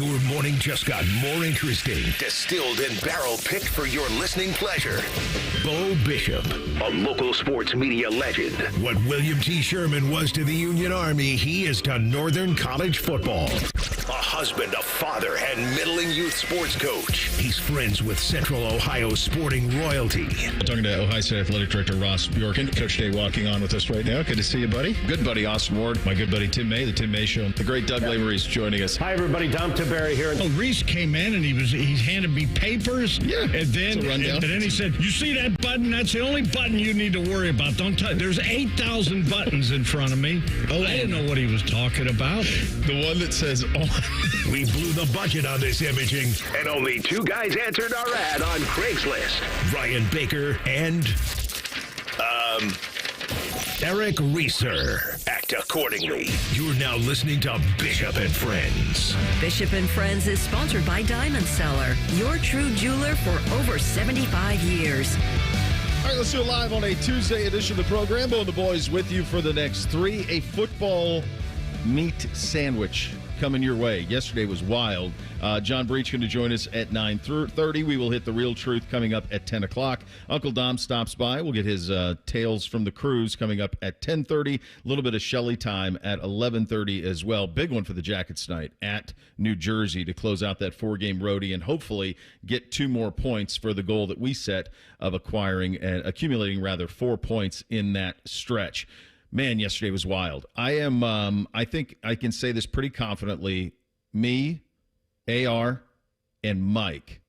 Your morning just got more interesting. Distilled and barrel-picked for your listening pleasure. Bo Bishop, a local sports media legend. What William T. Sherman was to the Union Army, he is to Northern College football. A husband, a father, and middling youth sports coach. He's friends with Central Ohio sporting royalty. Talking to Ohio State Athletic Director Ross Bjorken. Coach Day walking on with us right now. Good to see you, buddy. Good buddy Austin Ward. My good buddy Tim May, the Tim May Show. The great Doug Lamery's joining us. Hi, everybody. Tom Tiberi here. Oh, Reese came in and he handed me papers. Yeah. And then he said, "You see that button? That's the only button you need to worry about. Don't touch. There's 8,000 buttons in front of me." Oh, I didn't know what he was talking about. The one that says on. We blew the budget on this imaging, and only two guys answered our ad on Craigslist. Ryan Baker and Eric Reeser. Act accordingly. You're now listening to Bishop and Friends. Bishop and Friends is sponsored by Diamond Seller, your true jeweler for over 75 years. All right, let's do it live on a Tuesday edition of the program. Bo and the boys with you for the next three. A football meat sandwich coming your way. Yesterday was wild. John Breech going to join us at 9:30. We will hit the real truth coming up at 10 o'clock. Uncle Dom stops by. We'll get his tales from the cruise coming up at 10:30. A little bit of Shelley time at 11:30 as well. Big one for the Jackets tonight at New Jersey to close out that four-game roadie and hopefully get 2 more points for the goal that we set of accumulating 4 points in that stretch. Man, yesterday was wild. I think I can say this pretty confidently. Me, AR, and Mike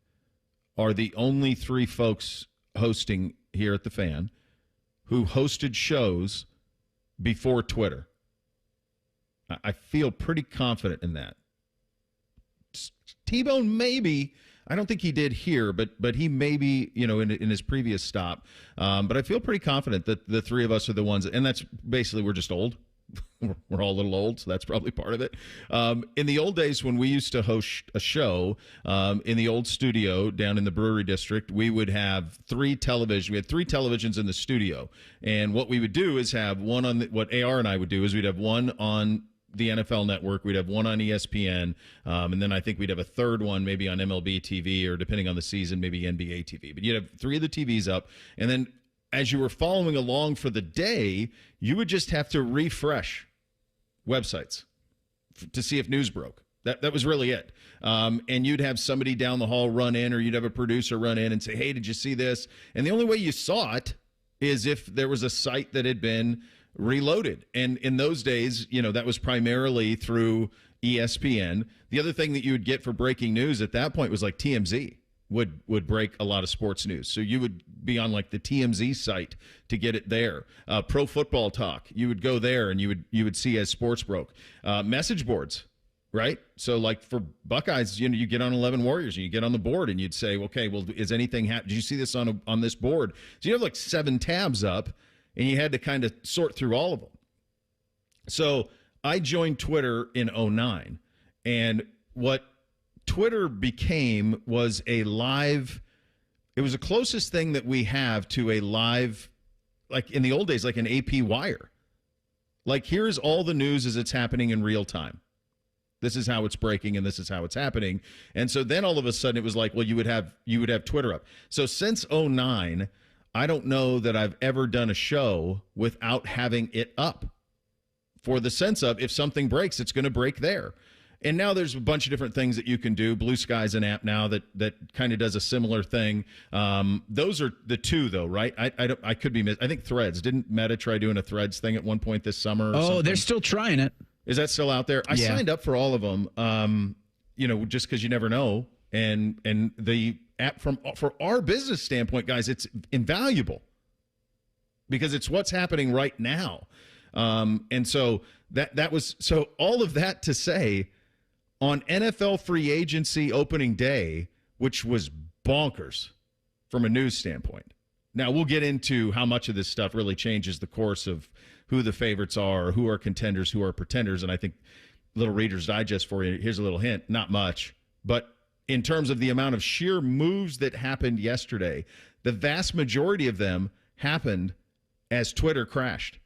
are the only 3 folks hosting here at the Fan who hosted shows before Twitter. I feel pretty confident in that. T-Bone maybe. I don't think he did here, but he maybe, in his previous stop. But I feel pretty confident that the 3 of us are the ones, and that's basically we're just old. We're all a little old, so that's probably part of it. In the old days when we used to host a show in the old studio down in the Brewery District, we would have 3 televisions. We had 3 televisions in the studio, and what we would do is have one on what AR and I would do is we'd have one on the NFL Network, we'd have one on ESPN, and then I think we'd have a third one maybe on MLB TV or depending on the season, maybe NBA TV. But you'd have 3 of the TVs up, and then as you were following along for the day, you would just have to refresh websites to see if news broke. That was really it. And you'd have somebody down the hall run in, or you'd have a producer run in and say, "Hey, did you see this?" And the only way you saw it is if there was a site that had been reloaded. And in those days, that was primarily through ESPN. The other thing that you would get for breaking news at that point was like TMZ would break a lot of sports news. So you would be on like the TMZ site to get it there. Pro Football Talk, you would go there and you would see as sports broke. Message boards, right? So like for Buckeyes, you get on 11 Warriors and you get on the board and you'd say, okay, well, is anything happening? Did you see this on this board? So you have like 7 tabs up and you had to kind of sort through all of them. So I joined Twitter in 2009, and what Twitter became was a live, it was the closest thing that we have to a live, like in the old days, like an AP wire. Like, here's all the news as it's happening in real time. This is how it's breaking, and this is how it's happening. And so then all of a sudden it was like, well, you would have Twitter up. So since 2009, I don't know that I've ever done a show without having it up, for the sense of if something breaks, it's going to break there. And now there's a bunch of different things that you can do. Blue Sky's an app now that kind of does a similar thing. Those are the 2, though, right? I could be I think Threads. Didn't Meta try doing a Threads thing at one point this summer? Or something? They're still trying it. Is that still out there? I signed up for all of them, just because you never know. And the app for our business standpoint, guys, it's invaluable because it's what's happening right now. And so that was so all of that to say, on NFL free agency opening day, which was bonkers from a news standpoint. Now, we'll get into how much of this stuff really changes the course of who the favorites are, who are contenders, who are pretenders. And I think little Reader's Digest for you, here's a little hint, not much. But in terms of the amount of sheer moves that happened yesterday, the vast majority of them happened as Twitter crashed.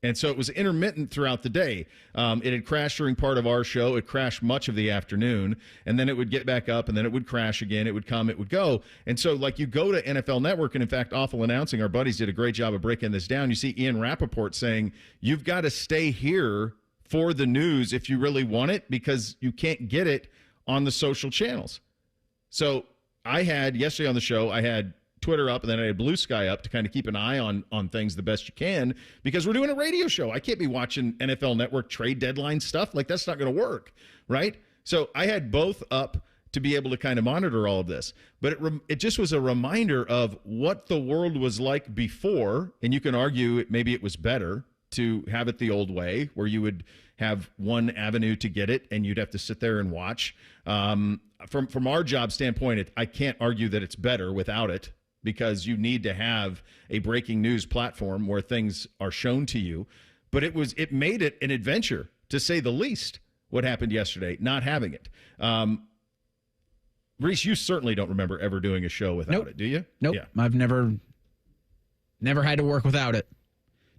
And so it was intermittent throughout the day. It had crashed during part of our show. It crashed much of the afternoon, and then it would get back up, and then it would crash again. It would come, it would go. And so, like, you go to NFL Network, and in fact, Awful Announcing, our buddies did a great job of breaking this down. You see Ian Rappaport saying, you've got to stay here for the news if you really want it, because you can't get it on the social channels. So I had, yesterday on the show, I had Twitter up, and then I had Blue Sky up to kind of keep an eye on things the best you can, because we're doing a radio show. I can't be watching NFL Network trade deadline stuff. Like, that's not going to work, right? So I had both up to be able to kind of monitor all of this. But it just was a reminder of what the world was like before, and you can argue maybe it was better to have it the old way, where you would have one avenue to get it, and you'd have to sit there and watch. From our job standpoint, I can't argue that it's better without it, because you need to have a breaking news platform where things are shown to you. But it made it an adventure, to say the least, what happened yesterday, not having it. Breech, you certainly don't remember ever doing a show without it, do you? Nope. Yeah. I've never had to work without it.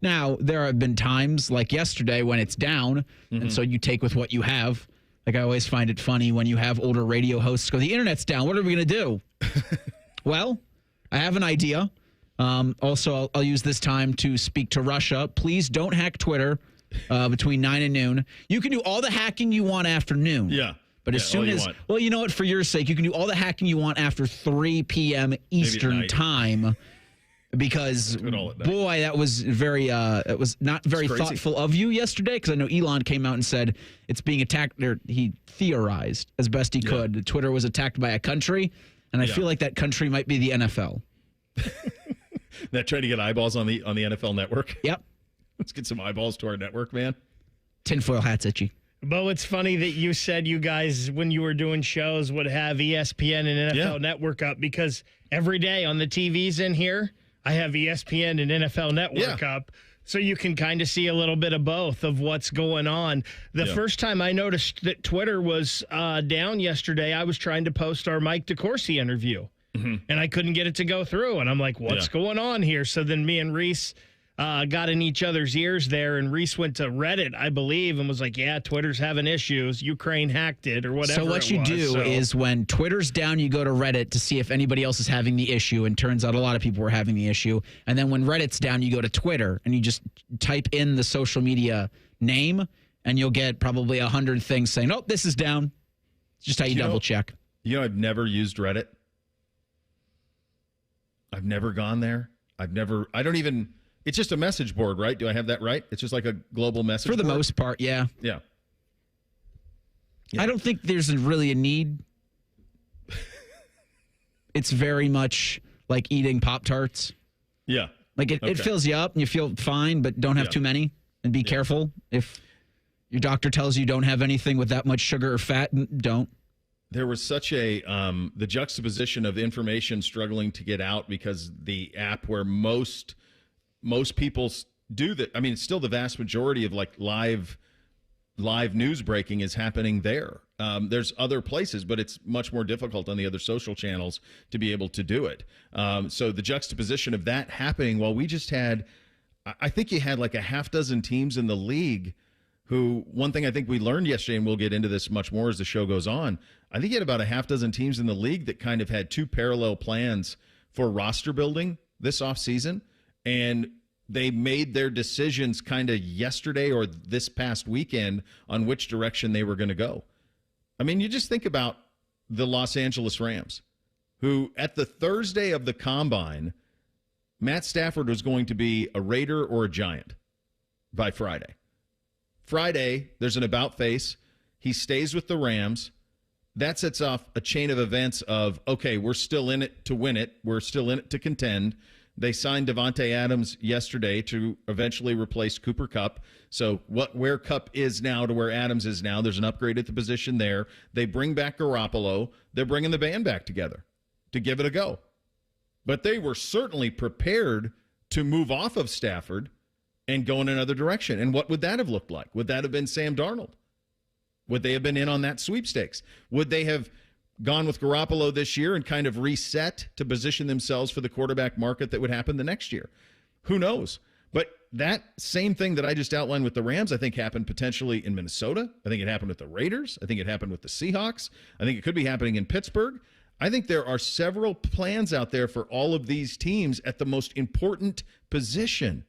Now, there have been times like yesterday when it's down, and so you take with what you have. Like, I always find it funny when you have older radio hosts go, the internet's down, what are we going to do? Well, I have an idea. Also, I'll use this time to speak to Russia. Please don't hack Twitter between 9 and noon. You can do all the hacking you want after noon. Yeah. But as soon as, well, you know what, for your sake, you can do all the hacking you want after 3 p.m. Eastern time. Because, boy, that was it was not very thoughtful of you yesterday, because I know Elon came out and said it's being attacked, or he theorized as best he could that Twitter was attacked by a country, and I feel like that country might be the NFL. That trying to get eyeballs on the NFL Network? Yep. Let's get some eyeballs to our network, man. Tinfoil hat's itchy. Bo, it's funny that you said you guys, when you were doing shows, would have ESPN and NFL Network up, because every day on the TVs in here, I have ESPN and NFL Network up, so you can kind of see a little bit of both of what's going on. The first time I noticed that Twitter was down yesterday, I was trying to post our Mike DeCourcy interview, and I couldn't get it to go through. And I'm like, what's going on here? So then me and Reese got in each other's ears there, and Reese went to Reddit, I believe, and was like, yeah, Twitter's having issues. Ukraine hacked it or whatever. So what you do is when Twitter's down, you go to Reddit to see if anybody else is having the issue, and turns out a lot of people were having the issue. And then when Reddit's down, you go to Twitter, and you just type in the social media name, and you'll get probably 100 things saying, oh, this is down. It's just how you double check. You know, I've never used Reddit. I've never gone there. I don't even... It's just a message board, right? Do I have that right? It's just like a global message board? For the most part, yeah. Yeah. I don't think there's really a need. It's very much like eating Pop-Tarts. Yeah. Like it fills you up and you feel fine, but don't have too many. And be careful. If your doctor tells you don't have anything with that much sugar or fat, don't. There was such a the juxtaposition of information struggling to get out, because the app where most people do that. I mean, still the vast majority of like live news breaking is happening there. There's other places, but it's much more difficult on the other social channels to be able to do it. So the juxtaposition of that happening while we just had, I think you had like a half dozen teams in the league who, one thing I think we learned yesterday, and we'll get into this much more as the show goes on, I think you had about a half dozen teams in the league that kind of had two parallel plans for roster building this offseason. And they made their decisions kind of yesterday or this past weekend on which direction they were going to go. I mean, you just think about the Los Angeles Rams, who at the Thursday of the Combine, Matt Stafford was going to be a Raider or a Giant by Friday. Friday, there's an about face. He stays with the Rams. That sets off a chain of events of, okay, we're still in it to win it. We're still in it to contend. They signed Devontae Adams yesterday to eventually replace Cooper Kupp. So where Kupp is now to where Adams is now, there's an upgrade at the position there. They bring back Garoppolo. They're bringing the band back together to give it a go. But they were certainly prepared to move off of Stafford and go in another direction. And what would that have looked like? Would that have been Sam Darnold? Would they have been in on that sweepstakes? Would they have gone with Garoppolo this year and kind of reset to position themselves for the quarterback market that would happen the next year? Who knows? But that same thing that I just outlined with the Rams, I think happened potentially in Minnesota. I think it happened with the Raiders. I think it happened with the Seahawks. I think it could be happening in Pittsburgh. I think there are several plans out there for all of these teams at the most important position.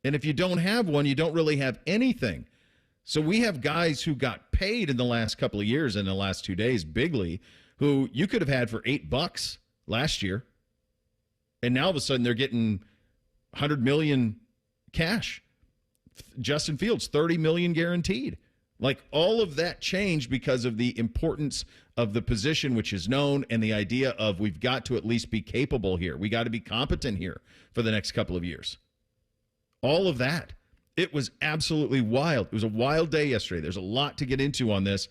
And if you don't have one, you don't really have anything. So we have guys who got paid in the last couple of years, in the last 2 days, bigly, who you could have had for $8 last year. And now all of a sudden they're getting $100 million cash. Justin Fields, $30 million guaranteed. Like, all of that changed because of the importance of the position, which is known, and the idea of we've got to at least be capable here. We got to be competent here for the next couple of years. All of that. It was absolutely wild. It was a wild day yesterday. There's a lot to get into on this.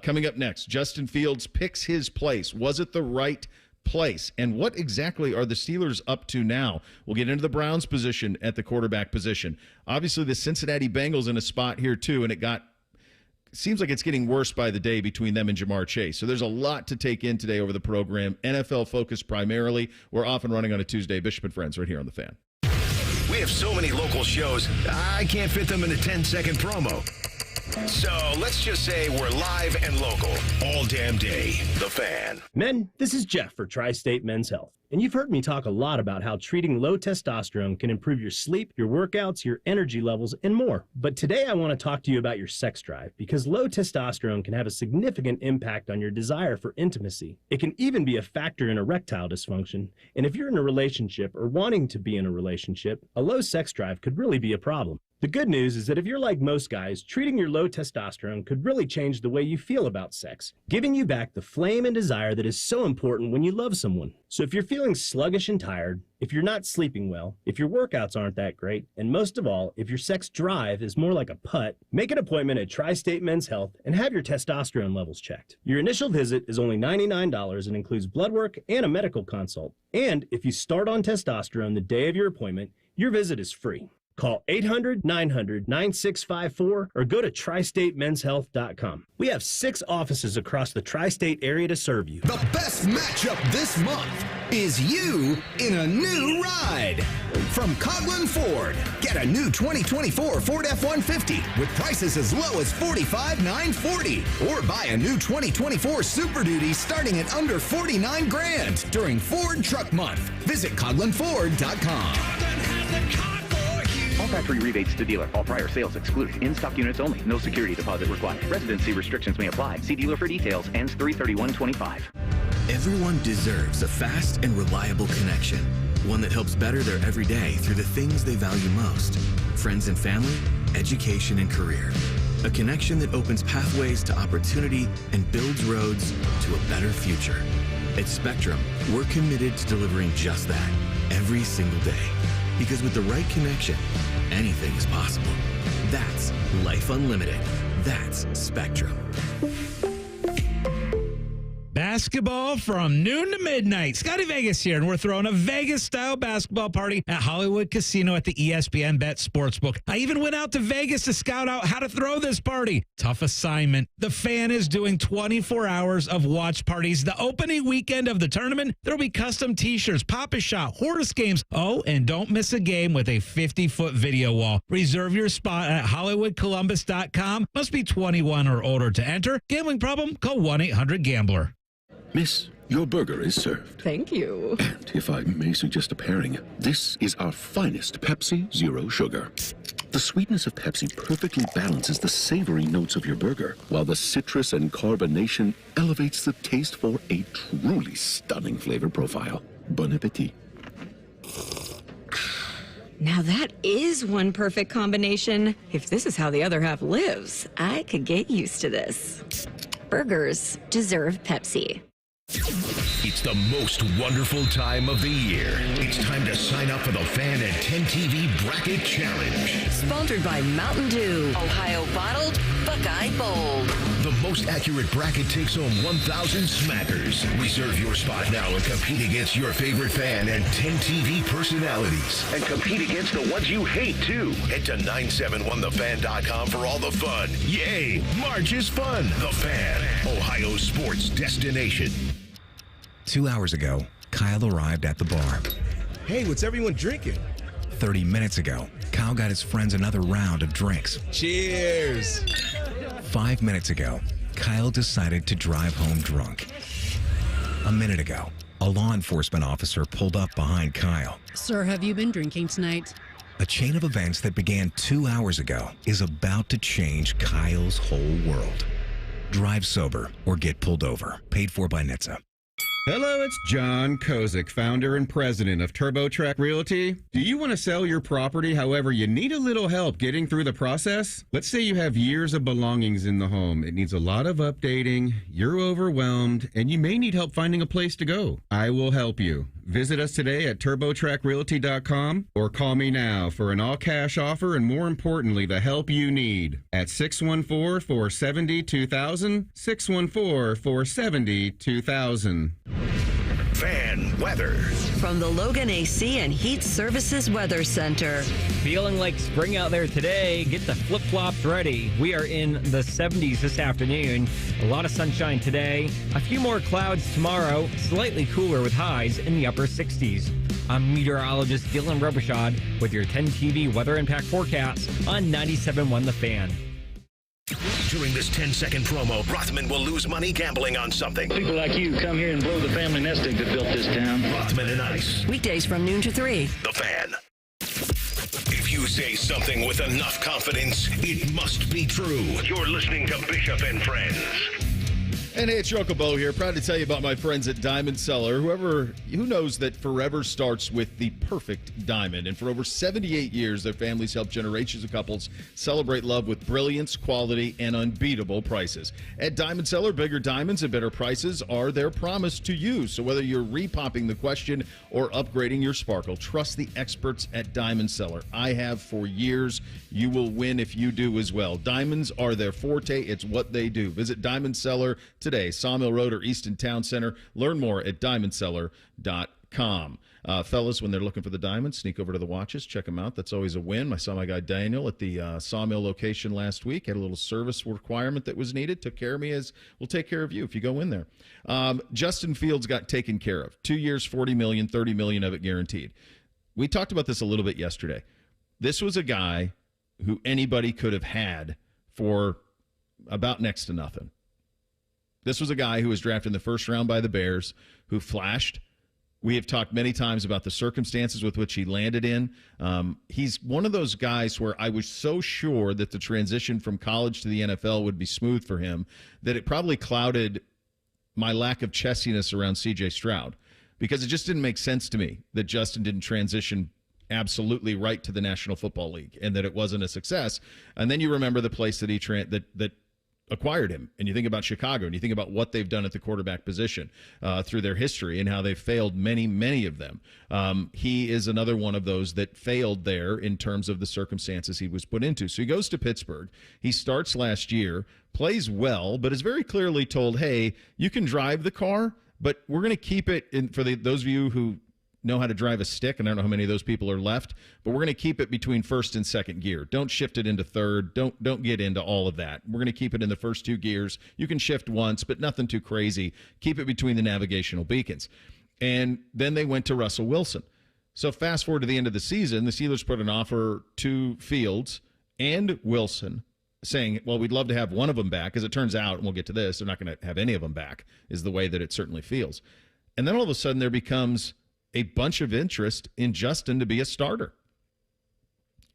Coming up next, Justin Fields picks his place. Was it the right place? And what exactly are the Steelers up to now? We'll get into the Browns' position at the quarterback position. Obviously, the Cincinnati Bengals in a spot here, too, and it seems like it's getting worse by the day between them and Jamar Chase. So there's a lot to take in today over the program. NFL focused primarily. We're off and running on a Tuesday. Bishop and Friends right here on The Fan. We have so many local shows, I can't fit them in a 10-second promo. So let's just say we're live and local all damn day. The Fan. Men, this is Jeff for Tri-State Men's Health. And you've heard me talk a lot about how treating low testosterone can improve your sleep, your workouts, your energy levels, and more. But today I want to talk to you about your sex drive, because low testosterone can have a significant impact on your desire for intimacy. It can even be a factor in erectile dysfunction. And if you're in a relationship or wanting to be in a relationship, a low sex drive could really be a problem. The good news is that if you're like most guys, treating your low testosterone could really change the way you feel about sex, giving you back the flame and desire that is so important when you love someone. So if you're feeling sluggish and tired, if you're not sleeping well, if your workouts aren't that great, and most of all, if your sex drive is more like a putt, make an appointment at Tri-State Men's Health and have your testosterone levels checked. Your initial visit is only $99 and includes blood work and a medical consult. And if you start on testosterone the day of your appointment, your visit is free. Call 800-900-9654 or go to tristatemenshealth.com. We have 6 offices across the tri-state area to serve you. The best matchup this month is you in a new ride. From Coughlin Ford, get a new 2024 Ford F-150 with prices as low as $45,940. Or buy a new 2024 Super Duty starting at under $49,000 during Ford Truck Month. Visit CoglinFord.com. All factory rebates to dealer. All prior sales excluded. In-stock units only. No security deposit required. Residency restrictions may apply. See dealer for details. Ends 3/31/25. Everyone deserves a fast and reliable connection. One that helps better their everyday through the things they value most. Friends and family, education and career. A connection that opens pathways to opportunity and builds roads to a better future. At Spectrum, we're committed to delivering just that every single day. Because with the right connection, anything is possible. That's Life Unlimited. That's Spectrum. Basketball from noon to midnight. Scotty Vegas here, and we're throwing a Vegas-style basketball party at Hollywood Casino at the ESPN Bet Sportsbook. I even went out to Vegas to scout out how to throw this party. Tough assignment. The Fan is doing 24 hours of watch parties. The opening weekend of the tournament, there'll be custom T-shirts, Pop-A-Shot, Horse games. Oh, and don't miss a game with a 50-foot video wall. Reserve your spot at HollywoodColumbus.com. Must be 21 or older to enter. Gambling problem? Call 1-800-GAMBLER. Miss, your burger is served. Thank you. And if I may suggest a pairing, this is our finest Pepsi Zero Sugar. The sweetness of Pepsi perfectly balances the savory notes of your burger, while the citrus and carbonation elevates the taste for a truly stunning flavor profile. Bon appetit. Now that is one perfect combination. If this is how the other half lives, I could get used to this. Burgers deserve Pepsi. It's the most wonderful time of the year. It's time to sign up for the Fan at 10 TV Bracket Challenge. Sponsored by Mountain Dew, Ohio Bottled, Buckeye Bold. The most accurate bracket takes home 1,000 smackers. Reserve your spot now and compete against your favorite fan and 10 TV personalities. And compete against the ones you hate, too. Head to 971thefan.com for all the fun. Yay! March is fun. The Fan, Ohio sports destination. 2 hours ago, Kyle arrived at the bar. Hey, what's everyone drinking? 30 minutes ago, Kyle got his friends another round of drinks. Cheers! 5 minutes ago, Kyle decided to drive home drunk. A minute ago, a law enforcement officer pulled up behind Kyle. Sir, have you been drinking tonight? A chain of events that began 2 hours ago is about to change Kyle's whole world. Drive sober or get pulled over. Paid for by NHTSA. Hello, it's John Kozik, founder and president of TurboTrack Realty. Do you want to sell your property, however, you need a little help getting through the process? Let's say you have years of belongings in the home. It needs a lot of updating, you're overwhelmed, and you may need help finding a place to go. I will help you. Visit us today at TurboTrackRealty.com or call me now for an all-cash offer and, more importantly, the help you need at 614-470-2000, 614-470-2000. Fan weather. From the Logan AC and Heat Services Weather Center. Feeling like spring out there today. Get the flip-flops ready. We are in the 70s this afternoon. A lot of sunshine today. A few more clouds tomorrow. Slightly cooler with highs in the upper 60s. I'm meteorologist Dylan Robichaud with your 10 TV weather impact forecast on 97.1 The Fan. During this 10-second promo, Rothman will lose money gambling on something. People like you come here and blow the family nest egg that built this town. Rothman and Ice. Weekdays from noon to 3. The Fan. If you say something with enough confidence, it must be true. You're listening to Bishop and Friends. And hey, it's your Uncle Bo here. Proud to tell you about my friends at Diamond Cellar. Who knows that forever starts with the perfect diamond. And for over 78 years, their families help generations of couples celebrate love with brilliance, quality, and unbeatable prices. At Diamond Cellar, bigger diamonds and better prices are their promise to you. So whether you're repopping the question or upgrading your sparkle, trust the experts at Diamond Cellar. I have for years. You will win if you do as well. Diamonds are their forte. It's what they do. Visit Diamond Cellar today, Sawmill Road or Easton Town Center. Learn more at diamondcellar.com. Fellas, when they're looking for the diamonds, sneak over to the watches. Check them out. That's always a win. I saw my guy Daniel at the Sawmill location last week. Had a little service requirement that was needed. Took care of me, as we'll take care of you if you go in there. Justin Fields got taken care of. 2 years, $40 million, $30 million of it guaranteed. We talked about this a little bit yesterday. This was a guy who anybody could have had for about next to nothing. This was a guy who was drafted in the first round by the Bears, who flashed. We have talked many times about the circumstances with which he landed in. He's one of those guys where I was so sure that the transition from college to the NFL would be smooth for him that it probably clouded my lack of chessiness around C.J. Stroud, because it just didn't make sense to me that Justin didn't transition absolutely right to the National Football League and that it wasn't a success. And then you remember the place that he that acquired him, and you think about Chicago, and you think about what they've done at the quarterback position through their history and how they've failed many of them. He is another one of those that failed there in terms of the circumstances he was put into. So he goes to Pittsburgh. He starts last year, plays well, but is very clearly told, hey, you can drive the car, but we're going to keep it in for those of you who know how to drive a stick, and I don't know how many of those people are left, but we're going to keep it between first and second gear. Don't shift it into third. Don't get into all of that. We're going to keep it in the first two gears. You can shift once, but nothing too crazy. Keep it between the navigational beacons. And then they went to Russell Wilson. So fast forward to the end of the season, the Steelers put an offer to Fields and Wilson saying, well, we'd love to have one of them back. As it turns out, and we'll get to this, they're not going to have any of them back, is the way that it certainly feels. And then all of a sudden there becomes a bunch of interest in Justin to be a starter.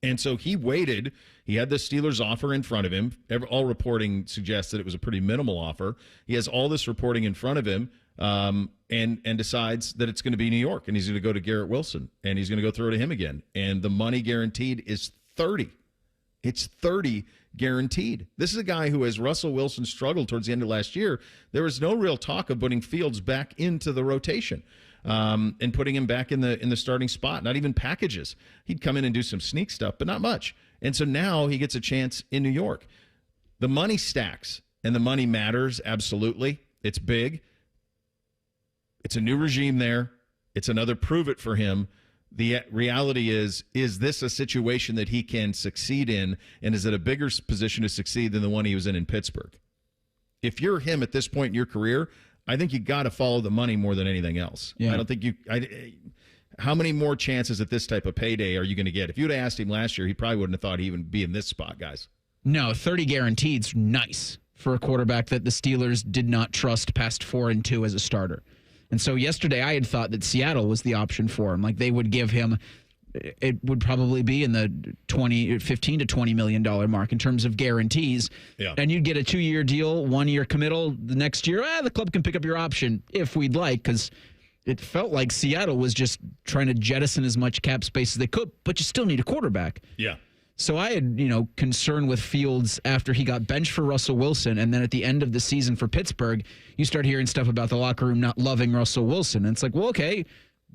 And so he waited. He had the Steelers offer in front of him. All reporting suggests that it was a pretty minimal offer. He has all this reporting in front of him and decides that it's going to be New York, and he's going to go to Garrett Wilson, and he's going to go throw to him again. And the money guaranteed is 30. It's 30 guaranteed. This is a guy who, as Russell Wilson struggled towards the end of last year, there was no real talk of putting Fields back into the rotation. And putting him back in the starting spot, not even packages. He'd come in and do some sneak stuff, but not much. And so now he gets a chance in New York. The money stacks, and the money matters, absolutely. It's big. It's a new regime there. It's another prove it for him. The reality is this a situation that he can succeed in, and is it a bigger position to succeed than the one he was in Pittsburgh? If you're him at this point in your career, I think you got to follow the money more than anything else. Yeah. I don't think how many more chances at this type of payday are you going to get? If you'd asked him last year, he probably wouldn't have thought he'd even be in this spot, guys. No, 30 guaranteed's nice for a quarterback that the Steelers did not trust past 4-2 as a starter. And so yesterday I had thought that Seattle was the option for him. Like they would give him, it would probably be in the $15 to $20 million mark in terms of guarantees. Yeah. And you'd get a 2-year deal, 1-year committal. The next year, the club can pick up your option if we'd like, because it felt like Seattle was just trying to jettison as much cap space as they could, but you still need a quarterback. Yeah. So I had, concern with Fields after he got benched for Russell Wilson, and then at the end of the season for Pittsburgh, you start hearing stuff about the locker room not loving Russell Wilson. And it's like, well, okay,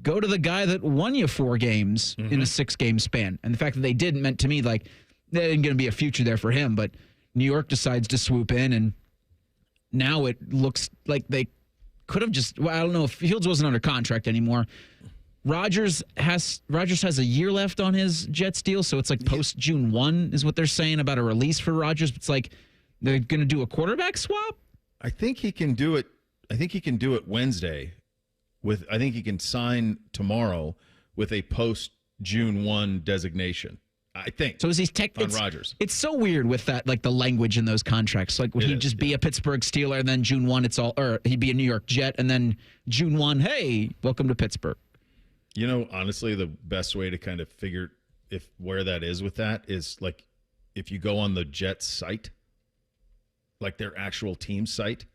go to the guy that won you 4 games in a 6-game span. And the fact that they didn't meant to me like there isn't going to be a future there for him. But New York decides to swoop in, and now it looks like they could have just, I don't know if Fields wasn't under contract anymore. Rodgers has a year left on his Jets deal, so it's like post June 1 is what they're saying about a release for Rodgers. It's like they're going to do a quarterback swap. I think he can do it. I think he can do it Wednesday. I think he can sign tomorrow with a post June 1 designation. I think. So is he on Rodgers? It's so weird with that, like the language in those contracts. Like would he just be a Pittsburgh Steeler, and then June 1 or he'd be a New York Jet, and then June 1, hey, welcome to Pittsburgh. Honestly, the best way to kind of figure where that is with that is like if you go on the Jets site, like their actual team site,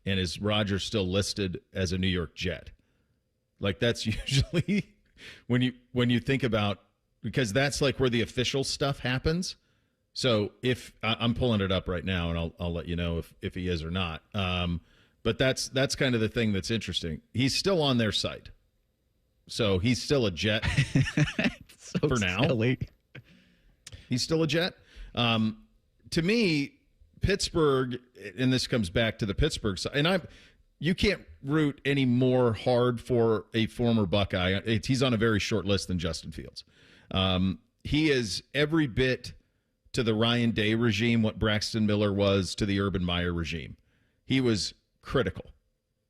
and is Rodgers still listed as a New York Jet? Like that's usually when you think about, because that's like where the official stuff happens. So if I'm pulling it up right now, and I'll let you know if he is or not. But that's kind of the thing that's interesting. He's still on their site. So he's still a Jet for now. Silly. He's still a Jet. To me, Pittsburgh, and this comes back to the Pittsburgh side, and you can't root any more hard for a former Buckeye. He's on a very short list than Justin Fields. He is every bit to the Ryan Day regime what Braxton Miller was to the Urban Meyer regime. He was critical,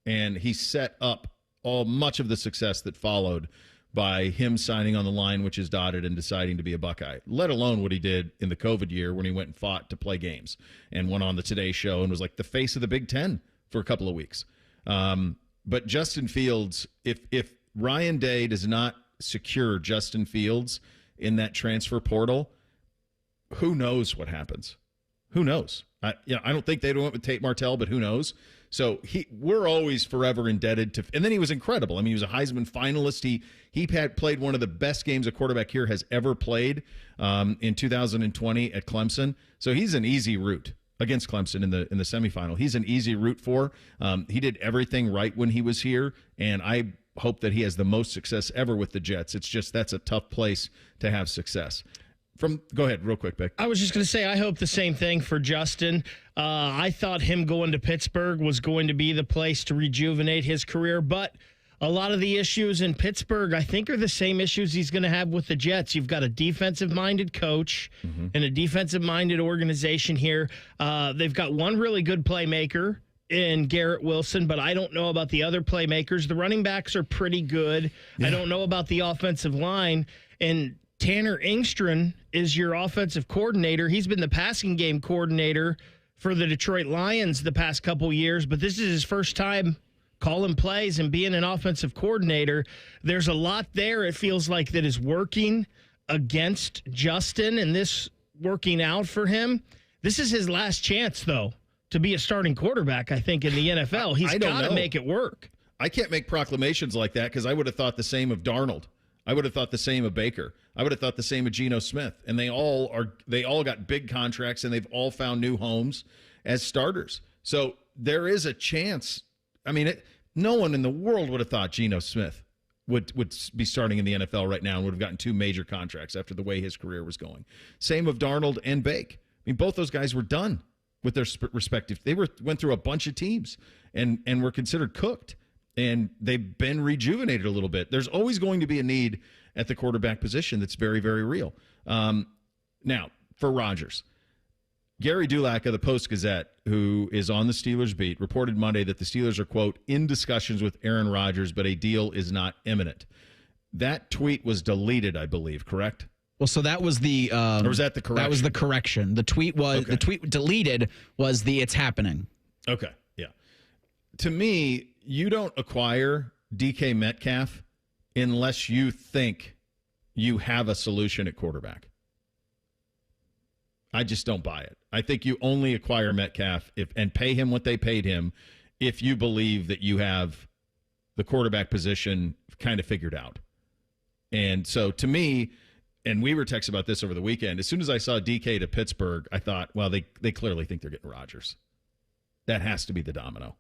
and he set up much of the success that followed by him signing on the line, which is dotted, and deciding to be a Buckeye, let alone what he did in the COVID year when he went and fought to play games and went on the Today Show and was like the face of the Big Ten for a couple of weeks. But Justin Fields, if Ryan Day does not secure Justin Fields in that transfer portal, who knows what happens? Who knows? I don't think they went with Tate Martell, but who knows? So we're always forever indebted to. And then he was incredible. I mean, he was a Heisman finalist. He had played one of the best games a quarterback here has ever played in 2020 at Clemson. So he's an easy route against Clemson in the semifinal. He's an easy route for. He did everything right when he was here, and I hope that he has the most success ever with the Jets. It's just that's a tough place to have success. Go ahead, real quick, Beck. I was just going to say, I hope the same thing for Justin. I thought him going to Pittsburgh was going to be the place to rejuvenate his career, but a lot of the issues in Pittsburgh, I think, are the same issues he's going to have with the Jets. You've got a defensive-minded coach and a defensive-minded organization here. They've got one really good playmaker in Garrett Wilson, but I don't know about the other playmakers. The running backs are pretty good. Yeah. I don't know about the offensive line. And Tanner Engstrand is your offensive coordinator. He's been the passing game coordinator for the Detroit Lions the past couple years, but this is his first time calling plays and being an offensive coordinator. There's a lot there, it feels like, that is working against Justin, and this working out for him. This is his last chance, though, to be a starting quarterback, I think, in the NFL. He's got to make it work. I can't make proclamations like that because I would have thought the same of Darnold. I would have thought the same of Baker. I would have thought the same of Geno Smith. And they all got big contracts, and they've all found new homes as starters. So there is a chance. I mean, no one in the world would have thought Geno Smith would be starting in the NFL right now and would have gotten 2 major contracts after the way his career was going. Same of Darnold and Bake. I mean, both those guys were done with their respective. They went through a bunch of teams and were considered cooked. And they've been rejuvenated a little bit. There's always going to be a need at the quarterback position that's very, very real. Now, for Rodgers, Gary Dulac of the Post-Gazette, who is on the Steelers beat, reported Monday that the Steelers are, quote, in discussions with Aaron Rodgers, but a deal is not imminent. that tweet was deleted, I believe, correct? Well, so that was the or was that the correction? That was the correction. The tweet was the tweet deleted was the it's happening. Okay, yeah. To me, you don't acquire DK Metcalf unless you think you have a solution at quarterback. I just don't buy it. I think you only acquire Metcalf and pay him what they paid him if you believe that you have the quarterback position kind of figured out. And so to me, and we were texting about this over the weekend, as soon as I saw DK to Pittsburgh, I thought, well, they clearly think they're getting Rodgers. That has to be the domino.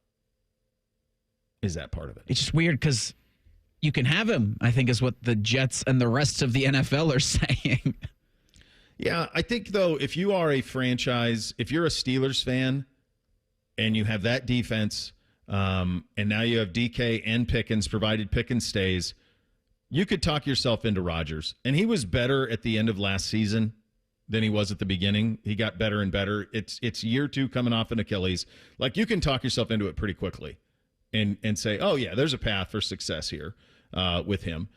Is that part of it? It's just weird because you can have him, I think, is what the Jets and the rest of the NFL are saying. Yeah, I think, though, if you are a franchise, if you're a Steelers fan and you have that defense, and now you have DK and Pickens, provided Pickens stays, you could talk yourself into Rodgers. And he was better at the end of last season than he was at the beginning. He got better and better. It's year 2 coming off an Achilles. Like, you can talk yourself into it pretty quickly and say, oh, yeah, there's a path for success here with him.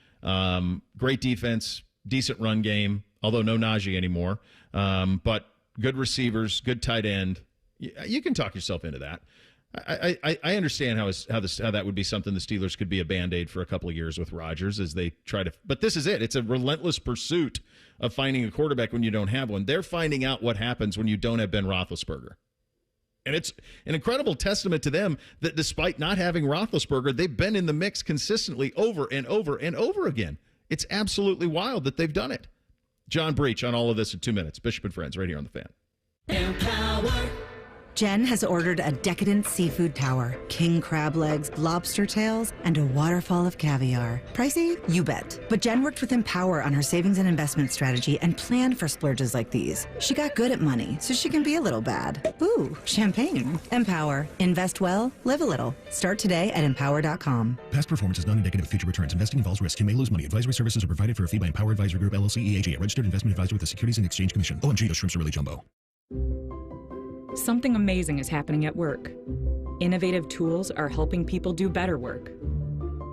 Great defense, decent run game, although no Najee anymore. But good receivers, good tight end. You can talk yourself into that. I understand how that would be something the Steelers could be a Band-Aid for a couple of years with Rodgers as they try to. But this is it. It's a relentless pursuit of finding a quarterback when you don't have one. They're finding out what happens when you don't have Ben Roethlisberger. And it's an incredible testament to them that despite not having Roethlisberger, they've been in the mix consistently over and over and over again. It's absolutely wild that they've done it. John Breech on all of this in 2 minutes. Bishop and Friends right here on The Fan. Empower. Jen has ordered a decadent seafood tower, king crab legs, lobster tails, and a waterfall of caviar. Pricey? You bet. But Jen worked with Empower on her savings and investment strategy and planned for splurges like these. She got good at money, so she can be a little bad. Ooh, champagne. Empower. Invest well, live a little. Start today at empower.com. Past performance is not indicative of future returns. Investing involves risk. You may lose money. Advisory services are provided for a fee by Empower Advisory Group, LLC, EAG, a registered investment advisor with the Securities and Exchange Commission. OMG, those shrimps are really jumbo. Something amazing is happening at work. Innovative tools are helping people do better work.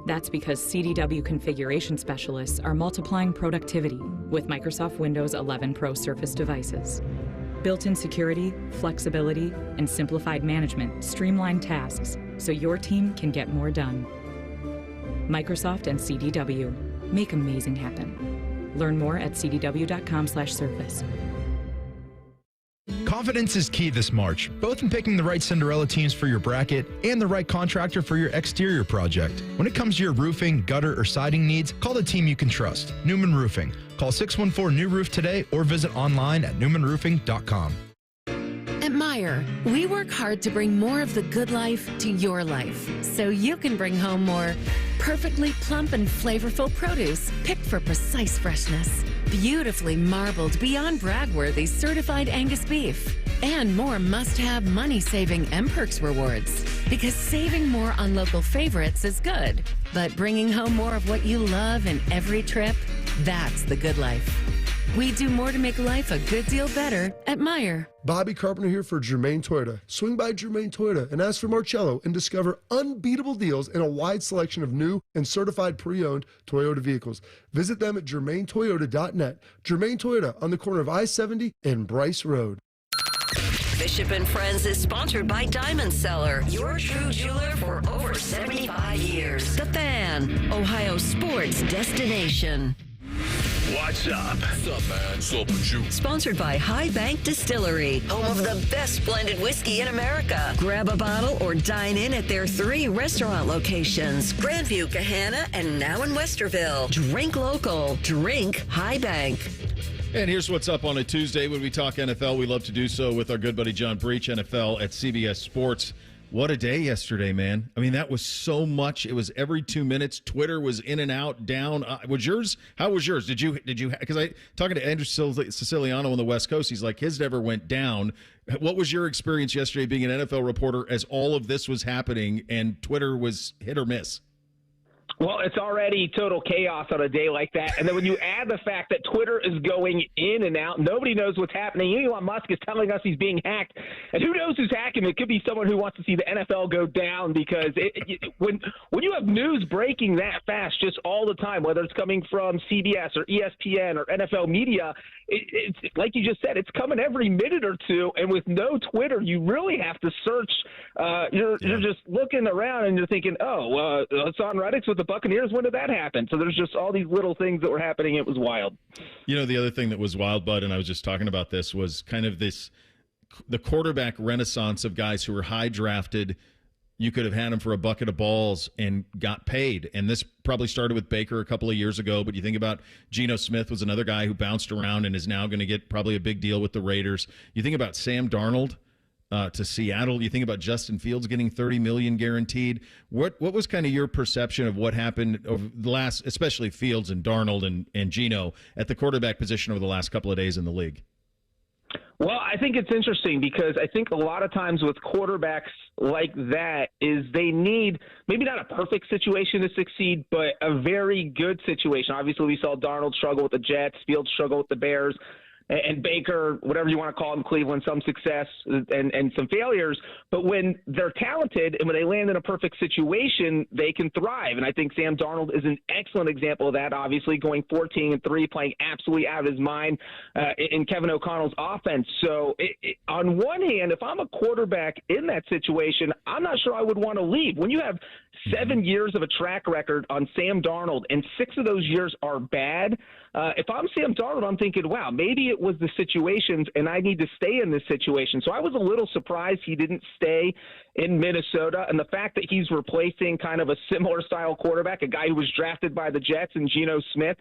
That's because CDW configuration specialists are multiplying productivity with Microsoft Windows 11 Pro Surface devices. Built-in security, flexibility, and simplified management streamline tasks so your team can get more done. Microsoft and CDW make amazing happen. Learn more at cdw.com/surface. Confidence is key this March, both in picking the right Cinderella teams for your bracket and the right contractor for your exterior project. When it comes to your roofing, gutter, or siding needs, call the team you can trust, Newman Roofing. Call 614-NEW-ROOF today or visit online at newmanroofing.com. At Meijer, we work hard to bring more of the good life to your life so you can bring home more perfectly plump and flavorful produce picked for precise freshness, beautifully marbled beyond brag-worthy certified Angus beef, and more must-have money-saving M-Perks rewards. Because saving more on local favorites is good, but bringing home more of what you love in every trip, that's the good life. We do more to make life a good deal better at Meijer. Bobby Carpenter here for Germain Toyota. Swing by Germain Toyota and ask for Marcello and discover unbeatable deals and a wide selection of new and certified pre-owned Toyota vehicles. Visit them at germaintoyota.net. Germain Toyota on the corner of I-70 and Bryce Road. Bishop and Friends is sponsored by Diamond Seller, your true jeweler for over 75 years. The Fan, Ohio sports destination. What's up? What's up, man? What's up with you? Sponsored by High Bank Distillery, home of the best blended whiskey in America. Grab a bottle or dine in at their 3 restaurant locations, Grandview, Gahanna, and now in Westerville. Drink local. Drink High Bank. And here's what's up on a Tuesday. When we talk NFL, we love to do so with our good buddy John Breech, NFL at CBS Sports. What a day yesterday, man. I mean, that was so much. It was every 2 minutes. Twitter was in and out, down. Was yours? How was yours? Did you, because talking to Andrew Siciliano on the West Coast, he's like, his never went down. What was your experience yesterday being an NFL reporter as all of this was happening and Twitter was hit or miss? Well, it's already total chaos on a day like that. And then when you add the fact that Twitter is going in and out, nobody knows what's happening. Elon Musk is telling us he's being hacked. And who knows who's hacking? It could be someone who wants to see the NFL go down because when you have news breaking that fast just all the time, whether it's coming from CBS or ESPN or NFL media, it's like you just said, it's coming every minute or two. And with no Twitter, you really have to search. You're just looking around and you're thinking, Hassan Reddick's with the Buccaneers. When did that happen? So there's just all these little things that were happening. It was wild. You know, the other thing that was wild, Bud, and I was just talking about this, was kind of the quarterback renaissance of guys who were high drafted. You could have had them for a bucket of balls and got paid. And this probably started with Baker a couple of years ago. But you think about Geno Smith was another guy who bounced around and is now going to get probably a big deal with the Raiders. You think about Sam Darnold to Seattle. You think about Justin Fields getting $30 million guaranteed. What was kind of your perception of what happened over the last, especially Fields and Darnold and Geno at the quarterback position over the last couple of days in the league? Well, I think it's interesting because I think a lot of times with quarterbacks like that is they need maybe not a perfect situation to succeed, but a very good situation. Obviously, we saw Darnold struggle with the Jets, Fields struggle with the Bears, and Baker, whatever you want to call him, Cleveland, some success and some failures. But when they're talented and when they land in a perfect situation, they can thrive. And I think Sam Darnold is an excellent example of that, obviously going 14-3, playing absolutely out of his mind in Kevin O'Connell's offense. So on one hand, if I'm a quarterback in that situation, I'm not sure I would want to leave. When you have 7 years of a track record on Sam Darnold and 6 of those years are bad, if I'm Sam Darnold, I'm thinking, wow, maybe it was the situations and I need to stay in this situation. So I was a little surprised he didn't stay in Minnesota. And the fact that he's replacing kind of a similar style quarterback, a guy who was drafted by the Jets and Geno Smith,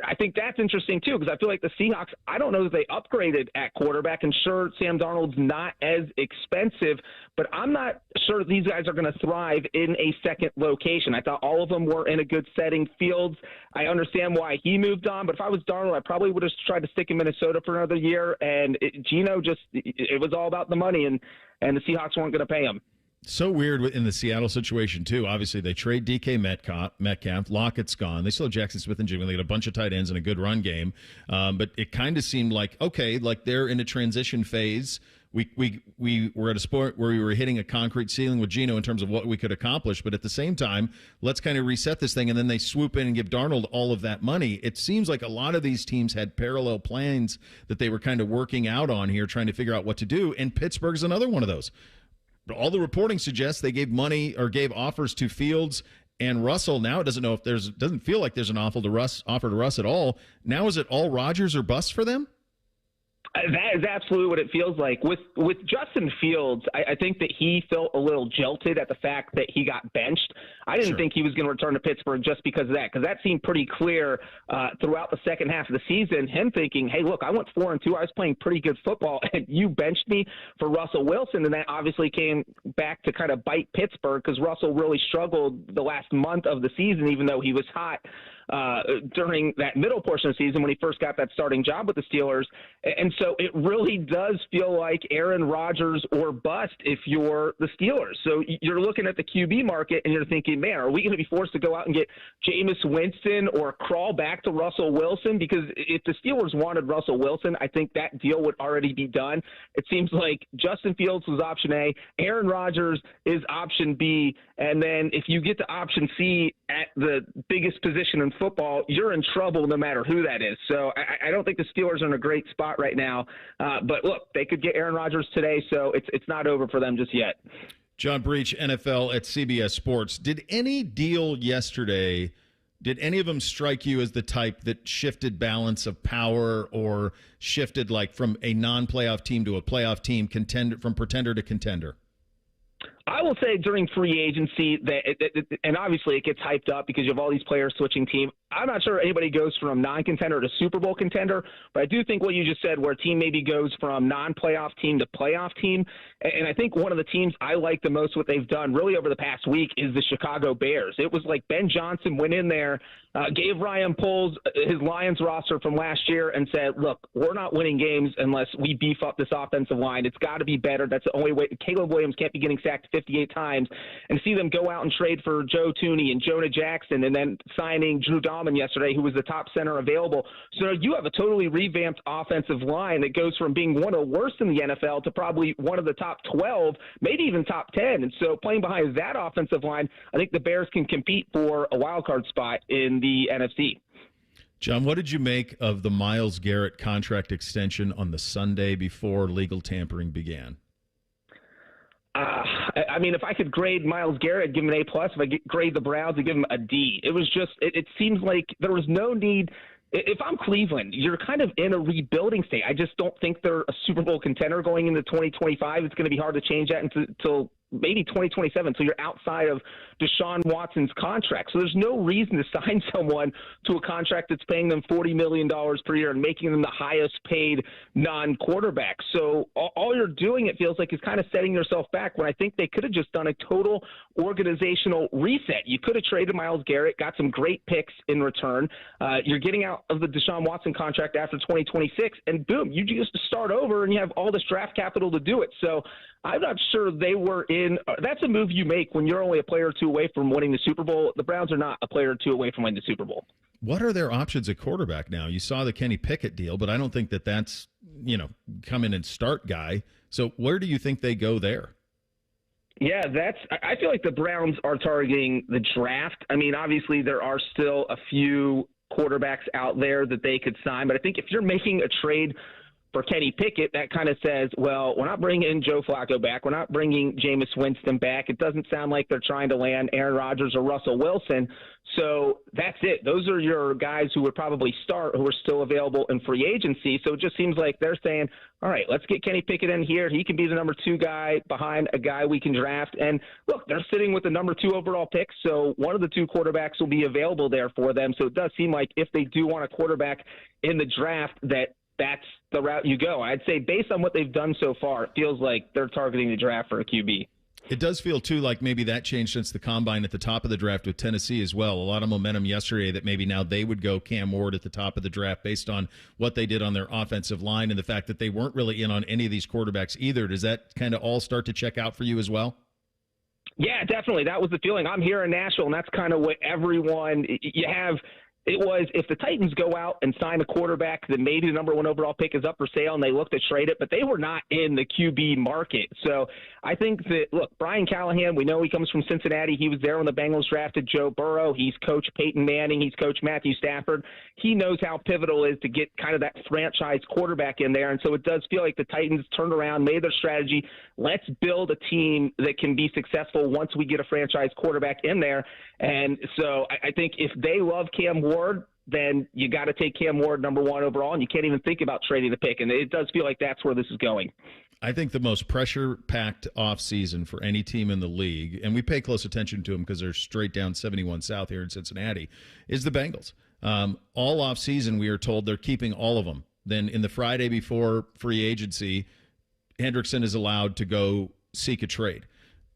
I think that's interesting too, because I feel like the Seahawks, I don't know that they upgraded at quarterback, and sure, Sam Darnold's not as expensive, but I'm not sure these guys are going to thrive in a second location. I thought all of them were in a good setting. Fields, I understand why he moved on, but if I was Darnold, I probably would have tried to stick in Minnesota for another year, and Geno it was all about the money, and the Seahawks weren't going to pay him. So weird in the Seattle situation, too. Obviously, they trade DK Metcalf. Lockett's gone. They still have Jackson Smith and Jigma. They got a bunch of tight ends and a good run game. But it kind of seemed like, okay, like they're in a transition phase. We were at a sport where we were hitting a concrete ceiling with Geno in terms of what we could accomplish. But at the same time, let's kind of reset this thing. And then they swoop in and give Darnold all of that money. It seems like a lot of these teams had parallel plans that they were kind of working out on here, trying to figure out what to do. And Pittsburgh's another one of those. All the reporting suggests they gave money or gave offers to Fields and Russell. Now it doesn't feel like there's an offer to Russ at all. Now is it all Rodgers or bust for them? That is absolutely what it feels like. With Justin Fields, I think that he felt a little jilted at the fact that he got benched. I didn't think he was going to return to Pittsburgh just because of that, because that seemed pretty clear throughout the second half of the season, him thinking, hey, look, I went 4-2. I was playing pretty good football, and you benched me for Russell Wilson. And that obviously came back to kind of bite Pittsburgh because Russell really struggled the last month of the season, even though he was hot during that middle portion of the season when he first got that starting job with the Steelers. And so it really does feel like Aaron Rodgers or bust if you're the Steelers. So you're looking at the QB market and you're thinking, man, are we going to be forced to go out and get Jameis Winston or crawl back to Russell Wilson? Because if the Steelers wanted Russell Wilson, I think that deal would already be done. It seems like Justin Fields was option A, Aaron Rodgers is option B, and then if you get to option C at the biggest position in football, you're in trouble no matter who that is. So I don't think the Steelers are in a great spot right now. But look, they could get Aaron Rodgers today, so it's not over for them just yet. John Breech, NFL at CBS Sports. Did any deal yesterday, did any of them strike you as the type that shifted balance of power or shifted like from a non-playoff team to a playoff team, from pretender to contender? I will say during free agency and obviously it gets hyped up because you have all these players switching team. I'm not sure anybody goes from non-contender to Super Bowl contender, but I do think what you just said, where a team maybe goes from non-playoff team to playoff team. And I think one of the teams I like the most what they've done really over the past week is the Chicago Bears. It was like Ben Johnson went in there gave Ryan Poles his Lions roster from last year and said, look, we're not winning games unless we beef up this offensive line. It's got to be better. That's the only way. Caleb Williams can't be getting sacked 58 times. And see them go out and trade for Joe Thuney and Jonah Jackson and then signing Drew Dahlman yesterday, who was the top center available. So you have a totally revamped offensive line that goes from being one of the worst in the NFL to probably one of the top 12, maybe even top 10. And so playing behind that offensive line, I think the Bears can compete for a wild card spot in the NFC. John, what did you make of the Myles Garrett contract extension on the Sunday before legal tampering began? I mean, if I could grade Myles Garrett, I'd give him an A+. If I grade the Browns, I'd give him a D. It was just, it seems like there was no need. If I'm Cleveland, you're kind of in a rebuilding state. I just don't think they're a Super Bowl contender going into 2025. It's going to be hard to change that until maybe 2027. So you're outside of Deshaun Watson's contract. So there's no reason to sign someone to a contract that's paying them $40 million per year and making them the highest paid non-quarterback. So all you're doing, it feels like, is kind of setting yourself back when I think they could have just done a total organizational reset. You could have traded Myles Garrett, got some great picks in return. You're getting out of the Deshaun Watson contract after 2026, and boom, you just start over and you have all this draft capital to do it. So I'm not sure they were in. That's a move you make when you're only a player or two away from winning the Super Bowl. The Browns are not a player or two away from winning the Super Bowl. What are their options at quarterback now? You saw the Kenny Pickett deal, but I don't think that's, come in and start guy. So where do you think they go there? Yeah, I feel like the Browns are targeting the draft. I mean, obviously there are still a few quarterbacks out there that they could sign, but I think if you're making a trade for Kenny Pickett, that kind of says, well, we're not bringing Joe Flacco back. We're not bringing Jameis Winston back. It doesn't sound like they're trying to land Aaron Rodgers or Russell Wilson. So that's it. Those are your guys who would probably start, who are still available in free agency. So it just seems like they're saying, all right, let's get Kenny Pickett in here. He can be the number 2 guy behind a guy we can draft. And look, they're sitting with the number 2 overall pick. So one of the 2 quarterbacks will be available there for them. So it does seem like if they do want a quarterback in the draft, that's the route you go. I'd say based on what they've done so far, it feels like they're targeting the draft for a QB. It does feel, too, like maybe that changed since the combine at the top of the draft with Tennessee as well. A lot of momentum yesterday that maybe now they would go Cam Ward at the top of the draft based on what they did on their offensive line and the fact that they weren't really in on any of these quarterbacks either. Does that kind of all start to check out for you as well? Yeah, definitely. That was the feeling. I'm here in Nashville, and that's kind of what everyone – you have – it was if the Titans go out and sign a quarterback, then maybe the number 1 overall pick is up for sale and they look to trade it, but they were not in the QB market. So I think that, look, Brian Callahan, we know he comes from Cincinnati. He was there when the Bengals drafted Joe Burrow. He's coached Peyton Manning. He's coached Matthew Stafford. He knows how pivotal it is to get kind of that franchise quarterback in there. And so it does feel like the Titans turned around, made their strategy. Let's build a team that can be successful once we get a franchise quarterback in there. And so I think if they love Cam Ward, then you got to take Cam Ward number 1 overall, and you can't even think about trading the pick. And it does feel like that's where this is going. I think the most pressure-packed offseason for any team in the league, and we pay close attention to them because they're straight down 71 South here in Cincinnati, is the Bengals. All offseason, we are told they're keeping all of them. Then in the Friday before free agency, Hendrickson is allowed to go seek a trade.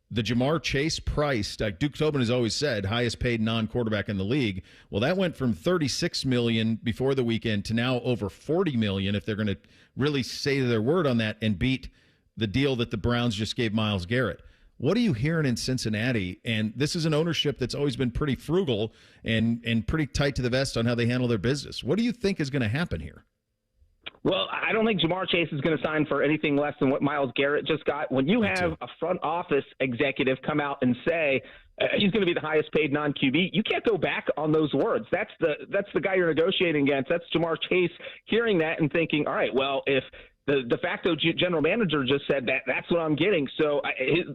The Jamar Chase price, like Duke Tobin has always said, highest paid non-quarterback in the league. Well, that went from $36 million before the weekend to now over $40 million if they're going to really say their word on that and beat the deal that the Browns just gave Myles Garrett. What are you hearing in Cincinnati? And this is an ownership that's always been pretty frugal and pretty tight to the vest on how they handle their business. What do you think is going to happen here? Well, I don't think Jamar Chase is going to sign for anything less than what Myles Garrett just got. When you have a front office executive come out and say he's going to be the highest paid non-QB, you can't go back on those words. That's the guy you're negotiating against. That's Jamar Chase hearing that and thinking, all right, well, if the de facto general manager just said that's what I'm getting. So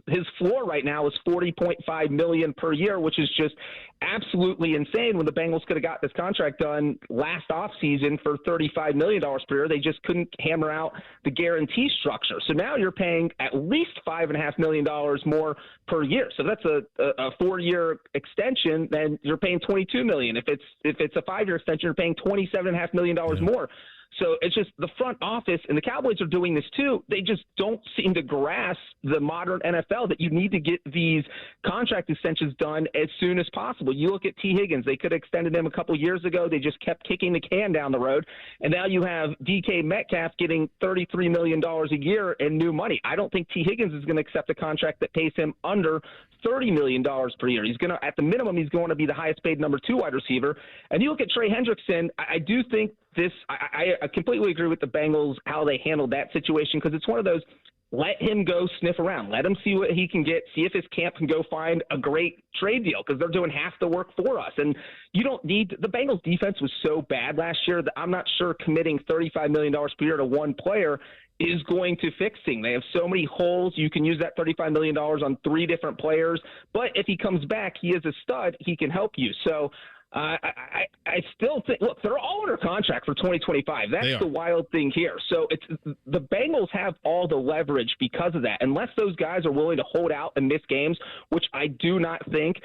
his floor right now is $40.5 million per year, which is just absolutely insane when the Bengals could have got this contract done last offseason for $35 million per year. They just couldn't hammer out the guarantee structure. So now you're paying at least $5.5 million more per year. So that's a 4-year extension. Then you're paying $22 million. If it's a 5-year extension, you're paying $27.5 million more. So it's just the front office, and the Cowboys are doing this too. They just don't seem to grasp the modern NFL that you need to get these contract extensions done as soon as possible. You look at T. Higgins. They could have extended him a couple years ago. They just kept kicking the can down the road. And now you have DK Metcalf getting $33 million a year in new money. I don't think T. Higgins is going to accept a contract that pays him under $30 million per year. He's going to, at the minimum, he's going to be the highest paid number 2 wide receiver. And you look at Trey Hendrickson, I do think I completely agree with the Bengals, how they handled that situation, because it's one of those, let him go sniff around. Let him see what he can get, see if his camp can go find a great trade deal, because they're doing half the work for us. And you don't need – the Bengals defense was so bad last year that I'm not sure committing $35 million per year to one player is going to fix things. They have so many holes. You can use that $35 million on 3 different players. But if he comes back, he is a stud. He can help you. So I still think, look, they're all under contract for 2025. That's the wild thing here. So it's the Bengals have all the leverage because of that. Unless those guys are willing to hold out and miss games, which I do not think,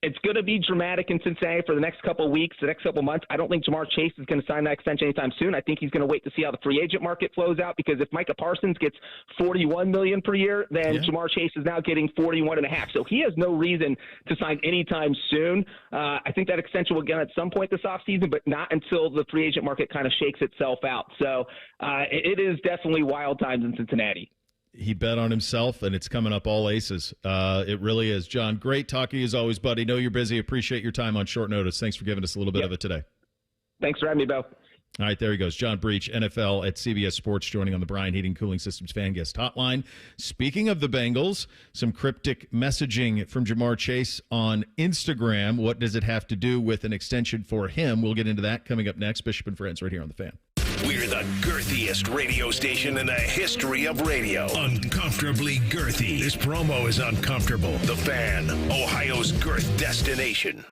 it's going to be dramatic in Cincinnati for the next couple of weeks, the next couple of months. I don't think Jamar Chase is going to sign that extension anytime soon. I think he's going to wait to see how the free agent market flows out, because if Micah Parsons gets $41 million per year, then Jamar Chase is now getting $41.5. So he has no reason to sign anytime soon. I think that extension will get at some point this offseason, but not until the free agent market kind of shakes itself out. So it is definitely wild times in Cincinnati. He bet on himself, and it's coming up all aces. It really is. John, great talking as always, buddy. Know you're busy. Appreciate your time on short notice. Thanks for giving us a little bit of it today. Thanks for having me, Bo. All right, there he goes. John Breech, NFL at CBS Sports, joining on the Bryan Heating Cooling Systems fan guest hotline. Speaking of the Bengals, some cryptic messaging from Jamar Chase on Instagram. What does it have to do with an extension for him? We'll get into that coming up next. Bishop and Friends right here on The Fan. We're the girthiest radio station in the history of radio. Uncomfortably girthy. This promo is uncomfortable. The Fan, Ohio's girth destination.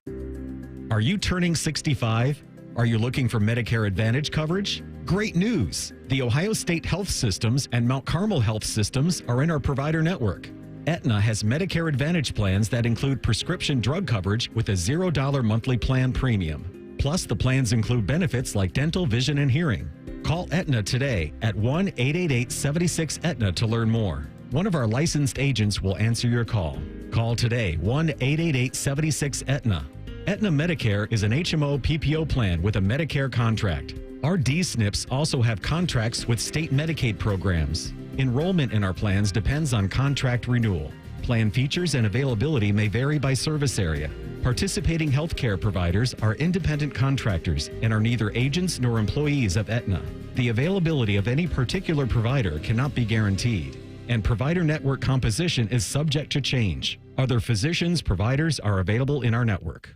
Are you turning 65? Are you looking for Medicare Advantage coverage? Great news! The Ohio State Health Systems and Mount Carmel Health Systems are in our provider network. Aetna has Medicare Advantage plans that include prescription drug coverage with a $0 monthly plan premium. Plus, the plans include benefits like dental, vision, and hearing. Call Aetna today at 1-888-76-AETNA to learn more. One of our licensed agents will answer your call. Call today, 1-888-76-AETNA. Aetna Medicare is an HMO PPO plan with a Medicare contract. Our D-SNPs also have contracts with state Medicaid programs. Enrollment in our plans depends on contract renewal. Plan features and availability may vary by service area. Participating healthcare providers are independent contractors and are neither agents nor employees of Aetna. The availability of any particular provider cannot be guaranteed, and provider network composition is subject to change. Other physicians, providers are available in our network.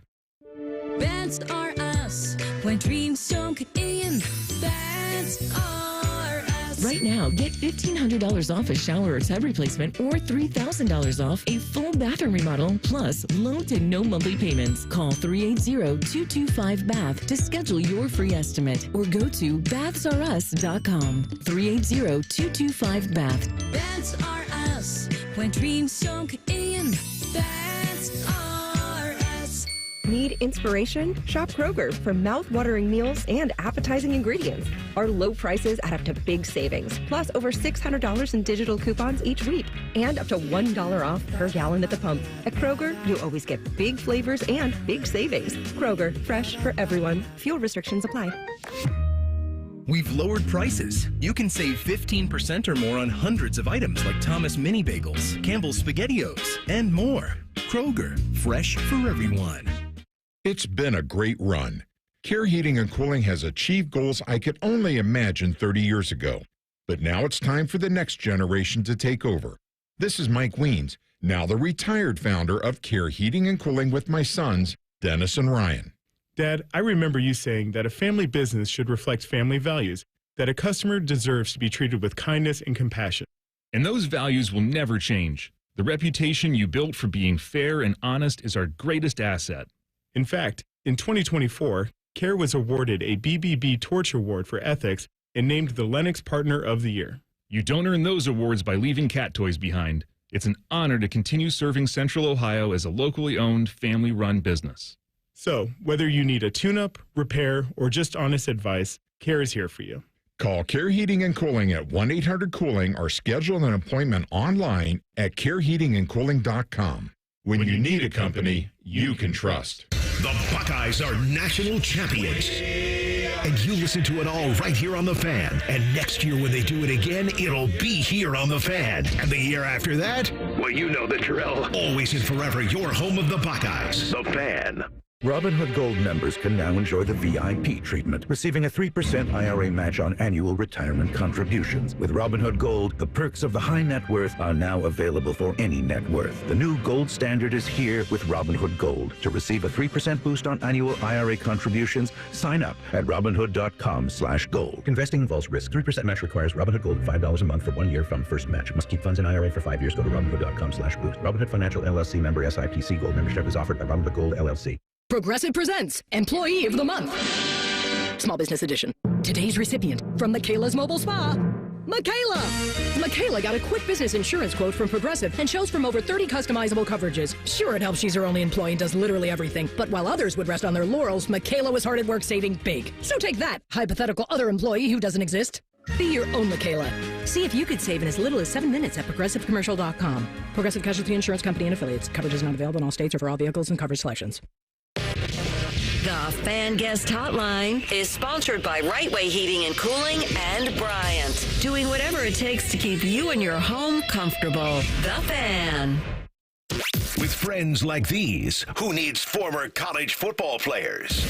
That's are us. When dreams don't get in, that's are us. Right now, get $1,500 off a shower or tub replacement or $3,000 off a full bathroom remodel, plus low to no monthly payments. Call 380-225-BATH to schedule your free estimate or go to bathsareus.com. 380-225-BATH. That's are us. When dreams don't get in, that's are us. Need inspiration? Shop Kroger for mouth-watering meals and appetizing ingredients. Our low prices add up to big savings, plus over $600 in digital coupons each week, and up to $1 off per gallon at the pump. At Kroger, you always get big flavors and big savings. Kroger, fresh for everyone. Fuel restrictions apply. We've lowered prices. You can save 15% or more on hundreds of items like Thomas Mini Bagels, Campbell's SpaghettiOs, and more. Kroger, fresh for everyone. It's been a great run. Care Heating and Cooling has achieved goals I could only imagine 30 years ago. But now it's time for the next generation to take over. This is Mike Weens, now the retired founder of Care Heating and Cooling with my sons, Dennis and Ryan. Dad, I remember you saying that a family business should reflect family values, that a customer deserves to be treated with kindness and compassion. And those values will never change. The reputation you built for being fair and honest is our greatest asset. In fact, in 2024, Care was awarded a BBB Torch Award for Ethics and named the Lennox Partner of the Year. You don't earn those awards by leaving cat toys behind. It's an honor to continue serving Central Ohio as a locally owned, family-run business. So, whether you need a tune-up, repair, or just honest advice, Care is here for you. Call Care Heating and Cooling at 1-800-COOLING or schedule an appointment online at careheatingandcooling.com. When you need a company you can trust. The Buckeyes are national champions. And you listen to it all right here on The Fan. And next year when they do it again, it'll be here on The Fan. And the year after that, well, you know the drill. Always and forever, your home of the Buckeyes. The Fan. Robinhood Gold members can now enjoy the VIP treatment, receiving a 3% IRA match on annual retirement contributions. With Robinhood Gold, the perks of the high net worth are now available for any net worth. The new gold standard is here with Robinhood Gold. To receive a 3% boost on annual IRA contributions, sign up at Robinhood.com/gold. Investing involves risk. 3% match requires Robinhood Gold $5 a month for 1 year from first match. Must keep funds in IRA for 5 years. Go to Robinhood.com/boost. Robinhood Financial LLC member SIPC. Gold membership is offered by Robinhood Gold LLC. Progressive presents Employee of the Month. Small Business Edition. Today's recipient from Michaela's Mobile Spa, Michaela. Michaela got a quick business insurance quote from Progressive and chose from over 30 customizable coverages. Sure, it helps she's her only employee and does literally everything. But while others would rest on their laurels, Michaela was hard at work saving big. So take that, hypothetical other employee who doesn't exist. Be your own Michaela. See if you could save in as little as 7 minutes at ProgressiveCommercial.com. Progressive Casualty Insurance Company and Affiliates. Coverage is not available in all states or for all vehicles and coverage selections. The Fan Guest Hotline is sponsored by Right Way Heating and Cooling and Bryant, doing whatever it takes to keep you and your home comfortable. The Fan. With friends like these, who needs former college football players?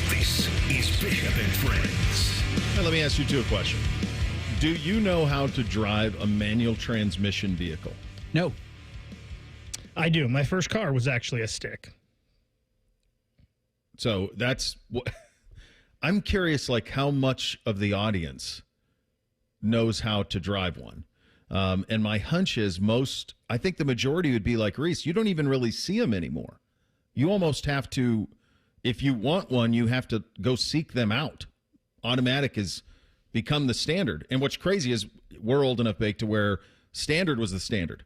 This is Bishop and Friends. Now, let me ask you two a question. Do you know how to drive a manual transmission vehicle? No. I do. My first car was actually a stick. So that's what I'm curious, like how much of the audience knows how to drive one. And my hunch is I think the majority would be like Reese. You don't even really see them anymore. You almost have to, if you want one, you have to go seek them out. Automatic has become the standard. And what's crazy is we're old enough, Bake, to where standard was the standard.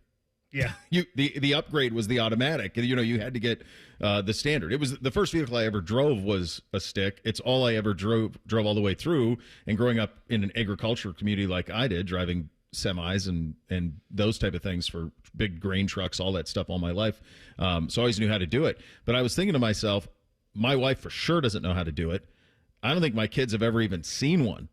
Yeah. The upgrade was the automatic. You know, you had to get the standard. It was the first vehicle I ever drove was a stick. It's all I ever drove all the way through. And growing up in an agricultural community like I did, driving semis and those type of things for big grain trucks, all that stuff all my life. So I always knew how to do it. But I was thinking to myself, my wife for sure doesn't know how to do it. I don't think my kids have ever even seen one.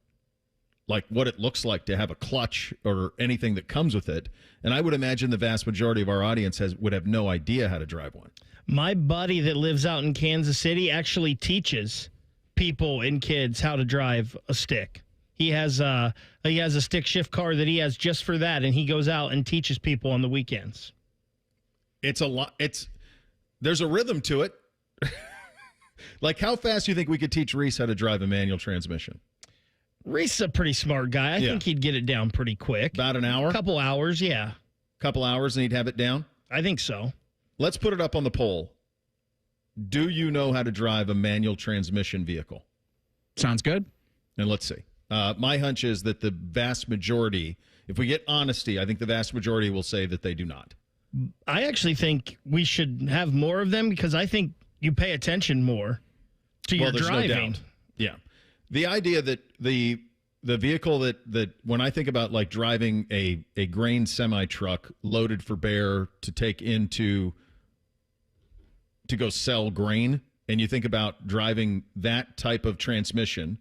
Like what it looks like to have a clutch or anything that comes with it. And I would imagine the vast majority of our audience would have no idea how to drive one. My buddy that lives out in Kansas City actually teaches people and kids how to drive a stick. He has a stick shift car that he has just for that, and he goes out and teaches people on the weekends. It's a lot. There's a rhythm to it. Like how fast do you think we could teach Reese how to drive a manual transmission? Reese is a pretty smart guy. I think he'd get it down pretty quick. About an hour? Couple hours, yeah. Couple hours and he'd have it down? I think so. Let's put it up on the poll. Do you know how to drive a manual transmission vehicle? Sounds good. And let's see. My hunch is that the vast majority, if we get honesty, I think the vast majority will say that they do not. I actually think we should have more of them because I think you pay attention more to your driving. No doubt. Yeah. The idea that the vehicle that when I think about like driving a grain semi truck loaded for bear to take into to go sell grain, and you think about driving that type of transmission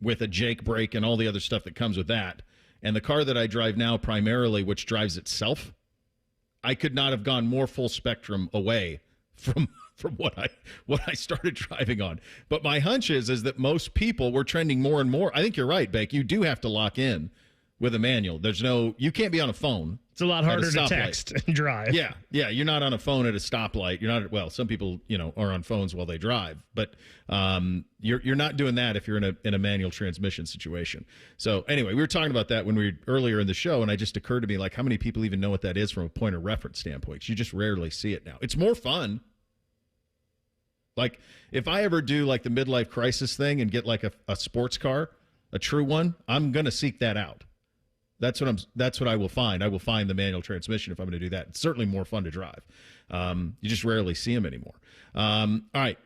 with a Jake brake and all the other stuff that comes with that, and the car that I drive now primarily, which drives itself, I could not have gone more full spectrum away from what I started driving on. But my hunch is that most people were trending more and more. I think you're right, Bake. You do have to lock in with a manual. You can't be on a phone. It's a lot harder to text and drive. Yeah. You're not on a phone at a stoplight. You're not. Some people, are on phones while they drive, but you're not doing that if you're in a manual transmission situation. So anyway, we were talking about that earlier in the show, and it just occurred to me like how many people even know what that is from a point of reference standpoint. 'Cause you just rarely see it now. It's more fun. Like if I ever do like the midlife crisis thing and get like a sports car, a true one, I'm going to seek that out. That's what I will find. I will find the manual transmission if I'm going to do that. It's certainly more fun to drive. You just rarely see them anymore. All right.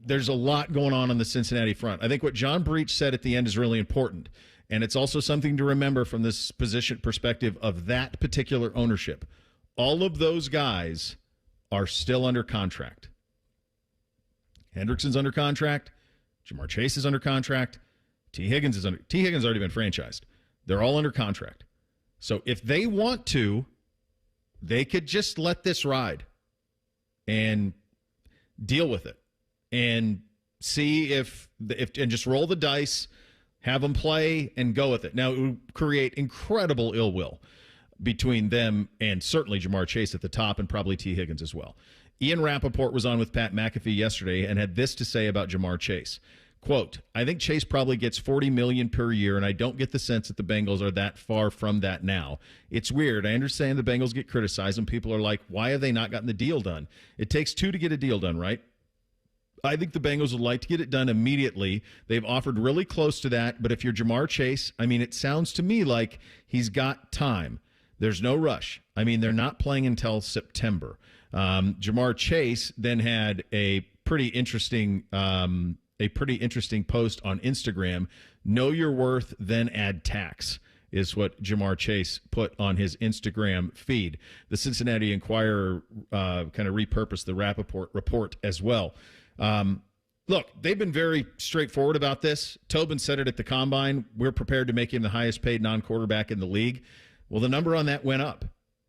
there's a lot going on the Cincinnati front. I think what John Breech said at the end is really important, and it's also something to remember from this perspective of that particular ownership. All of those guys are still under contract. Hendrickson's under contract. Jamar Chase is under contract. T. Higgins has already been franchised. They're all under contract. So if they want to, they could just let this ride and deal with it and see if and just roll the dice, have them play and go with it. Now, it would create incredible ill will between them and certainly Jamar Chase at the top and probably T. Higgins as well. Ian Rappaport was on with Pat McAfee yesterday and had this to say about Jamar Chase. Quote, I think Chase probably gets $40 million per year, and I don't get the sense that the Bengals are that far from that now. It's weird. I understand the Bengals get criticized, and people are like, why have they not gotten the deal done? It takes two to get a deal done, right? I think the Bengals would like to get it done immediately. They've offered really close to that, but if you're Jamar Chase, I mean, it sounds to me like he's got time. There's no rush. I mean, they're not playing until September. Jamar Chase then had a pretty interesting post on Instagram. Know your worth, then add tax, is what Jamar Chase put on his Instagram feed. The Cincinnati Enquirer kind of repurposed the Rappaport report as well. Look, they've been very straightforward about this. Tobin said it at the Combine. We're prepared to make him the highest paid non-quarterback in the league. Well, the number on that went up,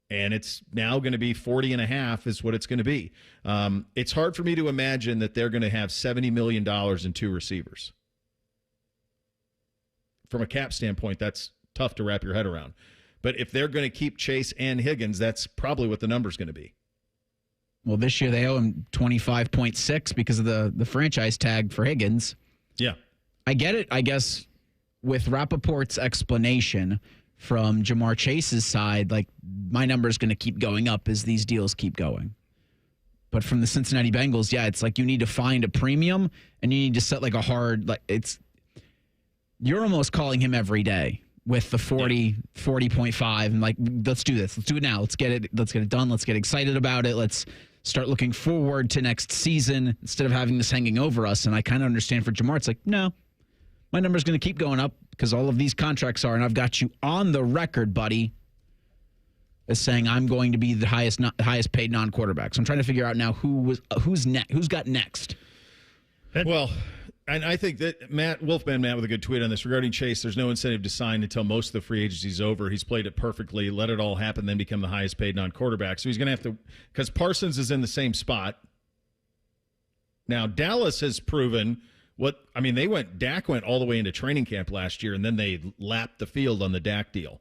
and it's now going to be 40.5 is what it's going to be. It's hard for me to imagine that they're going to have $70 million in two receivers. From a cap standpoint, that's tough to wrap your head around. But if they're going to keep Chase and Higgins, that's probably what the number's going to be. Well, this year they owe him $25.6 because of the franchise tag for Higgins. Yeah. I get it, I guess, with Rappaport's explanation from Jamar Chase's side, like, my number is going to keep going up as these deals keep going. But from the Cincinnati Bengals, yeah, it's like you need to find a premium and you need to set like a hard, like, you're almost calling him every day with the 40.5 and like, let's do this. Let's do it now. Let's get it done. Let's get excited about it. Let's start looking forward to next season instead of having this hanging over us. And I kind of understand for Jamar, it's like, no, my number's going to keep going up because all of these contracts are, and I've got you on the record, buddy, as saying I'm going to be the highest paid non-quarterback. So I'm trying to figure out now who's got next. Well, and I think that Wolfman Matt with a good tweet on this regarding Chase. There's no incentive to sign until most of the free agency is over. He's played it perfectly, let it all happen, then become the highest paid non-quarterback. So he's going to have to, because Parsons is in the same spot. Now, Dallas has proven Dak went all the way into training camp last year, and then they lapped the field on the Dak deal.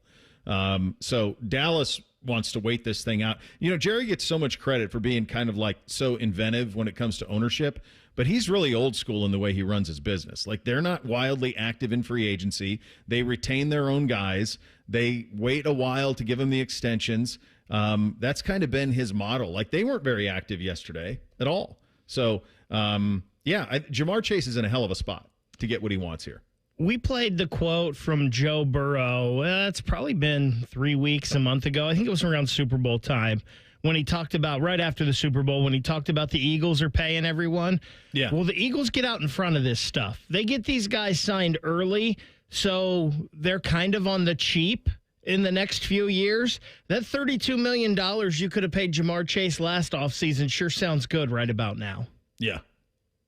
So Dallas wants to wait this thing out. You know, Jerry gets so much credit for being kind of like so inventive when it comes to ownership, but he's really old school in the way he runs his business. Like, they're not wildly active in free agency. They retain their own guys. They wait a while to give them the extensions. That's kind of been his model. Like, they weren't very active yesterday at all. So, Jamar Chase is in a hell of a spot to get what he wants here. We played the quote from Joe Burrow. It's probably been 3 weeks, a month ago. I think it was around Super Bowl time when he talked about, right after the Super Bowl, when he talked about the Eagles are paying everyone. Yeah. Well, the Eagles get out in front of this stuff. They get these guys signed early, so they're kind of on the cheap in the next few years. That $32 million you could have paid Jamar Chase last offseason sure sounds good right about now. Yeah.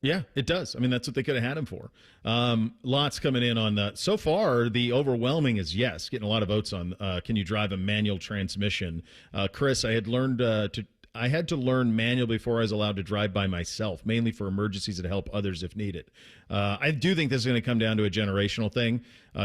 Yeah, it does. I mean, that's what they could have had him for. Lots coming in on that. So far, the overwhelming is yes. Getting a lot of votes on can you drive a manual transmission. Chris, I had to learn manual before I was allowed to drive by myself, mainly for emergencies and help others if needed. I do think this is going to come down to a generational thing.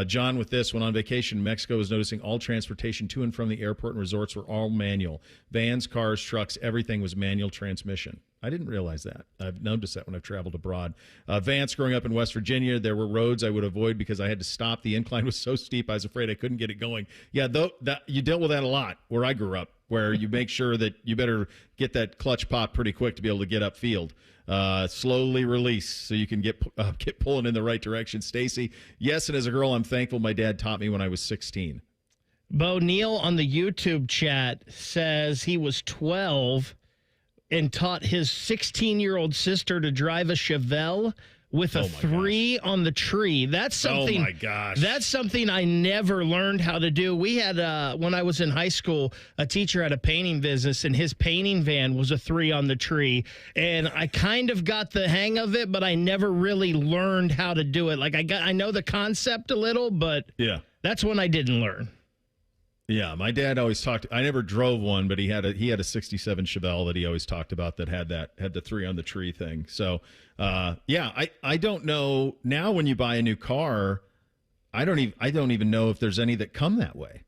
John, with this, when on vacation in Mexico, was noticing all transportation to and from the airport and resorts were all manual. Vans, cars, trucks, everything was manual transmission. I didn't realize that. I've noticed that when I've traveled abroad. Vance, growing up in West Virginia, there were roads I would avoid because I had to stop. The incline was so steep, I was afraid I couldn't get it going. Yeah, you dealt with that a lot where I grew up, where you make sure that you better get that clutch pop pretty quick to be able to get upfield. Slowly release so you can get pulling in the right direction. Stacy, yes, and as a girl, I'm thankful my dad taught me when I was 16. Bo Neal on the YouTube chat says he was 12 and taught his 16-year-old sister to drive a Chevelle with a 3 on the tree. That's something. Oh my gosh! That's something I never learned how to do. We had when I was in high school, a teacher had a painting business, and his painting van was a 3 on the tree. And I kind of got the hang of it, but I never really learned how to do it. Like I know the concept a little, but that's when I didn't learn. Yeah, my dad always talked. I never drove one, but he had a '67 Chevelle that he always talked about that had the 3 on the tree thing. So, I don't know now. When you buy a new car, I don't even know if there's any that come that way.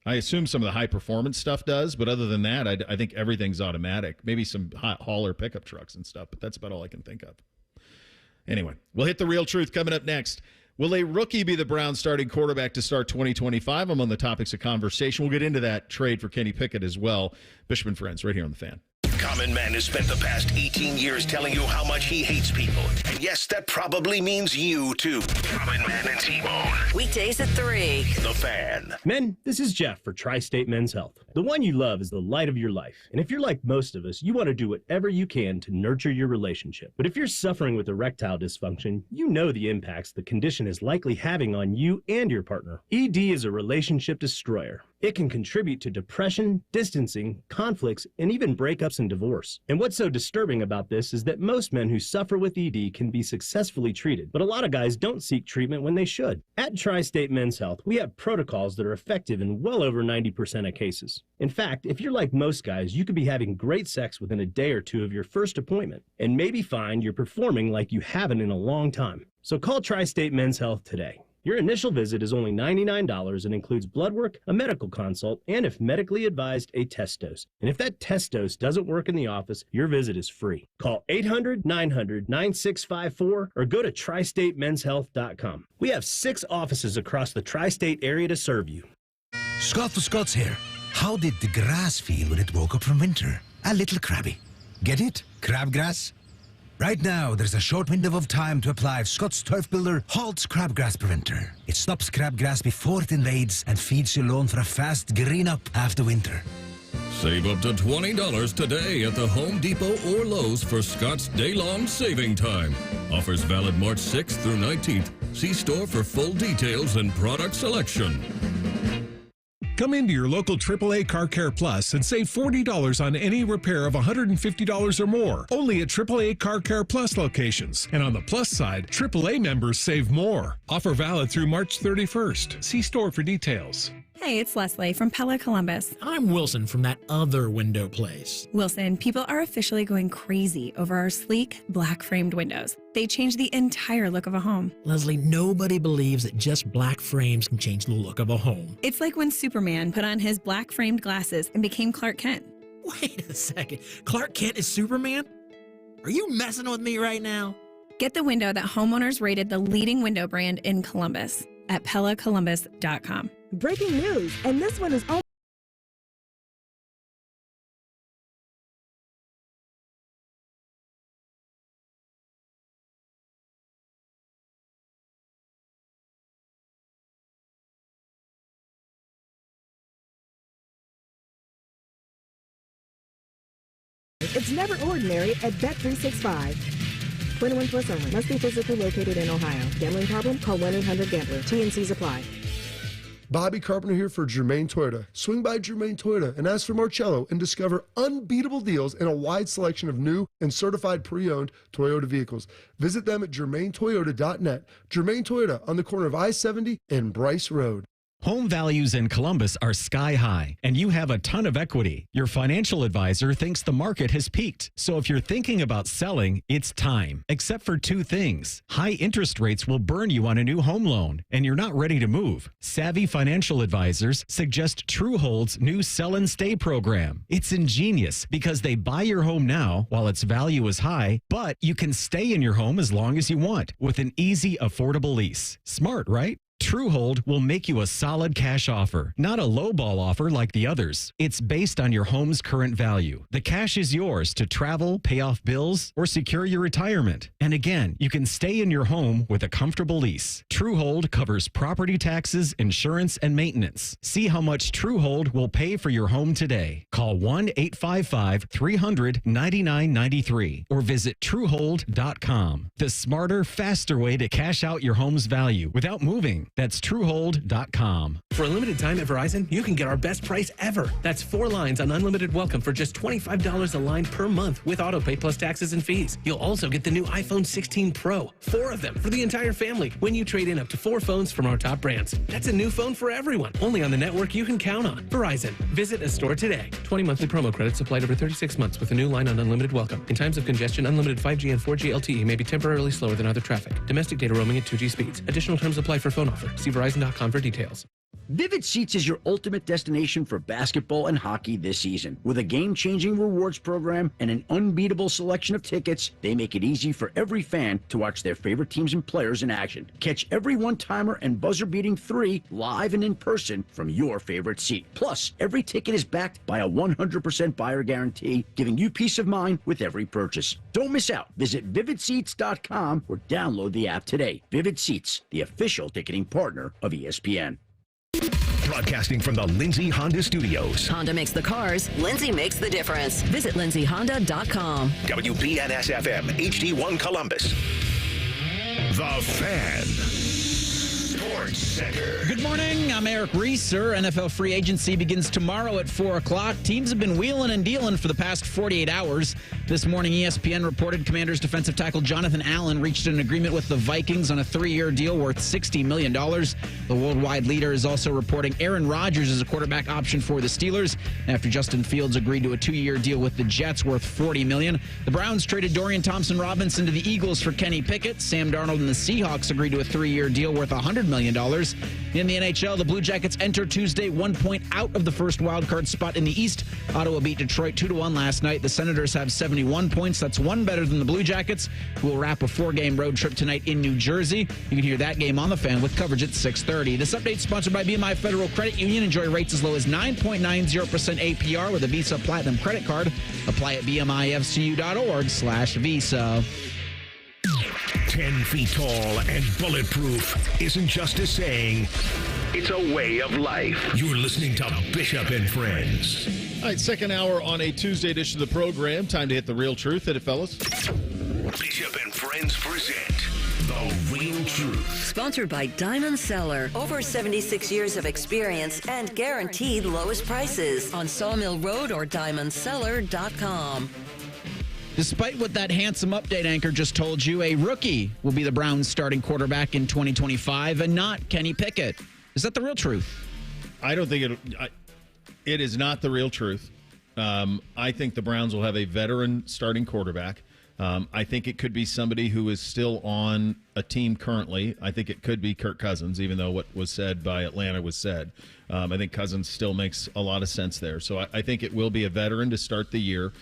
I assume some of the high performance stuff does, but other than that, I think everything's automatic. Maybe some hauler pickup trucks and stuff, but that's about all I can think of. Anyway, we'll hit the real truth coming up next. Will a rookie be the Browns starting quarterback to start 2025? I'm on the topics of conversation. We'll get into that trade for Kenny Pickett as well. Bishop and Friends, right here on The Fan. Common Man has spent the past 18 years telling you how much he hates people. And yes, that probably means you, too. Common Man and T-Bone. Weekdays at 3. The Fan. Men, this is Jeff for Tri-State Men's Health. The one you love is the light of your life. And if you're like most of us, you want to do whatever you can to nurture your relationship. But if you're suffering with erectile dysfunction, you know the impacts the condition is likely having on you and your partner. ED is a relationship destroyer. It can contribute to depression, distancing, conflicts, and even breakups and divorce. And what's so disturbing about this is that most men who suffer with ED can be successfully treated, but a lot of guys don't seek treatment when they should. At Tri-State Men's Health, we have protocols that are effective in well over 90% of cases. In fact, if you're like most guys, you could be having great sex within a day or two of your first appointment, and maybe find you're performing like you haven't in a long time. So call Tri-State Men's Health today. Your initial visit is only $99 and includes blood work, a medical consult, and if medically advised, a test dose. And if that test dose doesn't work in the office, your visit is free. Call 800-900-9654 or go to tristatemenshealth.com. We have 6 offices across the tri-state area to serve you. Scott the Scots here. How did the grass feel when it woke up from winter? A little crabby. Get it? Crabgrass? Right now, there's a short window of time to apply Scott's Turf Builder Halt's Crabgrass Preventer. It stops crabgrass before it invades and feeds your lawn for a fast green up after winter. Save up to $20 today at the Home Depot or Lowe's for Scott's day-long saving time. Offers valid March 6th through 19th. See store for full details and product selection. Come into your local AAA Car Care Plus and save $40 on any repair of $150 or more. Only at AAA Car Care Plus locations. And on the plus side, AAA members save more. Offer valid through March 31st. See store for details. Hey, it's Leslie from Pella Columbus. I'm Wilson from that other window place. Wilson, people are officially going crazy over our sleek, black-framed windows. They change the entire look of a home. Leslie, nobody believes that just black frames can change the look of a home. It's like when Superman put on his black-framed glasses and became Clark Kent. Wait a second. Clark Kent is Superman? Are you messing with me right now? Get the window that homeowners rated the leading window brand in Columbus at PellaColumbus.com. Breaking news, and this one is all. It's never ordinary at Bet365. 21 plus only. Must be physically located in Ohio. Gambling problem? Call 1-800-GAMBLER. T&Cs apply. Bobby Carpenter here for Germain Toyota. Swing by Germain Toyota and ask for Marcello and discover unbeatable deals and a wide selection of new and certified pre-owned Toyota vehicles. Visit them at germaintoyota.net. Germain Toyota on the corner of I-70 and Bryce Road. Home values in Columbus are sky high, and you have a ton of equity. Your financial advisor thinks the market has peaked. So if you're thinking about selling, it's time. Except for 2 things. High interest rates will burn you on a new home loan, and you're not ready to move. Savvy financial advisors suggest Truehold's new Sell and Stay program. It's ingenious because they buy your home now while its value is high, but you can stay in your home as long as you want with an easy, affordable lease. Smart, right? TrueHold will make you a solid cash offer, not a lowball offer like the others. It's based on your home's current value. The cash is yours to travel, pay off bills, or secure your retirement. And again, you can stay in your home with a comfortable lease. TrueHold covers property taxes, insurance, and maintenance. See how much TrueHold will pay for your home today. Call 1-855-300-9993 or visit TrueHold.com. The smarter, faster way to cash out your home's value without moving. That's TrueHold.com. For a limited time at Verizon, you can get our best price ever. That's 4 lines on unlimited welcome for just $25 a line per month with autopay plus taxes and fees. You'll also get the new iPhone 16 Pro, 4 of them for the entire family when you trade in up to 4 phones from our top brands. That's a new phone for everyone, only on the network you can count on. Verizon. Visit a store today. 20 monthly promo credits applied over 36 months with a new line on unlimited welcome. In times of congestion, unlimited 5G and 4G LTE may be temporarily slower than other traffic. Domestic data roaming at 2G speeds. Additional terms apply for phone offer. See Verizon.com for details. Vivid Seats is your ultimate destination for basketball and hockey this season. With a game-changing rewards program and an unbeatable selection of tickets, they make it easy for every fan to watch their favorite teams and players in action. Catch every one-timer and buzzer-beating 3 live and in person from your favorite seat. Plus, every ticket is backed by a 100% buyer guarantee, giving you peace of mind with every purchase. Don't miss out. Visit VividSeats.com or download the app today. Vivid Seats, the official ticketing partner of ESPN. Broadcasting from the Lindsay Honda Studios. Honda makes the cars. Lindsay makes the difference. Visit lindsayhonda.com. WBNS-FM, HD1 Columbus. The Fan. Sports Center. Good morning. I'm Eric Reeser. NFL free agency begins tomorrow at 4 o'clock. Teams have been wheeling and dealing for the past 48 hours. This morning, ESPN reported Commanders defensive tackle Jonathan Allen reached an agreement with the Vikings on a 3-year deal worth $60 million. The worldwide leader is also reporting Aaron Rodgers is a quarterback option for the Steelers after Justin Fields agreed to a 2-year deal with the Jets worth $40 million. The Browns traded Dorian Thompson-Robinson to the Eagles for Kenny Pickett. Sam Darnold and the Seahawks agreed to a 3-year deal worth $100 million. In the NHL, the Blue Jackets enter Tuesday 1 point out of the first wildcard spot in the East. Ottawa beat Detroit 2-1 last night. The Senators have 71 points. That's one better than the Blue Jackets, who will wrap a 4-game road trip tonight in New Jersey. You can hear that game on The Fan with coverage at 6:30. This update is sponsored by BMI Federal Credit Union. Enjoy rates as low as 9.90% APR with a Visa Platinum credit card. Apply at bmifcu.org/Visa. 10 feet tall and bulletproof isn't just a saying, it's a way of life. You're listening to Bishop and Friends. All right, second hour on a Tuesday edition of the program. Time to hit the real truth. Hit it, fellas. Bishop and Friends present The Real Truth. Sponsored by Diamond Cellar. Over 76 years of experience and guaranteed lowest prices on Sawmill Road or diamondcellar.com. Despite what that handsome update anchor just told you, a rookie will be the Browns' starting quarterback in 2025 and not Kenny Pickett. Is that the real truth? I don't think it is not the real truth. I think the Browns will have a veteran starting quarterback. I think it could be somebody who is still on a team currently. I think it could be Kirk Cousins, even though what was said by Atlanta was said. I think Cousins still makes a lot of sense there. So I think it will be a veteran to start the year.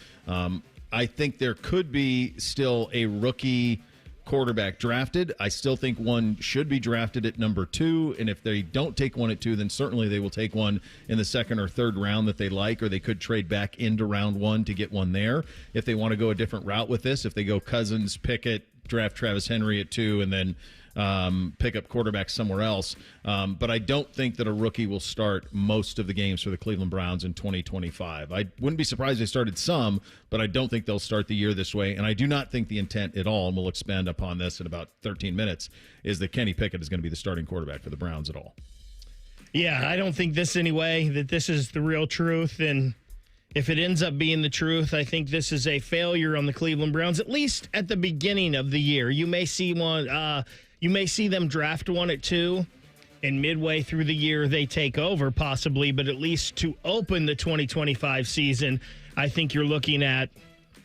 I think there could be still a rookie quarterback drafted. I still think one should be drafted at number 2. And if they don't take one at 2, then certainly they will take one in the second or third round that they like, or they could trade back into round 1 to get one there. If they want to go a different route with this, if they go Cousins, Pickett, draft Travis Henry at 2, and then pick up quarterback somewhere else. But I don't think that a rookie will start most of the games for the Cleveland Browns in 2025. I wouldn't be surprised they started some, but I don't think they'll start the year this way. And I do not think the intent at all, and we'll expand upon this in about 13 minutes, is that Kenny Pickett is going to be the starting quarterback for the Browns at all. Yeah, I don't think this anyway, that this is the real truth. And if it ends up being the truth, I think this is a failure on the Cleveland Browns, at least at the beginning of the year. You may see one. You may see them draft one at 2, and midway through the year they take over possibly, but at least to open the 2025 season, I think you're looking at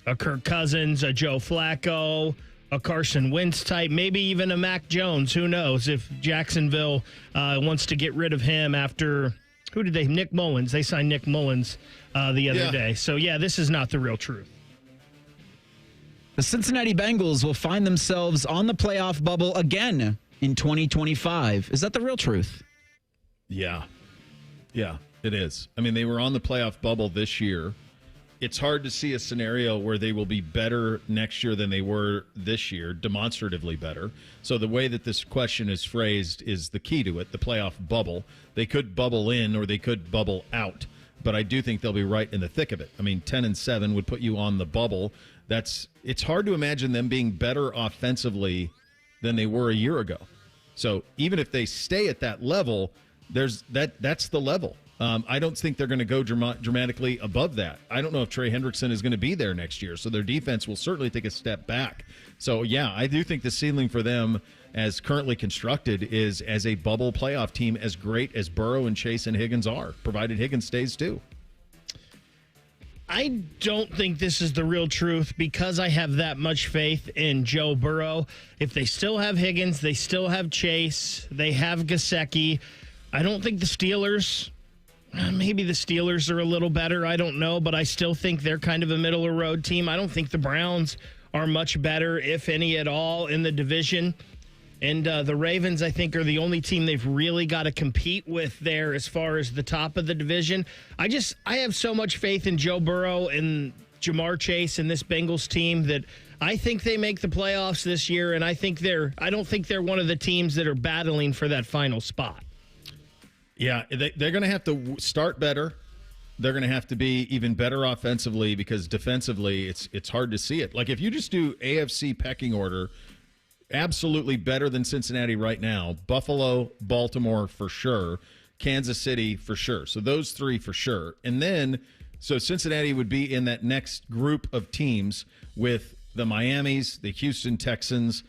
a Kirk Cousins, a Joe Flacco, a Carson Wentz type, maybe even a Mac Jones. Who knows if Jacksonville wants to get rid of him after, who did they, Nick Mullins. They signed Nick Mullins the other day. So, yeah, this is not the real truth. The Cincinnati Bengals will find themselves on the playoff bubble again in 2025. Is that the real truth? Yeah. Yeah, it is. I mean, they were on the playoff bubble this year. It's hard to see a scenario where they will be better next year than they were this year, demonstratively better. So the way that this question is phrased is the key to it, the playoff bubble. They could bubble in or they could bubble out, but I do think they'll be right in the thick of it. I mean, 10-7 would put you on the bubble. It's hard to imagine them being better offensively than they were a year ago. So even if they stay at that level, that's the level. I don't think they're going to go dramatically above that. I don't know if Trey Hendrickson is going to be there next year, so their defense will certainly take a step back. So, yeah, I do think the ceiling for them as currently constructed is as a bubble playoff team as great as Burrow and Chase and Higgins are, provided Higgins stays too. I don't think this is the real truth because I have that much faith in Joe Burrow. If they still have Higgins, they still have Chase, they have Gesicki. I don't think the Steelers... Maybe the Steelers are a little better. I don't know, but I still think they're kind of a middle-of-the-road team. I don't think the Browns are much better, if any at all, in the division. And the Ravens, I think, are the only team they've really got to compete with there as far as the top of the division. I have so much faith in Joe Burrow and Jamar Chase and this Bengals team that I think they make the playoffs this year, and I don't think they're one of the teams that are battling for that final spot. Yeah, they're going to have to start better. They're going to have to be even better offensively because defensively it's hard to see it. Like if you just do AFC pecking order, absolutely better than Cincinnati right now. Buffalo, Baltimore for sure. Kansas City for sure. So those three for sure. And then, so Cincinnati would be in that next group of teams with the Miamis, the Houston Texans,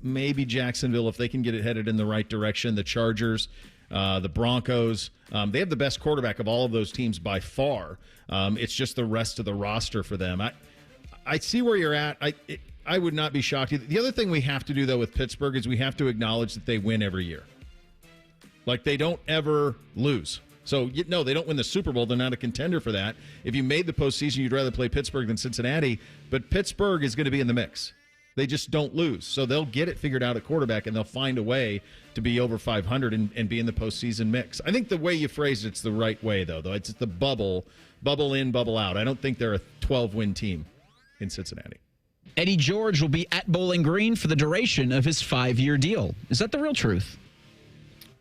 maybe Jacksonville if they can get it headed in the right direction, the Chargers, the Broncos. They have the best quarterback of all of those teams by far. It's just the rest of the roster for them. I see where you're at. I would not be shocked. The other thing we have to do, though, with Pittsburgh is we have to acknowledge that they win every year. Like, they don't ever lose. So, no, they don't win the Super Bowl. They're not a contender for that. If you made the postseason, you'd rather play Pittsburgh than Cincinnati. But Pittsburgh is going to be in the mix. They just don't lose. So they'll get it figured out at quarterback, and they'll find a way to be over 500 and be in the postseason mix. I think the way you phrased it's the right way, though. It's the bubble in, bubble out. I don't think they're a 12-win team in Cincinnati. Eddie George will be at Bowling Green for the duration of his 5-year deal. Is that the real truth?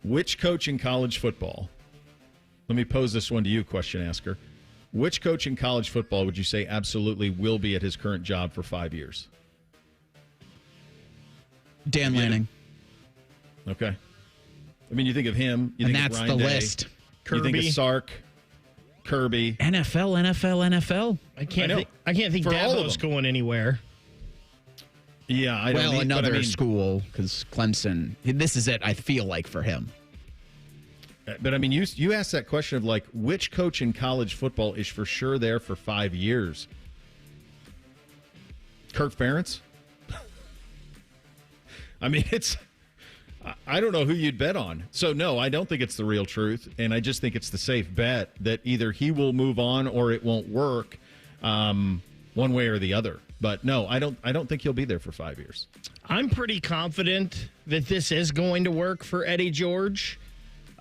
Which coach in college football? Let me pose this one to you, question asker. Which coach in college football would you say absolutely will be at his current job for 5 years? Dan Lanning. Okay. I mean, you think of him. You and think that's of Ryan the Day, list. Kirby. You think of Sark, Kirby. NFL. I can't think Dabo's going anywhere. Yeah, I don't. Well, another school because Clemson. This is it. I feel like for him. But I mean, you asked that question of like which coach in college football is for sure there for 5 years. Kirk Ferentz. I mean, I don't know who you'd bet on. So, no, I don't think it's the real truth. And I just think it's the safe bet that either he will move on or it won't work one way or the other. But, no, I don't think he'll be there for 5 years. I'm pretty confident that this is going to work for Eddie George.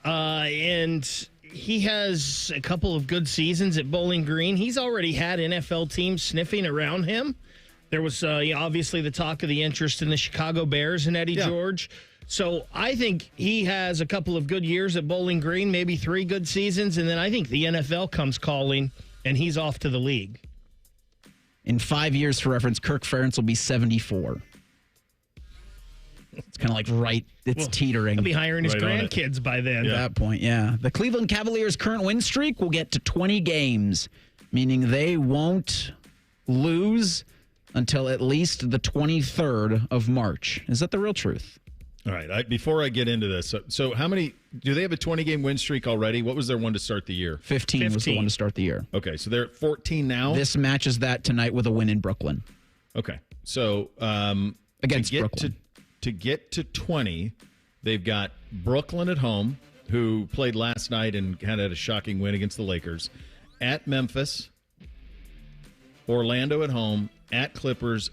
And he has a couple of good seasons at Bowling Green. He's already had NFL teams sniffing around him. There was obviously the talk of the interest in the Chicago Bears and Eddie George. So I think he has a couple of good years at Bowling Green, maybe 3 good seasons, and then I think the NFL comes calling, and he's off to the league. In 5 years, for reference, Kirk Ferentz will be 74. It's kind of like it's teetering. He'll be hiring his grandkids by then. At that point, yeah. The Cleveland Cavaliers' current win streak will get to 20 games, meaning they won't lose until at least the 23rd of March. Is that the real truth? All right. Before I get into this, so how many do they have a 20-game win streak already? What was their one to start the year? 15 was the one to start the year. Okay, so they're at 14 now? This matches that tonight with a win in Brooklyn. Okay. So against Brooklyn. To get to 20, they've got Brooklyn at home, who played last night and had a shocking win against the Lakers, at Memphis, Orlando at home, at Clippers,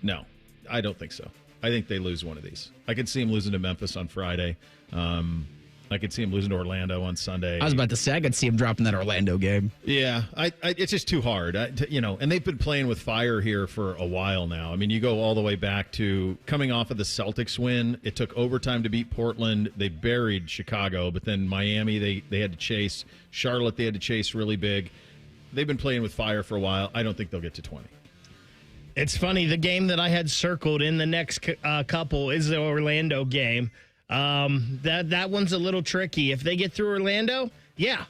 no, I don't think so. I think they lose one of these. I could see them losing to Memphis on Friday. I could see them losing to Orlando on Sunday. I was about to say I could see them dropping that Orlando game. Yeah, it's just too hard. And they've been playing with fire here for a while now. I mean, you go all the way back to coming off of the Celtics win. It took overtime to beat Portland. They buried Chicago, but then Miami, they had to chase. Charlotte, they had to chase really big. They've been playing with fire for a while. I don't think they'll get to 20. It's funny. The game that I had circled in the next couple is the Orlando game. That one's a little tricky. If they get through Orlando, yeah,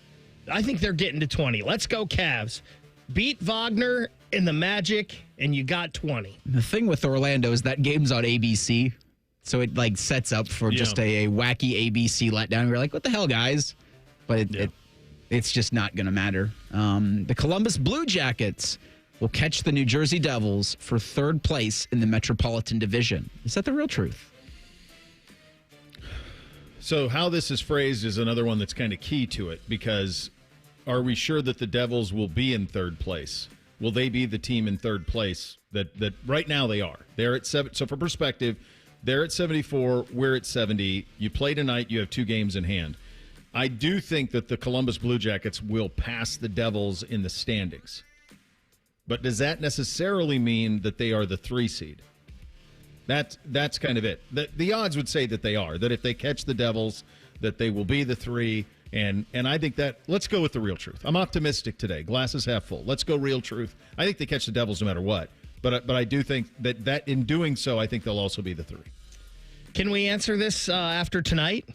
I think they're getting to 20. Let's go Cavs. Beat Wagner in the Magic, and you got 20. The thing with Orlando is that game's on ABC, so it like sets up for just a wacky ABC letdown. You're like, what the hell, guys? But it's just not going to matter. The Columbus Blue Jackets will catch the New Jersey Devils for third place in the Metropolitan Division. Is that the real truth? So how this is phrased is another one that's kind of key to it, because are we sure that the Devils will be in third place? Will they be the team in third place that right now they are? They're at 7. So for perspective, they're at 74. We're at 70. You play tonight. You have 2 games in hand. I do think that the Columbus Blue Jackets will pass the Devils in the standings. But does that necessarily mean that they are the 3 seed? That's kind of it. The odds would say that they are. That if they catch the Devils, that they will be the 3. And I think that, let's go with the real truth. I'm optimistic today. Glass is half full. Let's go real truth. I think they catch the Devils no matter what. But I do think that in doing so, I think they'll also be the 3. Can we answer this after tonight?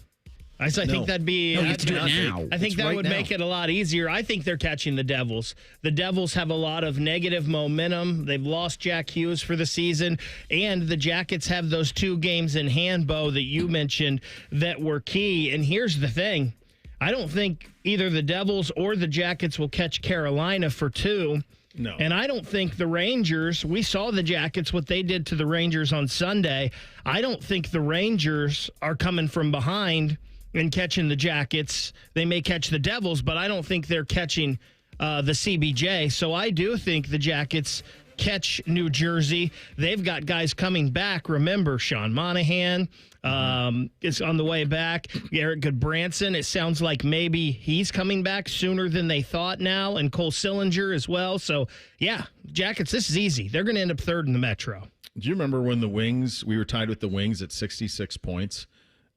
I think that'd be. No, you have to do it now. I think that would make it a lot easier. I think they're catching the Devils. The Devils have a lot of negative momentum. They've lost Jack Hughes for the season, and the Jackets have those 2 games in hand, Bo, that you mentioned that were key. And here's the thing: I don't think either the Devils or the Jackets will catch Carolina for 2. No. And I don't think the Rangers, we saw the Jackets, what they did to the Rangers on Sunday. I don't think the Rangers are coming from behind and catching the Jackets. They may catch the Devils, but I don't think they're catching the CBJ. So I do think the Jackets catch New Jersey. They've got guys coming back. Remember, Sean Monahan is on the way back. Eric Goodbranson, it sounds like maybe he's coming back sooner than they thought now, and Cole Sillinger as well. So, yeah, Jackets, this is easy. They're going to end up 3rd in the Metro. Do you remember when we were tied with the Wings at 66 points?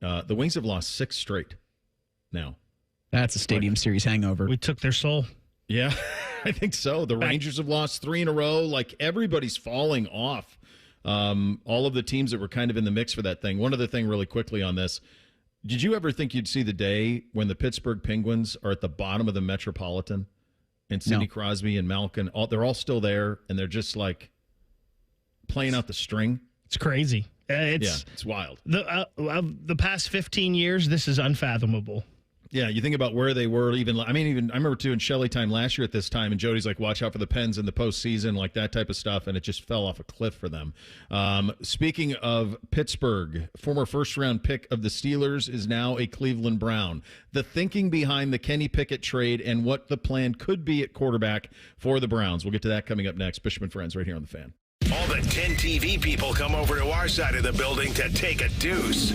The Wings have lost 6 straight now. That's a Stadium Series hangover. We took their soul. Yeah, I think so. The Rangers have lost 3 in a row. Like, everybody's falling off. All of the teams that were kind of in the mix for that thing. One other thing really quickly on this. Did you ever think you'd see the day when the Pittsburgh Penguins are at the bottom of the Metropolitan and Sidney Crosby and Malkin, they're all still there, and they're just like playing out the string? It's crazy. It's wild. The past 15 years, this is unfathomable. Yeah, you think about where they were. I remember doing Shelley time last year at this time, and Jody's like, watch out for the Pens in the postseason, like that type of stuff, and it just fell off a cliff for them. Speaking of Pittsburgh, former first-round pick of the Steelers is now a Cleveland Brown. The thinking behind the Kenny Pickett trade and what the plan could be at quarterback for the Browns. We'll get to that coming up next. Bishop and Friends right here on The Fan. All the 10 TV people come over to our side of the building to take a deuce.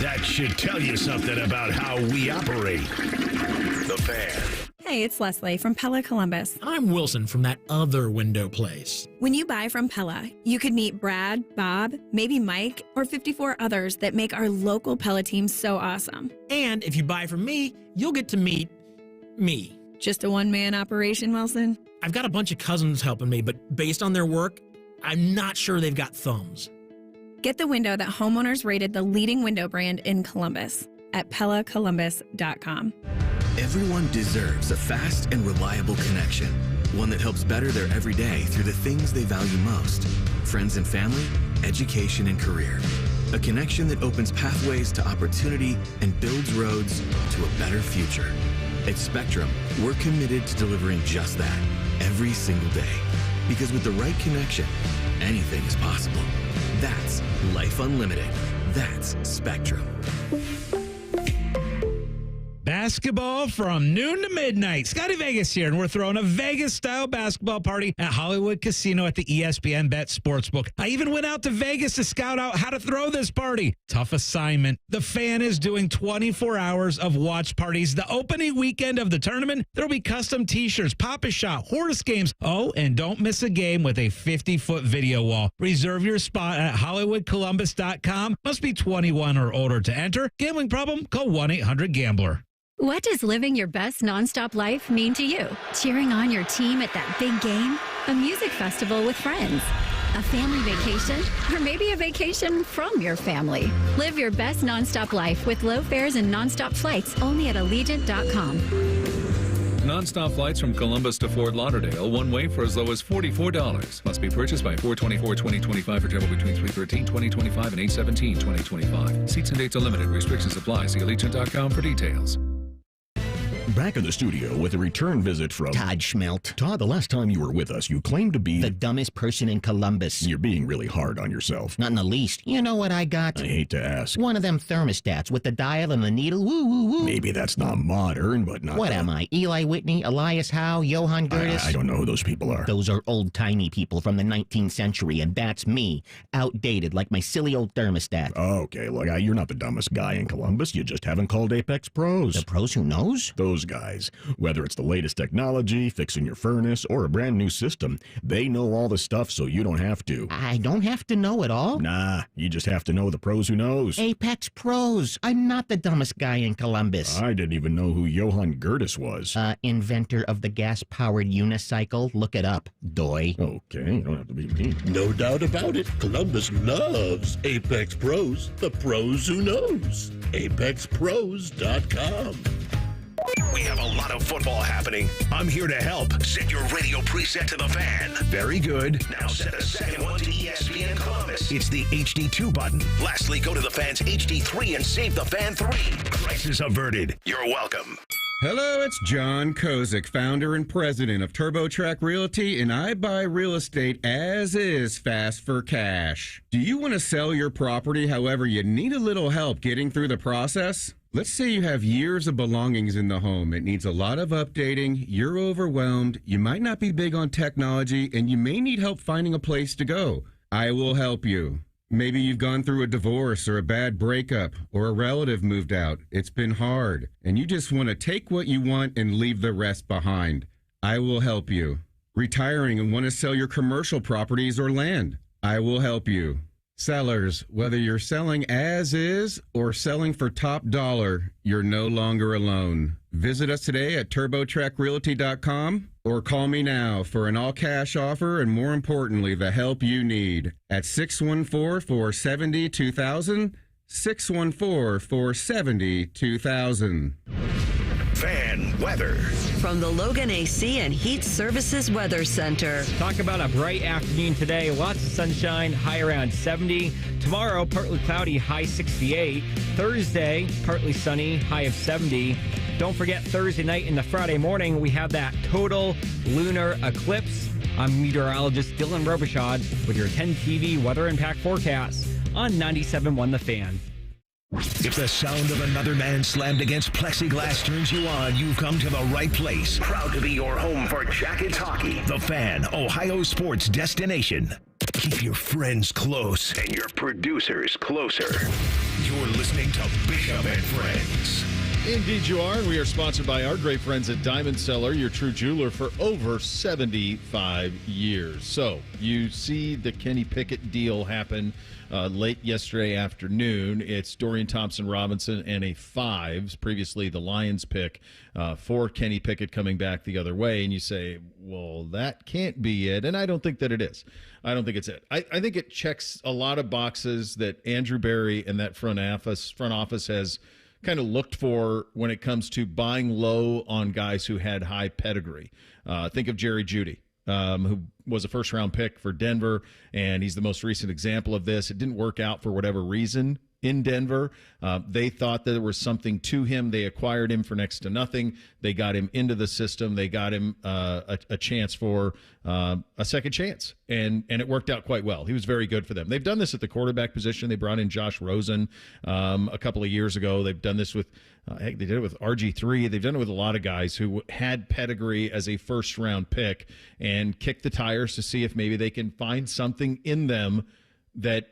That should tell you something about how we operate. The Fan. Hey, it's Leslie from Pella Columbus. I'm Wilson from that other window place. When you buy from Pella, you could meet Brad, Bob, maybe Mike, or 54 others that make our local Pella team so awesome. And if you buy from me, you'll get to meet me. Just a one-man operation, Wilson? I've got a bunch of cousins helping me, but based on their work, I'm not sure they've got thumbs. Get the window that homeowners rated the leading window brand in Columbus at PellaColumbus.com. Everyone deserves a fast and reliable connection, one that helps better their everyday through the things they value most: friends and family, education and career. A connection that opens pathways to opportunity and builds roads to a better future. At Spectrum, we're committed to delivering just that every single day. Because with the right connection, anything is possible. That's Life Unlimited. That's Spectrum. Bad basketball from noon to midnight. Scotty Vegas here, and we're throwing a Vegas-style basketball party at Hollywood Casino at the ESPN Bet Sportsbook. I even went out to Vegas to scout out how to throw this party. Tough assignment. The Fan is doing 24 hours of watch parties. The opening weekend of the tournament, there'll be custom T-shirts, Pop-A-Shot, horse games. Oh, and don't miss a game with a 50-foot video wall. Reserve your spot at HollywoodColumbus.com. Must be 21 or older to enter. Gambling problem? Call 1-800-GAMBLER. What does living your best nonstop life mean to you? Cheering on your team at that big game? A music festival with friends? A family vacation? Or maybe a vacation from your family? Live your best nonstop life with low fares and nonstop flights only at Allegiant.com. Non-stop flights from Columbus to Fort Lauderdale, one way for as low as $44. Must be purchased by 4/24/2025 for travel between 3/13/2025 and 8/17/2025. Seats and dates are limited. Restrictions apply. See Allegiant.com for details. Back in the studio with a return visit from Todd Schmelt. Todd, the last time you were with us, you claimed to be the dumbest person in Columbus. You're being really hard on yourself. Not in the least. You know what I got? I hate to ask. One of them thermostats with the dial and the needle. Woo, woo, woo. Maybe that's not modern, but not... What am I? Eli Whitney, Elias Howe, Johann Gertis? I don't know who those people are. Those are old-timey people from the 19th century, and that's me. Outdated, like my silly old thermostat. Okay, look, you're not the dumbest guy in Columbus. You just haven't called Apex Pros. The pros who knows? Those guys. Whether it's the latest technology, fixing your furnace, or a brand new system, they know all the stuff so you don't have to. I don't have to know it all. Nah, you just have to know the pros who knows. Apex Pros. I'm not the dumbest guy in Columbus. I didn't even know who Johann Gertis was. Inventor of the gas-powered unicycle. Look it up, doy. Okay, you don't have to be mean. No doubt about it. Columbus loves Apex Pros. The pros who knows. ApexPros.com. We have a lot of football happening. I'm here to help. Set your radio preset to the Fan. Very good. Now set a second one to ESPN Columbus. It's the HD2 button. Lastly, go to the Fan's HD3 and save the Fan 3. Crisis averted. You're welcome. Hello, it's John Kozik, founder and president of TurboTrack Realty, and I buy real estate as is, fast for cash. Do you want to sell your property, however, you need a little help getting through the process? Let's say you have years of belongings in the home. It needs a lot of updating. You're overwhelmed. You might not be big on technology, and you may need help finding a place to go. I will help you. Maybe you've gone through a divorce or a bad breakup, or a relative moved out. It's been hard, and you just want to take what you want and leave the rest behind. I will help you. Retiring and want to sell your commercial properties or land. I will help you. Sellers, whether you're selling as is or selling for top dollar, you're no longer alone. Visit us today at TurboTrackRealty.com or call me now for an all-cash offer and, more importantly, the help you need at 614-470-2000, 614-470-2000. Fan weather. From the Logan AC and Heat Services Weather Center. Talk about a bright afternoon today. Lots of sunshine, high around 70. Tomorrow, partly cloudy, high 68. Thursday, partly sunny, high of 70. Don't forget Thursday night and the Friday morning, we have that total lunar eclipse. I'm meteorologist Dylan Robichaud with your 10 TV weather impact forecast on 97.1 The Fan. If the sound of another man slammed against plexiglass turns you on, you've come to the right place. Proud to be your home for Jackets hockey. The Fan, Ohio sports destination. Keep your friends close and your producers closer. You're listening to Bishop and Friends. Indeed you are. We are sponsored by our great friends at Diamond Cellar, your true jeweler for over 75 years. So you see the Kenny Pickett deal happen late yesterday afternoon. It's Dorian Thompson-Robinson and a 5s, previously the Lions pick, for Kenny Pickett coming back the other way. And you say, well, that can't be it. And I don't think that it is. I don't think it's it. I think it checks a lot of boxes that Andrew Berry and that front office has kind of looked for when it comes to buying low on guys who had high pedigree. Think of Jerry Jeudy, who was a first-round pick for Denver, and he's the most recent example of this. It didn't work out for whatever reason in Denver. They thought that there was something to him. They acquired him for next to nothing. They got him into the system. They got him a chance for a second chance, and it worked out quite well. He was very good for them. They've done this at the quarterback position. They brought in Josh Rosen a couple of years ago. They've done this with they did it with RG3. They've done it with a lot of guys who had pedigree as a first-round pick and kicked the tires to see if maybe they can find something in them that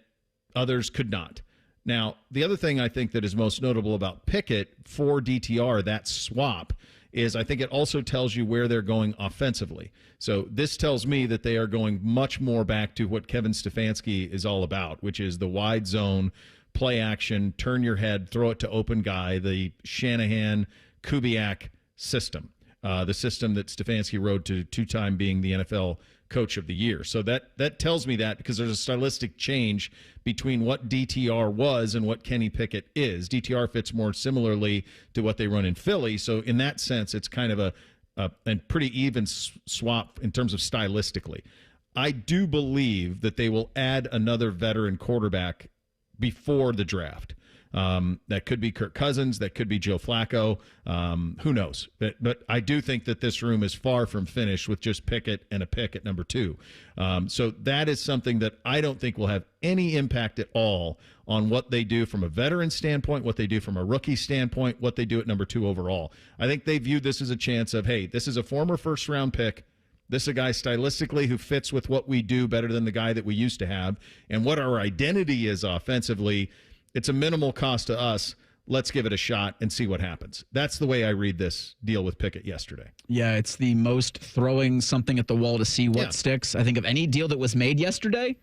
others could not. Now, the other thing I think that is most notable about Pickett for DTR, that swap, is I think it also tells you where they're going offensively. So this tells me that they are going much more back to what Kevin Stefanski is all about, which is the wide zone, play action, turn your head, throw it to open guy, the Shanahan-Kubiak system, the system that Stefanski rode to two-time being the NFL Coach of the Year. So that tells me that because there's a stylistic change between what DTR was and what Kenny Pickett is. DTR fits more similarly to what they run in Philly. So in that sense, it's kind of a pretty even swap in terms of stylistically. I do believe that they will add another veteran quarterback before the draft. That could be Kirk Cousins. That could be Joe Flacco. Who knows? But I do think that this room is far from finished with just Pickett and a pick at number 2. So that is something that I don't think will have any impact at all on what they do from a veteran standpoint, what they do from a rookie standpoint, what they do at number 2 overall. I think they view this as a chance of, hey, this is a former first-round pick. This is a guy stylistically who fits with what we do better than the guy that we used to have. And what our identity is offensively, it's a minimal cost to us. Let's give it a shot and see what happens. That's the way I read this deal with Pickett yesterday. Yeah, it's the most throwing something at the wall to see what sticks. I think of any deal that was made yesterday,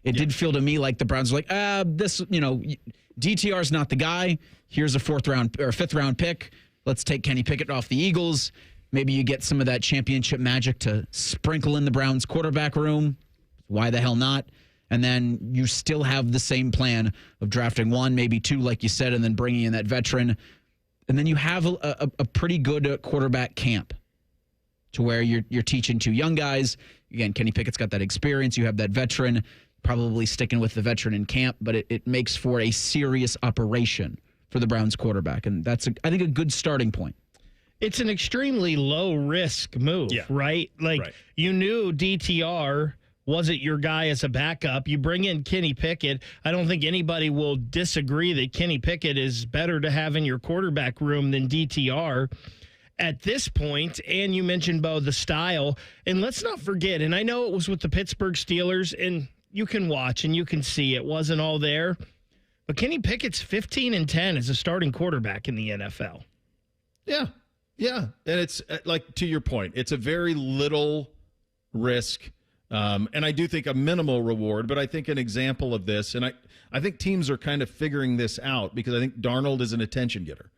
it did feel to me like the Browns were like, DTR's not the guy. Here's a 5th round pick. Let's take Kenny Pickett off the Eagles. Maybe you get some of that championship magic to sprinkle in the Browns quarterback room. Why the hell not? And then you still have the same plan of drafting 1, maybe 2, like you said, and then bringing in that veteran. And then you have a pretty good quarterback camp to where you're teaching 2 young guys. Again, Kenny Pickett's got that experience. You have that veteran, probably sticking with the veteran in camp, but it makes for a serious operation for the Browns quarterback. And that's, I think, a good starting point. It's an extremely low-risk move, right? You knew DTR wasn't your guy as a backup. You bring in Kenny Pickett. I don't think anybody will disagree that Kenny Pickett is better to have in your quarterback room than DTR at this point. And you mentioned, Bo, the style. And let's not forget, and I know it was with the Pittsburgh Steelers, and you can watch and you can see it wasn't all there, but Kenny Pickett's 15-10 as a starting quarterback in the NFL. Yeah. And it's like, to your point, it's a very little risk. And I do think a minimal reward, but I think an example of this, and I think teams are kind of figuring this out because I think Darnold is an attention getter.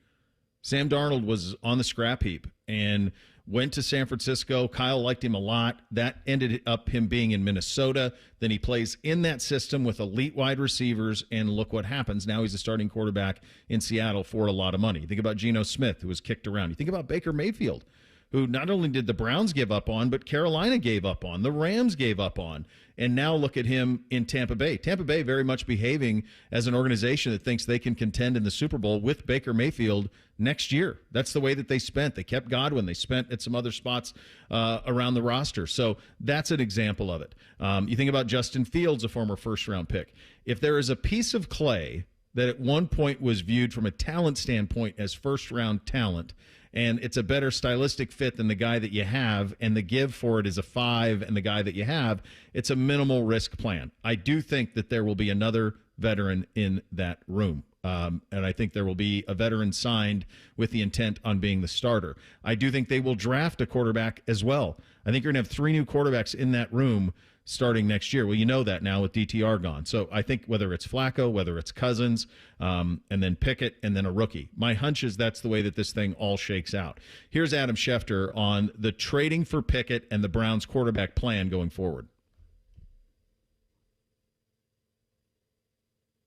Sam Darnold was on the scrap heap and went to San Francisco. Kyle liked him a lot. That ended up him being in Minnesota. Then he plays in that system with elite wide receivers, and look what happens. Now he's a starting quarterback in Seattle for a lot of money. You think about Geno Smith, who was kicked around. You think about Baker Mayfield, who not only did the Browns give up on, but Carolina gave up on, the Rams gave up on. And now look at him in Tampa Bay. Tampa Bay very much behaving as an organization that thinks they can contend in the Super Bowl with Baker Mayfield next year. That's the way that they spent. They kept Godwin. They spent at some other spots around the roster. So that's an example of it. You think about Justin Fields, a former first-round pick. If there is a piece of clay that at one point was viewed from a talent standpoint as first-round talent, and it's a better stylistic fit than the guy that you have, and the give for it is a 5 and the guy that you have, it's a minimal risk plan. I do think that there will be another veteran in that room. And I think there will be a veteran signed with the intent on being the starter. I do think they will draft a quarterback as well. I think you're going to have 3 new quarterbacks in that room starting next year. Well, you know that now with DTR gone. So I think whether it's Flacco, whether it's Cousins, and then Pickett, and then a rookie. My hunch is that's the way that this thing all shakes out. Here's Adam Schefter on the trading for Pickett and the Browns quarterback plan going forward.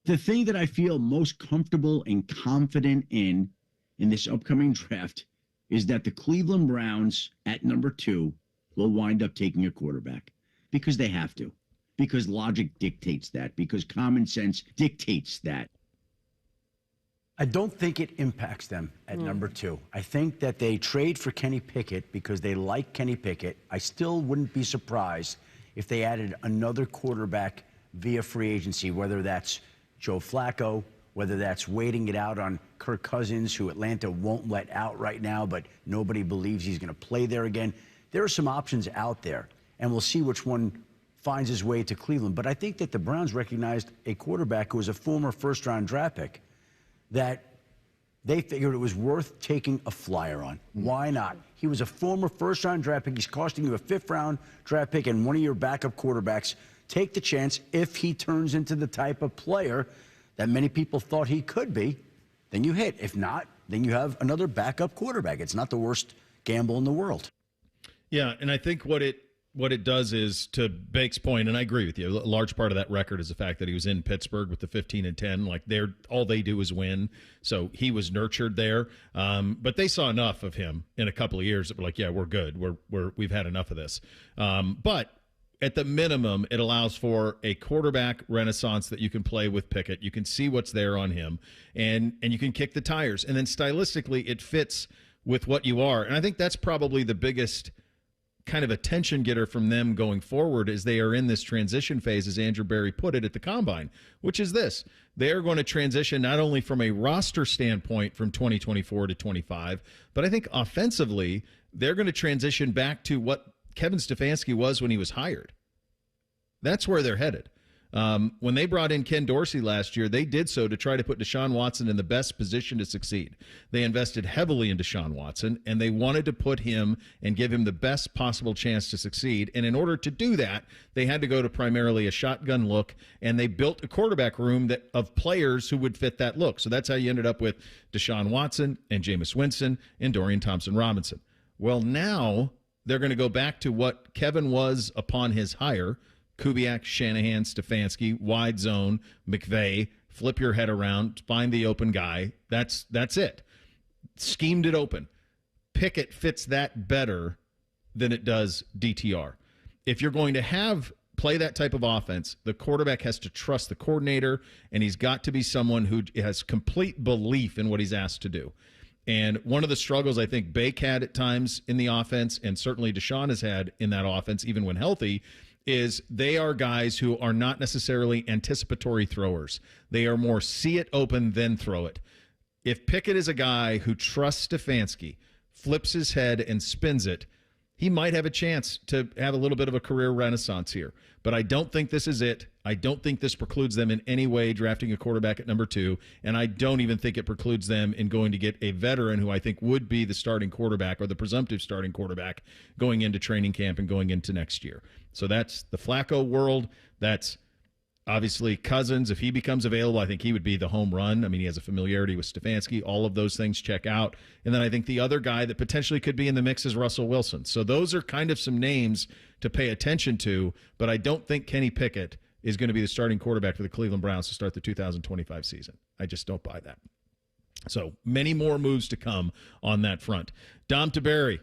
The thing that I feel most comfortable and confident in this upcoming draft is that the Cleveland Browns at number 2 will wind up taking a quarterback. Because they have to. Because logic dictates that. Because common sense dictates that. I don't think it impacts them at number 2. I think that they trade for Kenny Pickett because they like Kenny Pickett. I still wouldn't be surprised if they added another quarterback via free agency, whether that's Joe Flacco, whether that's waiting it out on Kirk Cousins, who Atlanta won't let out right now, but nobody believes he's going to play there again. There are some options out there, and we'll see which one finds his way to Cleveland. But I think that the Browns recognized a quarterback who was a former first-round draft pick that they figured it was worth taking a flyer on. Why not? He was a former first-round draft pick. He's costing you a 5th-round draft pick and one of your backup quarterbacks. Take the chance. If he turns into the type of player that many people thought he could be, then you hit. If not, then you have another backup quarterback. It's not the worst gamble in the world. Yeah, and I think what it does is, to Bake's point, and I agree with you, a large part of that record is the fact that he was in Pittsburgh with the 15-10. Like, all they do is win. So he was nurtured there. But they saw enough of him in a couple of years that were like, yeah, we're good. We've had enough of this. But at the minimum, it allows for a quarterback renaissance that you can play with Pickett. You can see what's there on him, and you can kick the tires. And then stylistically, it fits with what you are. And I think that's probably the biggest kind of attention getter from them going forward, as they are in this transition phase, as Andrew Berry put it at the Combine, which is this. They are going to transition not only from a roster standpoint from 2024 to 25, but I think offensively, they're going to transition back to what Kevin Stefanski was when he was hired. That's where they're headed. When they brought in Ken Dorsey last year, they did so to try to put Deshaun Watson in the best position to succeed. They invested heavily in Deshaun Watson, and they wanted to put him and give him the best possible chance to succeed. And in order to do that, they had to go to primarily a shotgun look, and they built a quarterback room of players who would fit that look. So that's how you ended up with Deshaun Watson and Jameis Winston and Dorian Thompson-Robinson. Well, now they're going to go back to what Kevin was upon his hire: Kubiak, Shanahan, Stefanski, wide zone, McVay, flip your head around, find the open guy. That's it. Schemed it open. Pickett fits that better than it does DTR. If you're going to play that type of offense, the quarterback has to trust the coordinator, and he's got to be someone who has complete belief in what he's asked to do. And one of the struggles I think Bake had at times in the offense, and certainly Deshaun has had in that offense, even when healthy, is they are guys who are not necessarily anticipatory throwers. They are more see it open, then throw it. If Pickett is a guy who trusts Stefanski, flips his head and spins it, he might have a chance to have a little bit of a career renaissance here. But I don't think this is it. I don't think this precludes them in any way drafting a quarterback at number 2, and I don't even think it precludes them in going to get a veteran who I think would be the starting quarterback, or the presumptive starting quarterback, going into training camp and going into next year. So that's the Flacco world. That's obviously Cousins. If he becomes available, I think he would be the home run. I mean, he has a familiarity with Stefanski. All of those things check out. And then I think the other guy that potentially could be in the mix is Russell Wilson. So those are kind of some names to pay attention to, but I don't think Kenny Pickett is going to be the starting quarterback for the Cleveland Browns to start the 2025 season. I just don't buy that. So many more moves to come on that front. Dom Tiberi,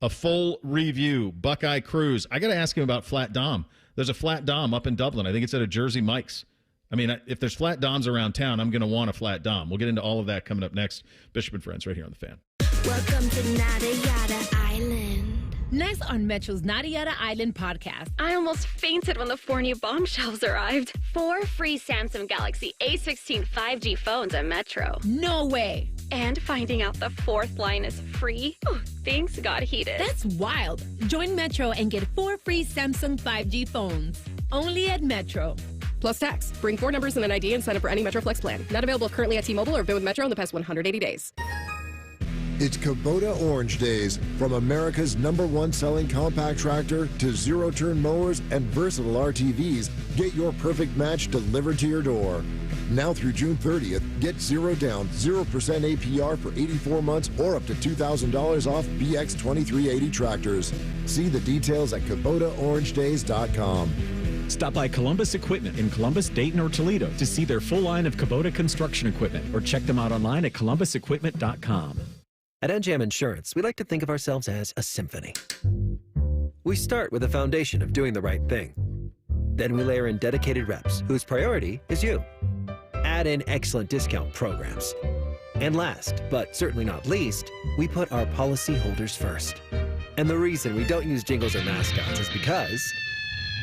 a full review, Buckeye Cruise. I got to ask him about Flat Dom. There's a Flat Dom up in Dublin. I think it's at a Jersey Mike's. I mean, if there's Flat Doms around town, I'm going to want a Flat Dom. We'll get into all of that coming up next. Bishop and Friends right here on The Fan. Welcome to Nada Yada Island. Next on Metro's Nada Yada Island podcast. I almost fainted when the 4 new bombshells arrived. 4 free Samsung Galaxy A16 5G phones at Metro. No way. And finding out the 4th line is free. Oh, things got heated. That's wild. Join Metro and get 4 free Samsung 5G phones. Only at Metro. Plus tax. Bring 4 numbers and an ID and sign up for any Metro Flex plan. Not available currently at T-Mobile or been with Metro in the past 180 days. It's Kubota Orange Days. From America's #1 selling compact tractor to zero-turn mowers and versatile RTVs, get your perfect match delivered to your door. Now through June 30th, get 0 down, 0% APR for 84 months or up to $2,000 off BX 2380 tractors. See the details at KubotaOrangeDays.com. Stop by Columbus Equipment in Columbus, Dayton, or Toledo to see their full line of Kubota construction equipment, or check them out online at columbusequipment.com. At NJM Insurance, we like to think of ourselves as a symphony. We start with a foundation of doing the right thing. Then we layer in dedicated reps whose priority is you. Add in excellent discount programs. And last, but certainly not least, we put our policyholders first. And the reason we don't use jingles or mascots is because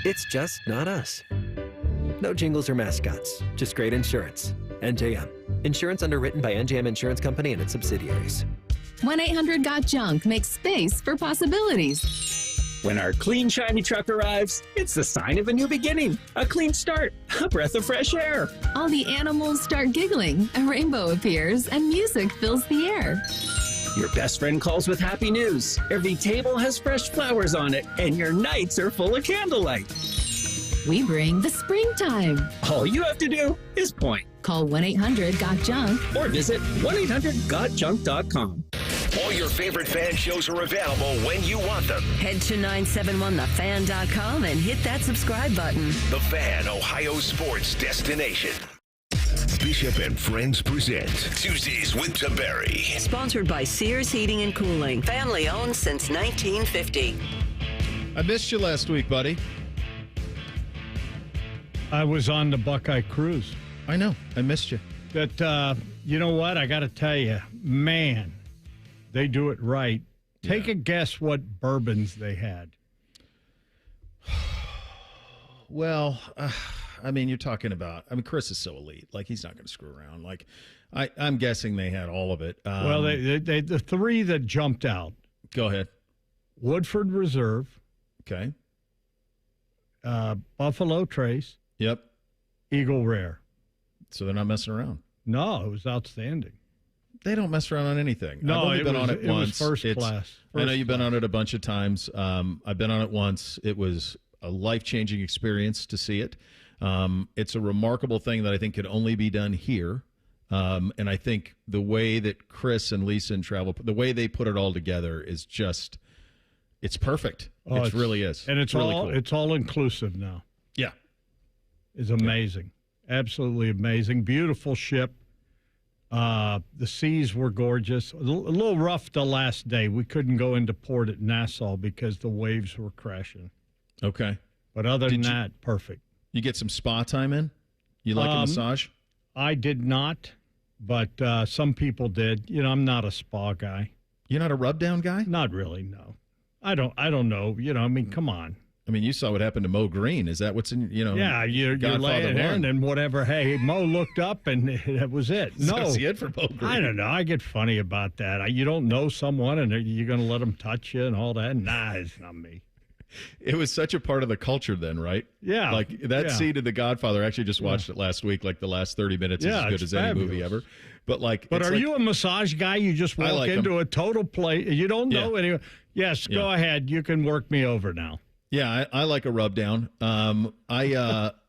it's just not us. No jingles or mascots, just great insurance. NJM. Insurance underwritten by NJM Insurance Company and its subsidiaries. 1-800-GOT-JUNK makes space for possibilities. When our clean, shiny truck arrives, it's the sign of a new beginning, a clean start, a breath of fresh air. All the animals start giggling, a rainbow appears, and music fills the air. Your best friend calls with happy news. Every table has fresh flowers on it, and your nights are full of candlelight. We bring the springtime. All you have to do is point. Call 1-800-GOT-JUNK or visit 1-800-GOTJUNK.com. All your favorite fan shows are available when you want them. Head to 971thefan.com and hit that subscribe button. The Fan, Ohio sports destination. Bishop and Friends present Tuesdays with Tiberi. Sponsored by Sears Heating and Cooling. Family owned since 1950. I missed you last week, buddy. I was on the Buckeye Cruise. I know. I missed you. But you know what? I got to tell you, man, they do it right. Take a guess what bourbons they had. Well, I mean, you're talking about, Chris is so elite. Like, he's not going to screw around. Like, I'm guessing they had all of it. Well, they the three that jumped out. Go ahead. Woodford Reserve. Okay. Buffalo Trace. Yep. Eagle Rare. So they're not messing around. No, it was outstanding. They don't mess around on anything. No, I've only been on it once. Was first class. I know you've been on it a bunch of times. I've been on it once. It was a life-changing experience to see it. It's a remarkable thing that I think could only be done here. And I think the way that Chris and Lisa and Travel, the way they put it all together is just, it's perfect. It really is. And it's really all cool. It's all inclusive now. Yeah. It's amazing. Absolutely amazing. Beautiful ship. The seas were gorgeous. A little rough the last day. We couldn't go into port at Nassau because the waves were crashing. Okay. But other than that, perfect. You get some spa time in? You like a massage? I did not, but some people did. You know, I'm not a spa guy. You're not a rub down guy? Not really, no. I don't know. You know, I mean, come on. I mean, you saw what happened to Mo Green. Is that what's in, Yeah, you're laying there and then whatever. Hey, Mo looked up and that was it. No. That's it for Mo Green. I don't know. I get funny about that. You don't know someone and you're going to let them touch you and all that. Nah, it's not me. It was such a part of the culture then, right? Yeah. Like that scene in The Godfather, I actually just watched it last week, like the last 30 minutes is as good as any movie ever. But are you a massage guy? You just walk into a total place. You don't know anyone. Yes, go ahead. You can work me over now. Yeah, I like a rub down. I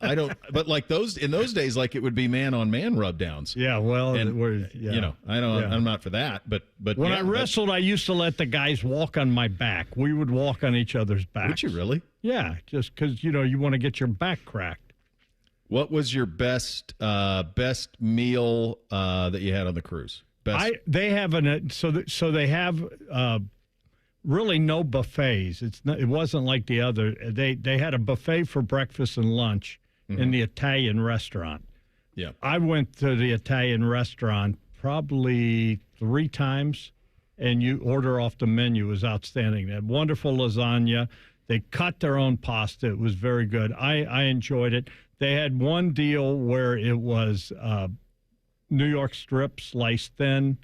don't, but like in those days, like it would be man on man rub downs. Yeah, well, I'm not for that. But when I wrestled, I used to let the guys walk on my back. We would walk on each other's backs. Would you really? Yeah, just because you want to get your back cracked. What was your best meal that you had on the cruise? They have they have. Really no buffets. It wasn't like the other. They had a buffet for breakfast and lunch in the Italian restaurant. Yeah. I went to the Italian restaurant probably 3 times, and you order off the menu. It was outstanding. They had wonderful lasagna. They cut their own pasta. It was very good. I enjoyed it. They had one deal where it was New York strip sliced thin.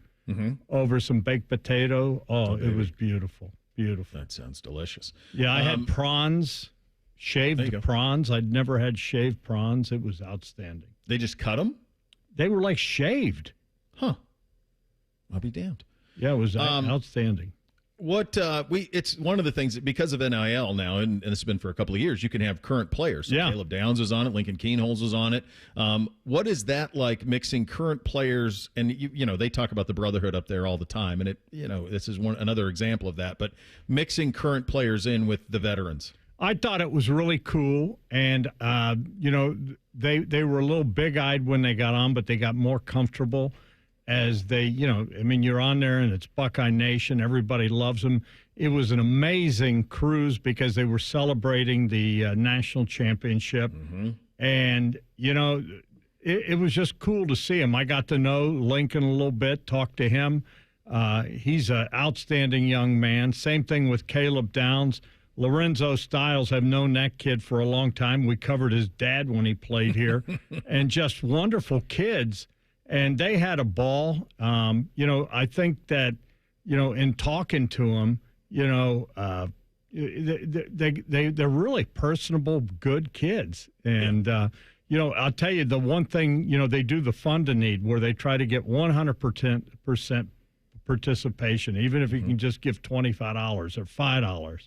Over some baked potato. Oh, it was beautiful. Beautiful. That sounds delicious. Yeah, I had prawns, shaved prawns. I'd never had shaved prawns. It was outstanding. They just cut them? They were like shaved. Huh. I'll be damned. Yeah, it was outstanding. It's one of the things that because of NIL now, and this has been for a couple of years, you can have current players. So Caleb Downs is on it, Lincoln Keenholz is on it. What is that like mixing current players? And they talk about the brotherhood up there all the time, and this is another example of that. But mixing current players in with the veterans. I thought it was really cool, and they were a little big-eyed when they got on, but they got more comfortable. As they, you're on there and it's Buckeye Nation. Everybody loves them. It was an amazing cruise because they were celebrating the national championship. And, it was just cool to see him. I got to know Lincoln a little bit, talk to him. He's an outstanding young man. Same thing with Caleb Downs. Lorenzo Stiles, have known that kid for a long time. We covered his dad when he played here. And just wonderful kids. And they had a ball. I think that, in talking to them, they're really personable, good kids. And, I'll tell you the one thing, they do the fund to need where they try to get 100% participation, even if you can just give $25 or $5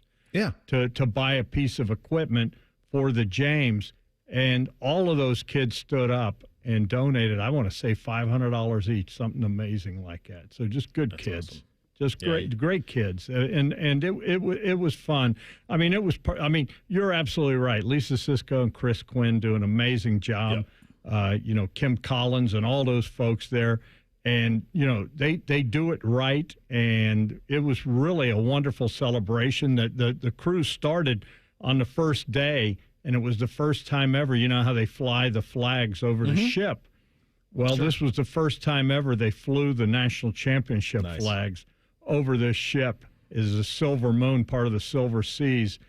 to buy a piece of equipment for the James. And all of those kids stood up and donated, I want to say $500 each, something amazing like that. So just good kids. Awesome. Just great kids, and it was fun. I mean, you're absolutely right. Lisa Cisco and Chris Quinn do an amazing job. Yep. Kim Collins and all those folks there, and they do it right. And it was really a wonderful celebration. That the cruise started on the first day, and it was the first time ever. You know how they fly the flags over the ship. Well, this was the first time ever they flew the national championship flags over this ship. Is the Silver Moon, part of the Silver Seas,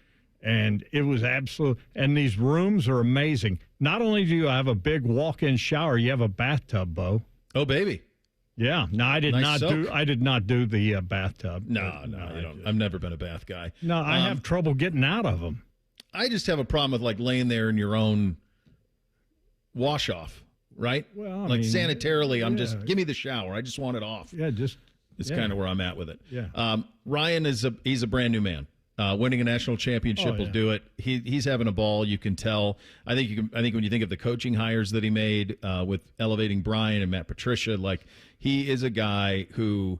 and it was absolute. And these rooms are amazing. Not only do you have a big walk-in shower, you have a bathtub, Bo. Oh, baby. Yeah. No, I did not do the bathtub. No, you don't. I've never been a bath guy. No, I have trouble getting out of them. I just have a problem with like laying there in your own wash off, right? Well, sanitarily, I'm just give me the shower. I just want it off. Yeah, It's kind of where I'm at with it. Yeah. Ryan he's a brand new man. Winning a national championship will do it. He's having a ball. You can tell. I think when you think of the coaching hires that he made with elevating Brian and Matt Patricia, like he is a guy who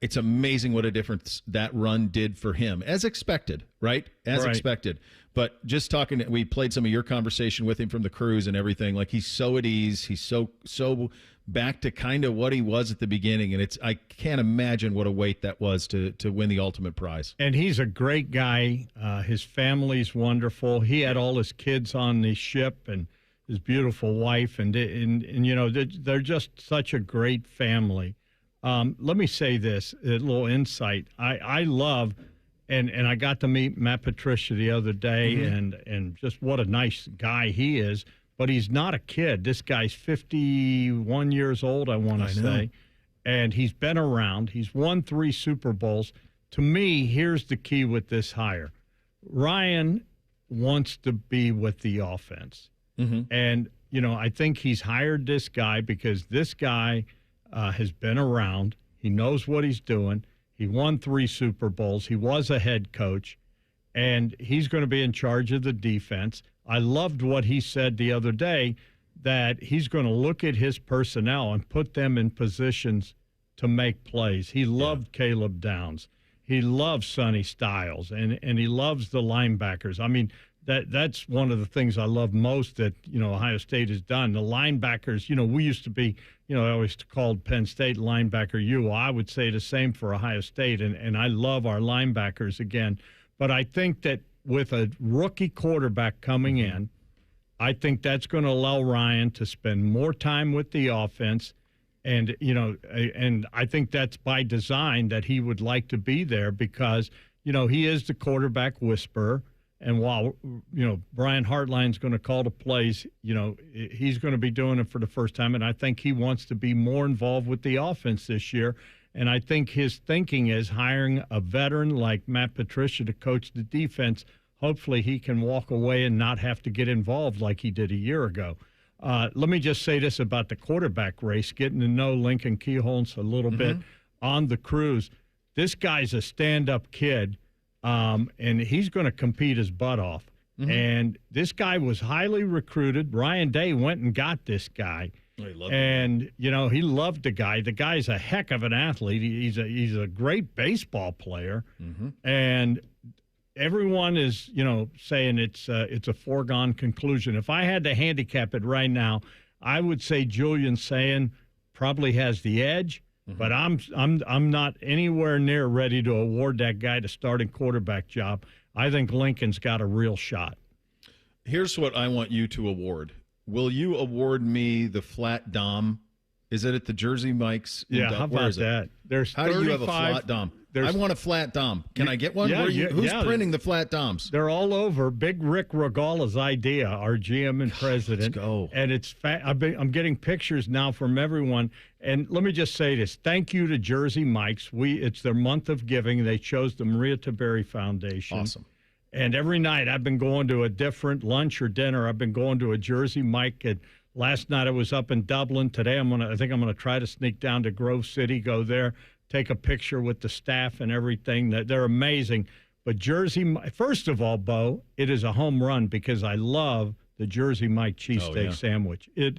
it's amazing what a difference that run did for him, as expected, right? As expected. But just talking, we played some of your conversation with him from the cruise and everything. Like he's so at ease. He's so back to kind of what he was at the beginning, and I can't imagine what a weight that was to win the ultimate prize. And he's a great guy. His family's wonderful. He had all his kids on the ship and his beautiful wife, and they're just such a great family. Let me say this, a little insight. I love, and I got to meet Matt Patricia the other day, and just what a nice guy he is. But he's not a kid. This guy's 51 years old, I want to say. And he's been around. He's won 3 Super Bowls. To me, here's the key with this hire. Ryan wants to be with the offense. And, I think he's hired this guy because this guy has been around. He knows what he's doing. He won 3 Super Bowls. He was a head coach. And he's going to be in charge of the defense. I loved what he said the other day, that he's going to look at his personnel and put them in positions to make plays. He loved Caleb Downs. He loves Sonny Styles, and he loves the linebackers. I mean, that's one of the things I love most that, Ohio State has done. The linebackers, we used to be, I always called Penn State linebacker U. Well, I would say the same for Ohio State, and I love our linebackers again. But I think that with a rookie quarterback coming in, I think that's going to allow Ryan to spend more time with the offense. And, and I think that's by design that he would like to be there because, he is the quarterback whisperer. And while, Brian Hartline's going to call the plays, he's going to be doing it for the first time. And I think he wants to be more involved with the offense this year. And I think his thinking is hiring a veteran like Matt Patricia to coach the defense. Hopefully he can walk away and not have to get involved like he did a year ago. Let me just say this about the quarterback race, getting to know Lincoln Keholz a little bit on the cruise. This guy's a stand-up kid, and he's going to compete his butt off. And this guy was highly recruited. Ryan Day went and got this guy. And, he loved the guy. The guy's a heck of an athlete. He's a great baseball player. And everyone is, saying it's a foregone conclusion. If I had to handicap it right now, I would say Julian Sayin probably has the edge, but I'm not anywhere near ready to award that guy the starting quarterback job. I think Lincoln's got a real shot. Here's what I want you to award. will you award me the flat dom? Is it at the Jersey Mike's? Yeah, how about that? There's how do you have a flat dom? I want a flat dom. Can I get one? Yeah, who's printing the flat doms? They're all over. Big Rick Regala's idea, our GM and president. Let's go. And it's I'm getting pictures now from everyone. And let me just say this. Thank you to Jersey Mike's. It's their month of giving. They chose the Maria Tiberi Foundation. Awesome. And every night I've been going to a different lunch or dinner. I've been going to a Jersey Mike. Last night I was up in Dublin. Today I think I'm gonna try to sneak down to Grove City, go there, take a picture with the staff and everything. They're amazing. But Jersey, first of all, Bo, it is a home run because I love the Jersey Mike cheesesteak sandwich. It's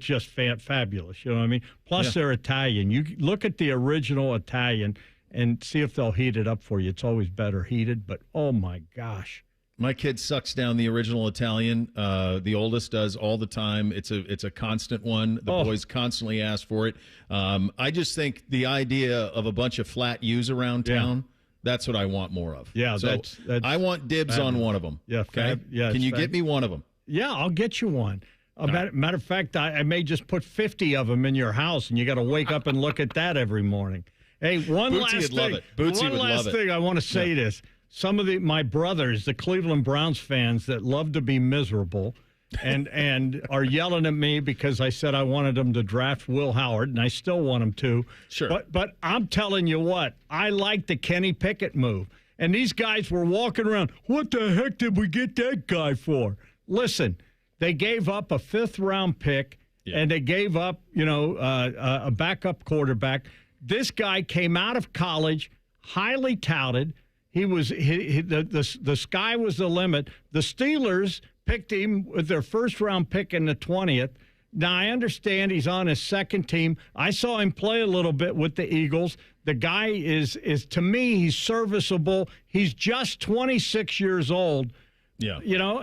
just fabulous. You know what I mean? Plus they're Italian. You look at the original Italian and see if they'll heat it up for you. It's always better heated, but oh my gosh. My kid sucks down the original Italian. The oldest does all the time. It's a constant one. The boys constantly ask for it. I just think the idea of a bunch of flat U's around town, that's what I want more of. Yeah, so that's I want dibs on one of them. Yeah, okay. Can you get me one of them? Yeah, I'll get you one. Matter of fact, I may just put 50 of them in your house, and you got to wake up and look at that every morning. Hey, one Bootsy last would thing. love it. Bootsy one would last love it. thing I want to say this. Some of my brothers, the Cleveland Browns fans that love to be miserable and are yelling at me because I said I wanted them to draft Will Howard, and I still want them to. Sure. But I'm telling you what, I like the Kenny Pickett move. And these guys were walking around, what the heck did we get that guy for? Listen, they gave up a 5th-round pick, and they gave up, a backup quarterback. This guy came out of college, highly touted. The sky was the limit. The Steelers picked him with their 1st-round pick in the 20th. Now, I understand he's on his 2nd team. I saw him play a little bit with the Eagles. The guy is to me, he's serviceable. He's just 26 years old. Yeah.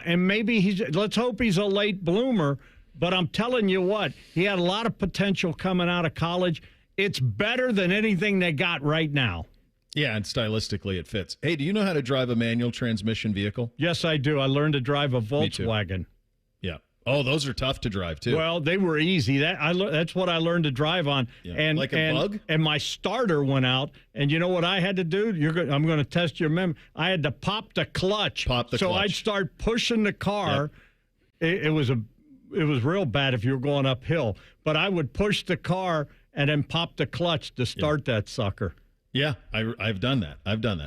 And maybe let's hope he's a late bloomer. But I'm telling you what, he had a lot of potential coming out of college. It's better than anything they got right now. Yeah, and stylistically it fits. Hey, do you know how to drive a manual transmission vehicle? Yes, I do. I learned to drive a Volkswagen. Yeah. Oh, those are tough to drive, too. Well, they were easy. That's what I learned to drive on. Yeah. And, like a bug? And my starter went out. And you know what I had to do? I'm going to test your memory. I had to pop the clutch. So I'd start pushing the car. Yep. It was real bad if you were going uphill. But I would push the car and then pop the clutch to start that sucker. Yeah, I've done that.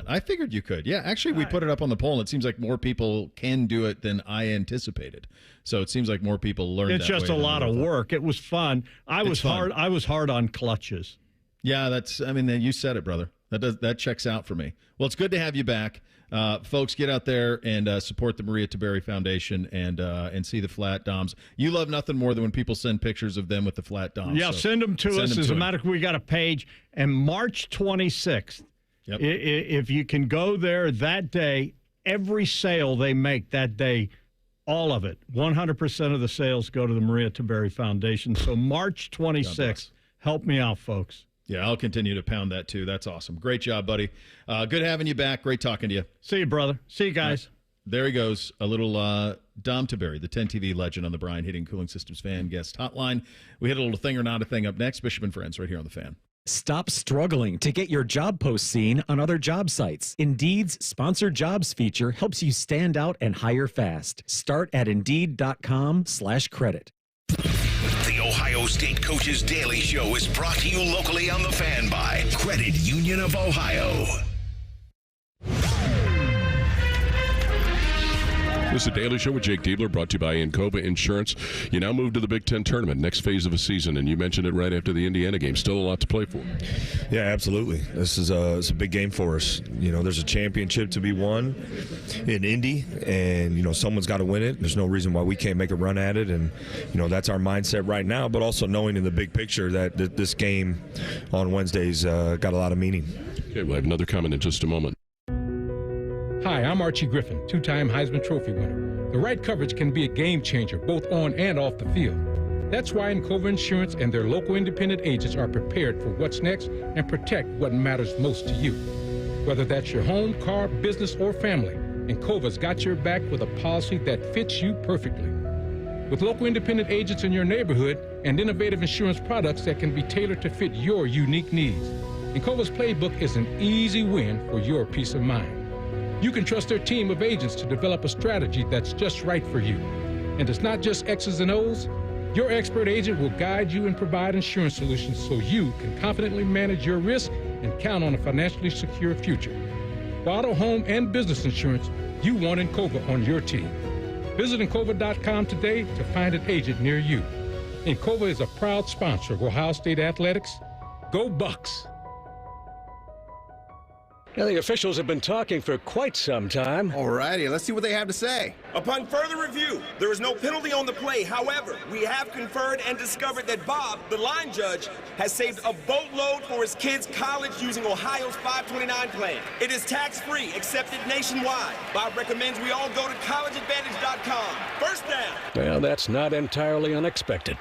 I figured you could. Yeah, actually, we put it up on the poll, and it seems like more people can do it than I anticipated. So it seems like more people learn. It's just a lot of work. It was fun. I was hard on clutches. Yeah, you said it, brother. That checks out for me. Well, it's good to have you back. Folks, get out there and support the Maria Tiberi Foundation and see the flat doms. You love nothing more than when people send pictures of them with the flat doms. Yeah, send them to us. As a matter of fact, we got a page. And March 26th, if you can go there that day, every sale they make that day, all of it, 100% of the sales go to the Maria Tiberi Foundation. So March 26th, help me out, folks. Yeah, I'll continue to pound that, too. That's awesome. Great job, buddy. Good having you back. Great talking to you. See you, brother. See you guys. There he goes. A little Dom Tiberi, the 10 TV legend on the Brian Heating Cooling Systems Fan Guest Hotline. We hit a little thing or not a thing up next. Bishop and Friends right here on the Fan. Stop struggling to get your job post seen on other job sites. Indeed's Sponsored Jobs feature helps you stand out and hire fast. Start at Indeed.com/credit. The Ohio State Coaches Daily Show is brought to you locally on the Fan by Credit Union of Ohio. This is a Daily Show with Jake Diebler, brought to you by Encova Insurance. You now move to the Big Ten tournament, next phase of a season, and you mentioned it right after the Indiana game. Still a lot to play for. Yeah, absolutely. This is it's a big game for us. There's a championship to be won in Indy, and, someone's got to win it. There's no reason why we can't make a run at it, and, that's our mindset right now, but also knowing in the big picture that this game on Wednesday's got a lot of meaning. Okay, we'll have another comment in just a moment. Hi, I'm Archie Griffin, two-time Heisman Trophy winner. The right coverage can be a game changer, both on and off the field. That's why Encova Insurance and their local independent agents are prepared for what's next and protect what matters most to you. Whether that's your home, car, business, or family, Encova's got your back with a policy that fits you perfectly. with local independent agents in your neighborhood and innovative insurance products that can be tailored to fit your unique needs. Encova's playbook is an easy win for your peace of mind. You can trust their team of agents to develop a strategy that's just right for you. And it's not just X's and O's. Your expert agent will guide you and provide insurance solutions so you can confidently manage your risk and count on a financially secure future. For auto, home, and business insurance, you want Encova on your team. Visit Encova.com today to find an agent near you. Encova is a proud sponsor of Ohio State Athletics. Go Bucks! Now, the officials have been talking for quite some time. All righty, let's see what they have to say. Upon further review, there is no penalty on the play. However, we have conferred and discovered that Bob, the line judge, has saved a boatload for his kids' college using Ohio's 529 plan. It is tax-free, accepted nationwide. Bob recommends we all go to collegeadvantage.com. First down. Well, that's not entirely unexpected.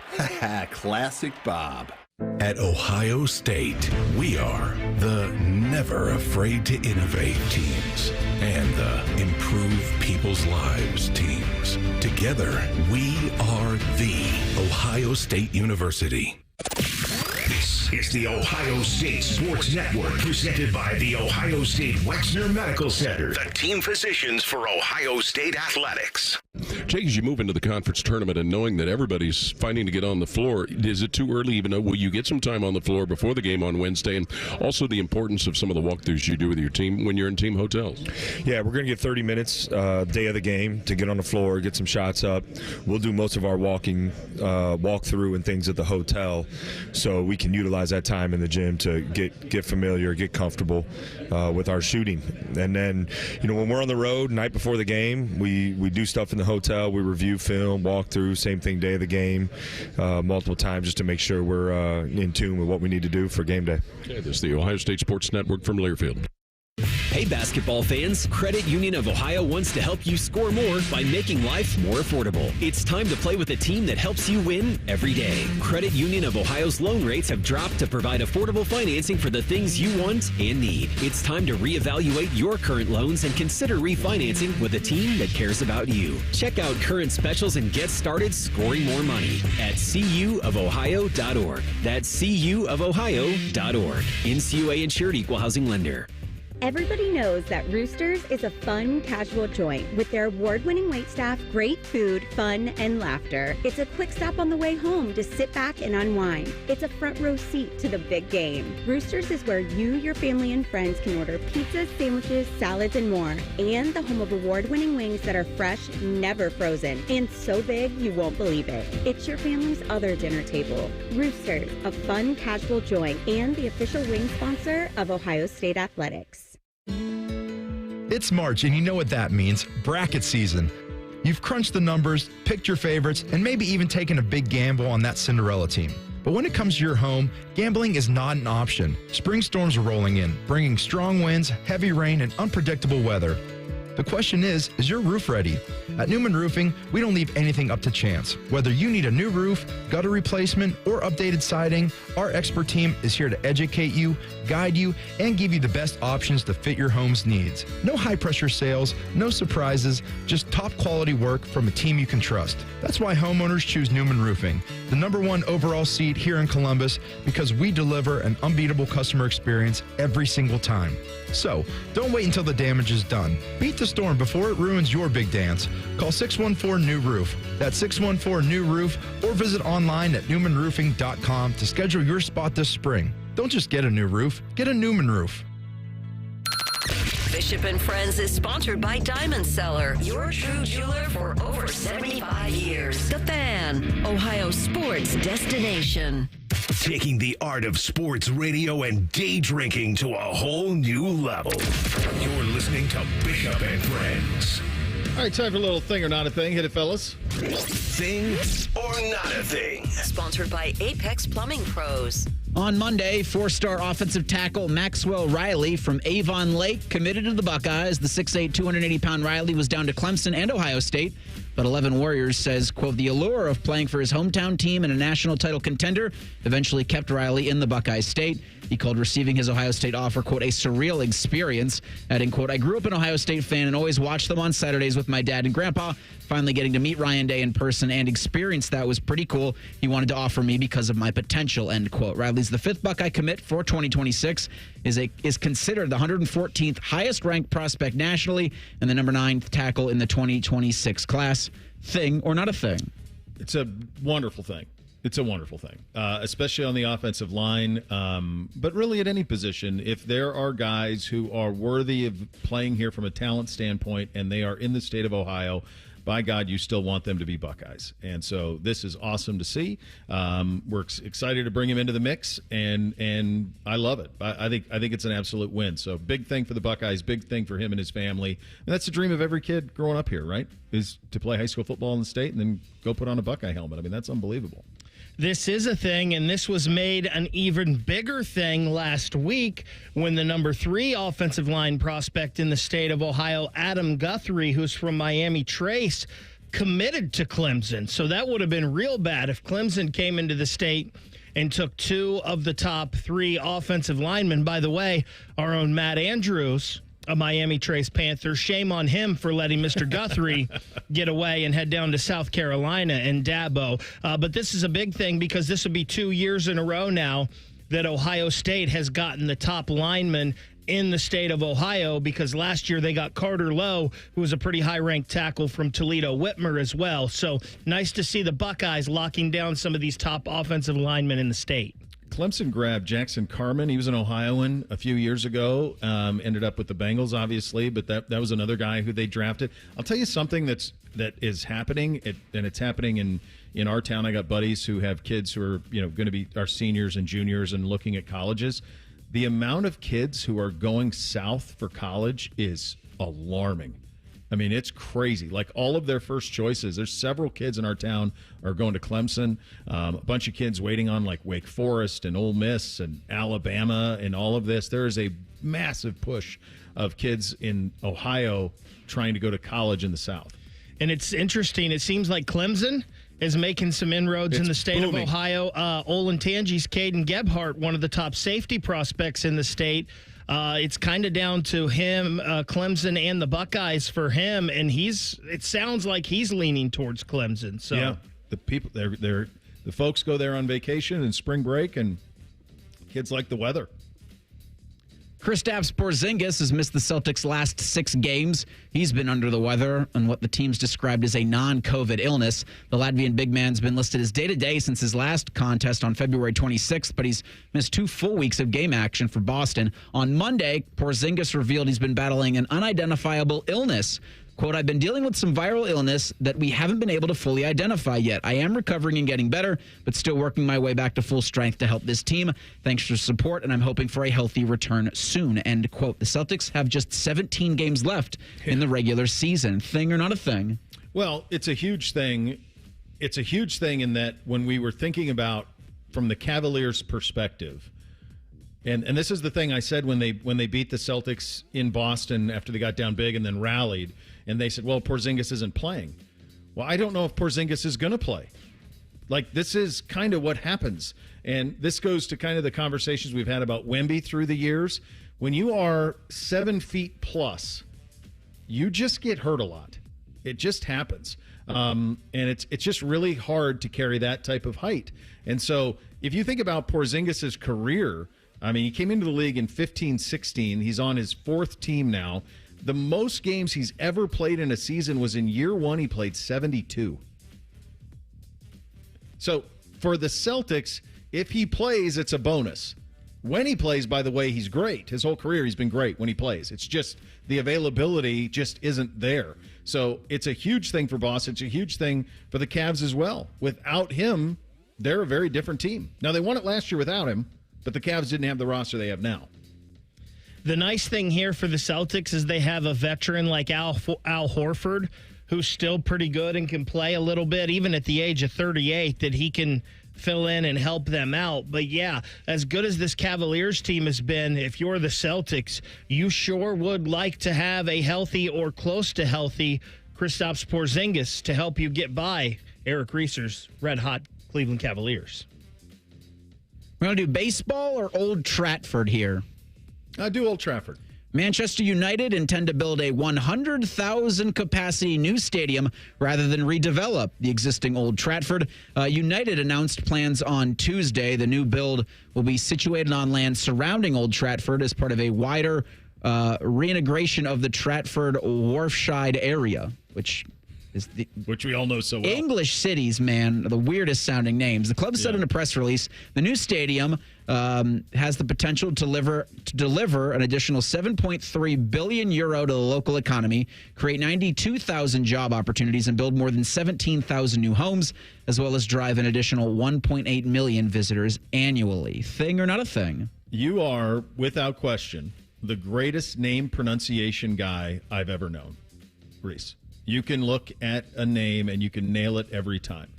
Classic Bob. At Ohio State, we are the never afraid to innovate teams and the improve people's lives teams. Together, we are the Ohio State University. This is the Ohio State Sports Network, presented by the Ohio State Wexner Medical Center, the team physicians for Ohio State Athletics. Jake, as you move into the conference tournament and knowing that everybody's fighting to get on the floor, is it too early even though will you get some time on the floor before the game on Wednesday? And also the importance of some of the walkthroughs you do with your team when you're in team hotels. Yeah, we're going to get 30 minutes day of the game to get on the floor, get some shots up. We'll do most of our walkthrough and things at the hotel, so we can utilize that time in the gym to get familiar, get comfortable with our shooting. And then, when we're on the road night before the game, we do stuff in the hotel. We review film, walk through, same thing day of the game, multiple times just to make sure we're in tune with what we need to do for game day. Okay, this is the Ohio State Sports Network from Learfield. Hey, basketball fans, Credit Union of Ohio wants to help you score more by making life more affordable. It's time to play with a team that helps you win every day. Credit Union of Ohio's loan rates have dropped to provide affordable financing for the things you want and need. It's time to reevaluate your current loans and consider refinancing with a team that cares about you. Check out current specials and get started scoring more money at cuofohio.org. That's cuofohio.org. NCUA insured, equal housing lender. Everybody knows that Roosters is a fun, casual joint with their award-winning waitstaff, great food, fun, and laughter. It's a quick stop on the way home to sit back and unwind. It's a front row seat to the big game. Roosters is where you, your family, and friends can order pizzas, sandwiches, salads, and more. And the home of award-winning wings that are fresh, never frozen, and so big you won't believe it. It's your family's other dinner table. Roosters, a fun, casual joint, and the official wing sponsor of Ohio State Athletics. It's March, and you know what that means. Bracket season. You've crunched the numbers, picked your favorites, and maybe even taken a big gamble on that Cinderella team. But when it comes to your home, gambling is not an option. Spring storms are rolling in, bringing strong winds, heavy rain, and unpredictable weather. The question is your roof ready? At Newman Roofing, we don't leave anything up to chance. Whether you need a new roof, gutter replacement, or updated siding, our expert team is here to educate you, guide you, and give you the best options to fit your home's needs. No high-pressure sales, no surprises, just top-quality work from a team you can trust. That's why homeowners choose Newman Roofing, the #1 overall seed here in Columbus, because we deliver an unbeatable customer experience every single time. So, don't wait until the damage is done. Beat the storm before it ruins your big dance. Call 614-NEW-ROOF. That's 614-NEW-ROOF, or visit online at newmanroofing.com to schedule your spot this spring. Don't just get a new roof, get a Newman roof. Bishop and Friends is sponsored by Diamond Seller, your true jeweler for over 75 years. The Fan, Ohio sports destination. Taking the art of sports radio and day drinking to a whole new level. You're listening to Bishop and Friends. All right, time for a little thing or not a thing. Hit it, fellas. Thing or not a thing. Sponsored by Apex Plumbing Pros. On Monday, 4-star offensive tackle Maxwell Riley from Avon Lake committed to the Buckeyes. The 6'8", 280-pound Riley was down to Clemson and Ohio State But 11 Warriors says, quote, the allure of playing for his hometown team and a national title contender eventually kept Riley in the Buckeye State. He called receiving his Ohio State offer, quote, a surreal experience, adding, quote, I grew up an Ohio State fan and always watched them on Saturdays with my dad and grandpa. Finally getting to meet Ryan Day in person and experience that was pretty cool. He wanted to offer me because of my potential, end quote. Riley's the 5th Buckeye commit for 2026, is considered the 114th highest ranked prospect nationally and the number 9th tackle in the 2026 class. Thing or not a thing? It's a wonderful thing. It's a wonderful thing, especially on the offensive line, but really at any position. If there are guys who are worthy of playing here from a talent standpoint and they are in the state of Ohio, by God, you still want them to be Buckeyes. And so this is awesome to see. We're excited to bring him into the mix, and I love it. I think it's an absolute win. So big thing for the Buckeyes, big thing for him and his family. And that's the dream of every kid growing up here, right, is to play high school football in the state and then go put on a Buckeye helmet. I mean, that's unbelievable. This is a thing, and this was made an even bigger thing last week when the number 3 offensive line prospect in the state of Ohio, Adam Guthrie, who's from Miami Trace, committed to Clemson. So that would have been real bad if Clemson came into the state and took 2 of the top 3 offensive linemen. By the way, our own Matt Andrews, a Miami Trace Panther, shame on him for letting Mr. Guthrie get away and head down to South Carolina and Dabo. But this is a big thing because this will be 2 years in a row now that Ohio State has gotten the top lineman in the state of Ohio, because last year they got Carter Lowe, who was a pretty high-ranked tackle from Toledo Whitmer as well. So nice to see the Buckeyes locking down some of these top offensive linemen in the state. Clemson grabbed Jackson Carman. He was an Ohioan a few years ago, ended up with the Bengals, obviously, but that was another guy who they drafted. I'll tell you something that is happening, and it's happening in our town. I got buddies who have kids who are going to be our seniors and juniors and looking at colleges. The amount of kids who are going south for college is alarming. I mean, it's crazy. Like, all of their first choices, there's several kids in our town are going to Clemson. A bunch of kids waiting on, like, Wake Forest and Ole Miss and Alabama and all of this. There is a massive push of kids in Ohio trying to go to college in the South. And it's interesting. It seems like Clemson is making some inroads in the state of Ohio. Olentangy's Caden Gebhardt, one of the top safety prospects in the state. It's kind of down to him, Clemson, and the Buckeyes for him, and it sounds like he's leaning towards Clemson. So yeah, the people, the folks go there on vacation and spring break, and kids like the weather. Kristaps Porzingis has missed the Celtics' last 6 games. He's been under the weather on what the team's described as a non-COVID illness. The Latvian big man's been listed as day-to-day since his last contest on February 26th, but he's missed 2 full weeks of game action for Boston. On Monday, Porzingis revealed he's been battling an unidentifiable illness. Quote, I've been dealing with some viral illness that we haven't been able to fully identify yet. I am recovering and getting better, but still working my way back to full strength to help this team. Thanks for support, and I'm hoping for a healthy return soon, end quote. The Celtics have just 17 games left in the regular season. Thing or not a thing? Well, it's a huge thing. It's a huge thing in that when we were thinking about from the Cavaliers' perspective, and this is the thing I said when they beat the Celtics in Boston after they got down big and then rallied, and they said, well, Porzingis isn't playing. Well, I don't know if Porzingis is going to play. Like, this is kind of what happens. And this goes to kind of the conversations we've had about Wemby through the years. When you are 7 feet plus, you just get hurt a lot. It just happens. And it's just really hard to carry that type of height. And so if you think about Porzingis' career, I mean, he came into the league in 15-16. He's on his 4th team now. The most games he's ever played in a season was in year 1. He played 72. So for the Celtics, if he plays, it's a bonus. When he plays, by the way, he's great. His whole career, he's been great when he plays. It's just the availability just isn't there. So it's a huge thing for Boston. It's a huge thing for the Cavs as well. Without him, they're a very different team. Now, they won it last year without him, but the Cavs didn't have the roster they have now. The nice thing here for the Celtics is they have a veteran like Al Horford, who's still pretty good and can play a little bit, even at the age of 38, that he can fill in and help them out. But yeah, as good as this Cavaliers team has been, if you're the Celtics, you sure would like to have a healthy or close to healthy Kristaps Porzingis to help you get by Eric Reeser's red-hot Cleveland Cavaliers. We're going to do baseball or Old Trafford here? I do Old Trafford. Manchester United intend to build a 100,000 capacity new stadium rather than redevelop the existing Old Trafford. United announced plans on Tuesday. The new build will be situated on land surrounding Old Trafford as part of a wider reintegration of the Trafford Wharfside area, which we all know so well. English cities, man, the weirdest sounding names. The club said in a press release, the new stadium has the potential to deliver an additional 7.3 billion euro to the local economy, create 92,000 job opportunities, and build more than 17,000 new homes, as well as drive an additional 1.8 million visitors annually. Thing or not a thing? You are, without question, the greatest name pronunciation guy I've ever known, Reese. You can look at a name and you can nail it every time.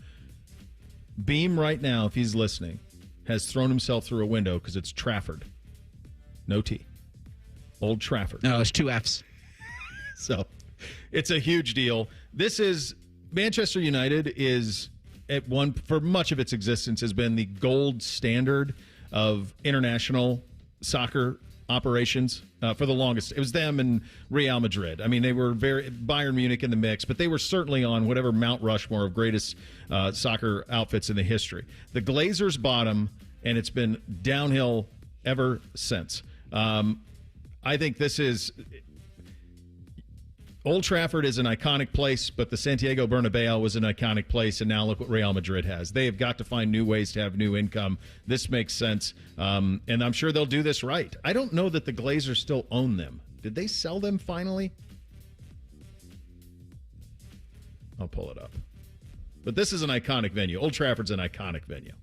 Beam right now, if he's listening, has thrown himself through a window because it's Trafford. No T. Old Trafford. No, it's 2 Fs. So it's a huge deal. This is Manchester United is at one for much of its existence has been the gold standard of international soccer operations for the longest. It was them and Real Madrid. I mean, they were Bayern Munich in the mix, but they were certainly on whatever Mount Rushmore of greatest soccer outfits in the history. The Glazers bottom, and it's been downhill ever since. I think this is Old Trafford is an iconic place, but the Santiago Bernabeu was an iconic place, and now look what Real Madrid has. They have got to find new ways to have new income. This makes sense, and I'm sure they'll do this right. I don't know that the Glazers still own them. Did they sell them finally? I'll pull it up. But this is an iconic venue. Old Trafford's an iconic venue.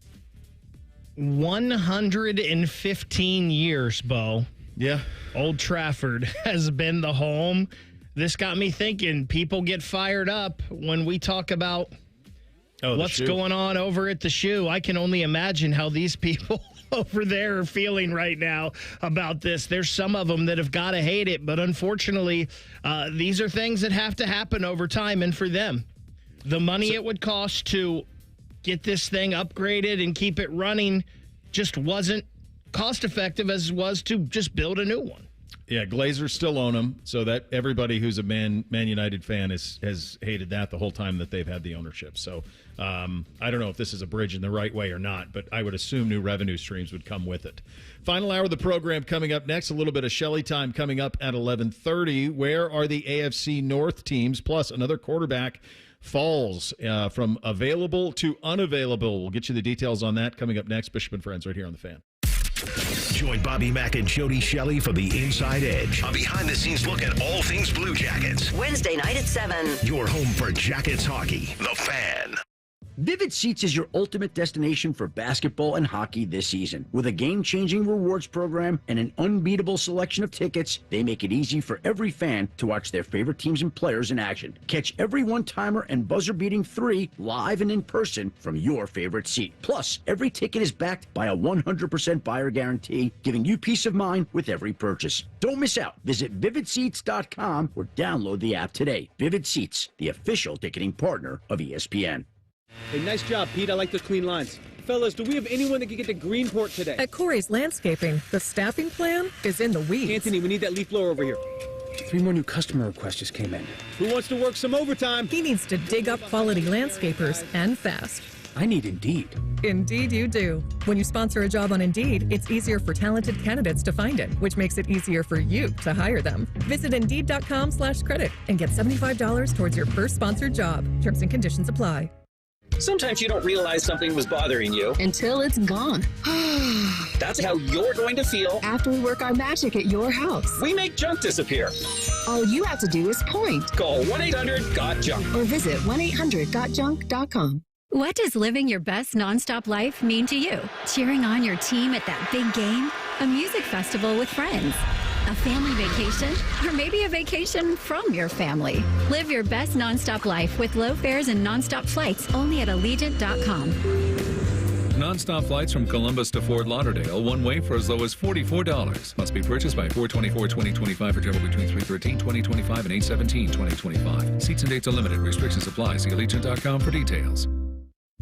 115 years, Bo. Yeah. Old Trafford has been the home. This got me thinking, people get fired up when we talk about what's going on over at the Shoe. I can only imagine how these people over there are feeling right now about this. There's some of them that have got to hate it, but unfortunately, these are things that have to happen over time. And for them, the money it would cost to get this thing upgraded and keep it running just wasn't cost effective as it was to just build a new one. Yeah, Glazers still own them, so that everybody who's a Man United fan has hated that the whole time that they've had the ownership. So I don't know if this is a bridge in the right way or not, but I would assume new revenue streams would come with it. Final hour of the program coming up next. A little bit of Shelley time coming up at 11:30. Where are the AFC North teams? Plus another quarterback falls from available to unavailable. We'll get you the details on that coming up next. Bishop and Friends right here on The Fan. Join Bobby Mack and Jody Shelley for the Inside Edge, a behind-the-scenes look at all things Blue Jackets. Wednesday night at 7. Your home for Jackets hockey, The Fan. Vivid Seats is your ultimate destination for basketball and hockey this season. With a game-changing rewards program and an unbeatable selection of tickets, they make it easy for every fan to watch their favorite teams and players in action. Catch every one-timer and buzzer-beating 3 live and in person from your favorite seat. Plus, every ticket is backed by a 100% buyer guarantee, giving you peace of mind with every purchase. Don't miss out. Visit VividSeats.com or download the app today. Vivid Seats, the official ticketing partner of ESPN. Hey, nice job, Pete. I like those clean lines. Fellas, do we have anyone that can get to Greenport today? At Corey's Landscaping, the staffing plan is in the weeds. Anthony, we need that leaf blower over here. 3 more new customer requests just came in. Who wants to work some overtime? He needs to dig up quality landscapers and fast. I need Indeed. Indeed you do. When you sponsor a job on Indeed, it's easier for talented candidates to find it, which makes it easier for you to hire them. Visit Indeed.com/credit and get $75 towards your first sponsored job. Terms and conditions apply. Sometimes you don't realize something was bothering you until it's gone. That's how you're going to feel after we work our magic at your house. We make junk disappear. All you have to do is point. Call 1-800-GOT-JUNK or visit 1-800-GOT-JUNK.com. What does living your best nonstop life mean to you? Cheering on your team at that big game? A music festival with friends? A family vacation? Or maybe a vacation from your family? Live your best nonstop life with low fares and nonstop flights only at Allegiant.com. Non-stop flights from Columbus to Fort Lauderdale, one way for as low as $44. Must be purchased by 4/24/2025 for travel between 3/13/2025 and 8/17/2025. Seats and dates are limited. Restrictions apply. See Allegiant.com for details.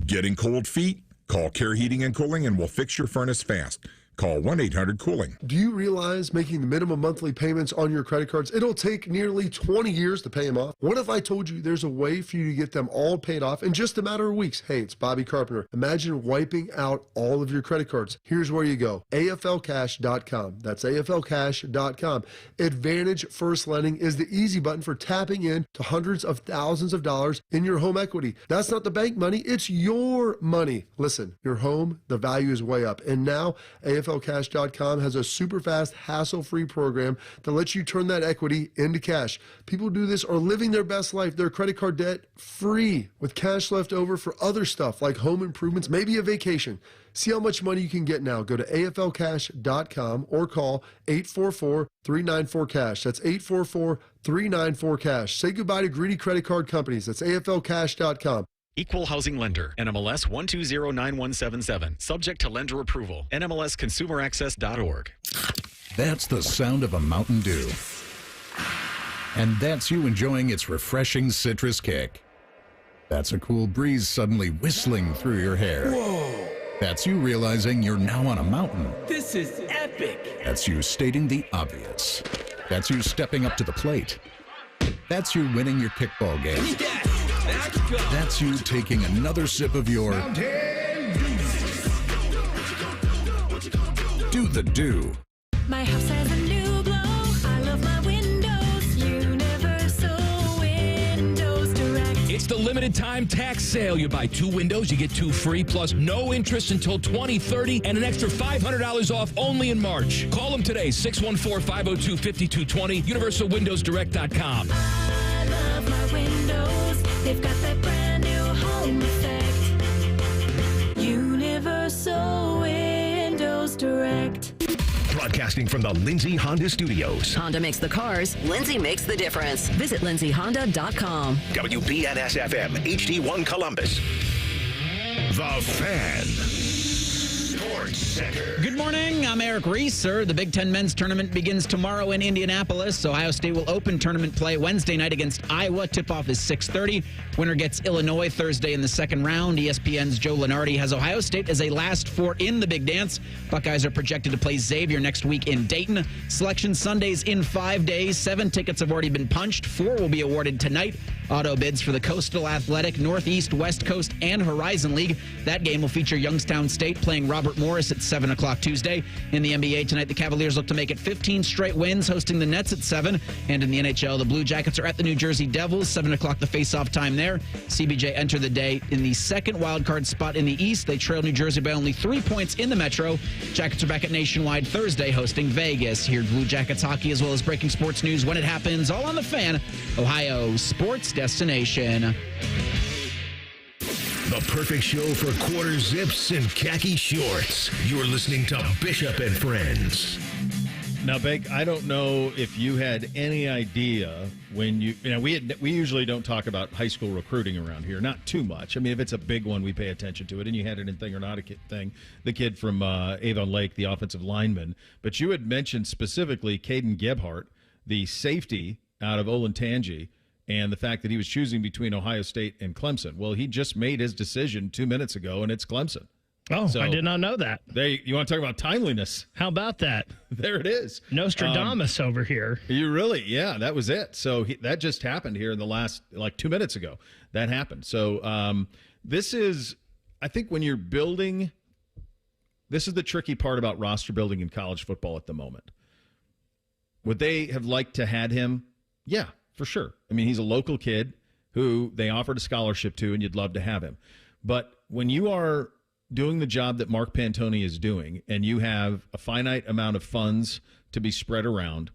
Getting cold feet? Call Care Heating and Cooling and we'll fix your furnace fast. Call 1-800-COOLING. Do you realize making the minimum monthly payments on your credit cards, it'll take nearly 20 years to pay them off? What if I told you there's a way for you to get them all paid off in just a matter of weeks? Hey, it's Bobby Carpenter. Imagine wiping out all of your credit cards. Here's where you go. AFLcash.com. That's AFLcash.com. Advantage First Lending is the easy button for tapping in to hundreds of thousands of dollars in your home equity. That's not the bank money, it's your money. Listen, your home, the value is way up. And now AFLcash.com has a super fast, hassle-free program that lets you turn that equity into cash. People who do this are living their best life, their credit card debt free, with cash left over for other stuff like home improvements, maybe a vacation. See how much money you can get now. Go to AFLcash.com or call 844-394-CASH. That's 844-394-CASH. Say goodbye to greedy credit card companies. That's AFLcash.com. Equal Housing Lender, NMLS 1209177. Subject to lender approval. NMLSConsumerAccess.org. That's the sound of a Mountain Dew. And that's you enjoying its refreshing citrus kick. That's a cool breeze suddenly whistling through your hair. Whoa! That's you realizing you're now on a mountain. This is epic! That's you stating the obvious. That's you stepping up to the plate. That's you winning your kickball game. Yes! Let's go! That's you taking another sip of your Do the Do. My house has a new glow. I love my windows. Universal Windows Direct. It's the limited time tax sale. You buy 2 windows, you get 2 free, plus no interest until 2030 and an extra $500 off only in March. Call them today, 614-502-5220, universalwindowsdirect.com. I love my windows. They've got that brand new home effect. Universal Windows Direct. Broadcasting from the Lindsay Honda Studios. Honda makes the cars. Lindsay makes the difference. Visit lindsayhonda.com. WBNS-FM, HD1 Columbus. The Fan. Sports Center. Good morning. I'm Eric Reeser. The Big Ten men's tournament begins tomorrow in Indianapolis. Ohio State will open tournament play Wednesday night against Iowa. Tip-off is 6:30. Winner gets Illinois Thursday in the second round. ESPN's Joe Lenardi has Ohio State as a last four in the Big Dance. Buckeyes are projected to play Xavier next week in Dayton. Selection Sundays in 5 days. 7 tickets have already been punched. 4 will be awarded tonight. Auto bids for the Coastal Athletic, Northeast, West Coast, and Horizon League. That game will feature Youngstown State playing Robert Morris at 7 o'clock Tuesday. In the NBA tonight, the Cavaliers look to make it 15 straight wins, hosting the Nets at 7. And in the NHL, the Blue Jackets are at the New Jersey Devils. 7 o'clock the face-off time there. CBJ enter the day in the second wildcard spot in the East. They trail New Jersey by only 3 points in the Metro. Jackets are back at Nationwide Thursday, hosting Vegas. Here's Blue Jackets hockey as well as breaking sports news when it happens. All on the Fan, Ohio sports destination. The perfect show for quarter zips and khaki shorts. You're listening to Bishop and Friends. Now, Bake, I don't know if you had any idea when we usually don't talk about high school recruiting around here, not too much. I mean, if it's a big one, we pay attention to it, and you had it in Thing or Not a Thing, the kid from Avon Lake, the offensive lineman. But you had mentioned specifically Caden Gebhart, the safety out of Olentangy, and the fact that he was choosing between Ohio State and Clemson. Well, he just made his decision 2 minutes ago, and it's Clemson. Oh, so, I did not know that. You want to talk about timeliness? How about that? There it is. Nostradamus over here. You really? Yeah, that was it. So that just happened here in the last, 2 minutes ago. That happened. So this is, I think when you're building, this is the tricky part about roster building in college football at the moment. Would they have liked to had him? Yeah, for sure. I mean, he's a local kid who they offered a scholarship to, and you'd love to have him. But when you are doing the job that Mark Pantoni is doing, and you have a finite amount of funds to be spread around,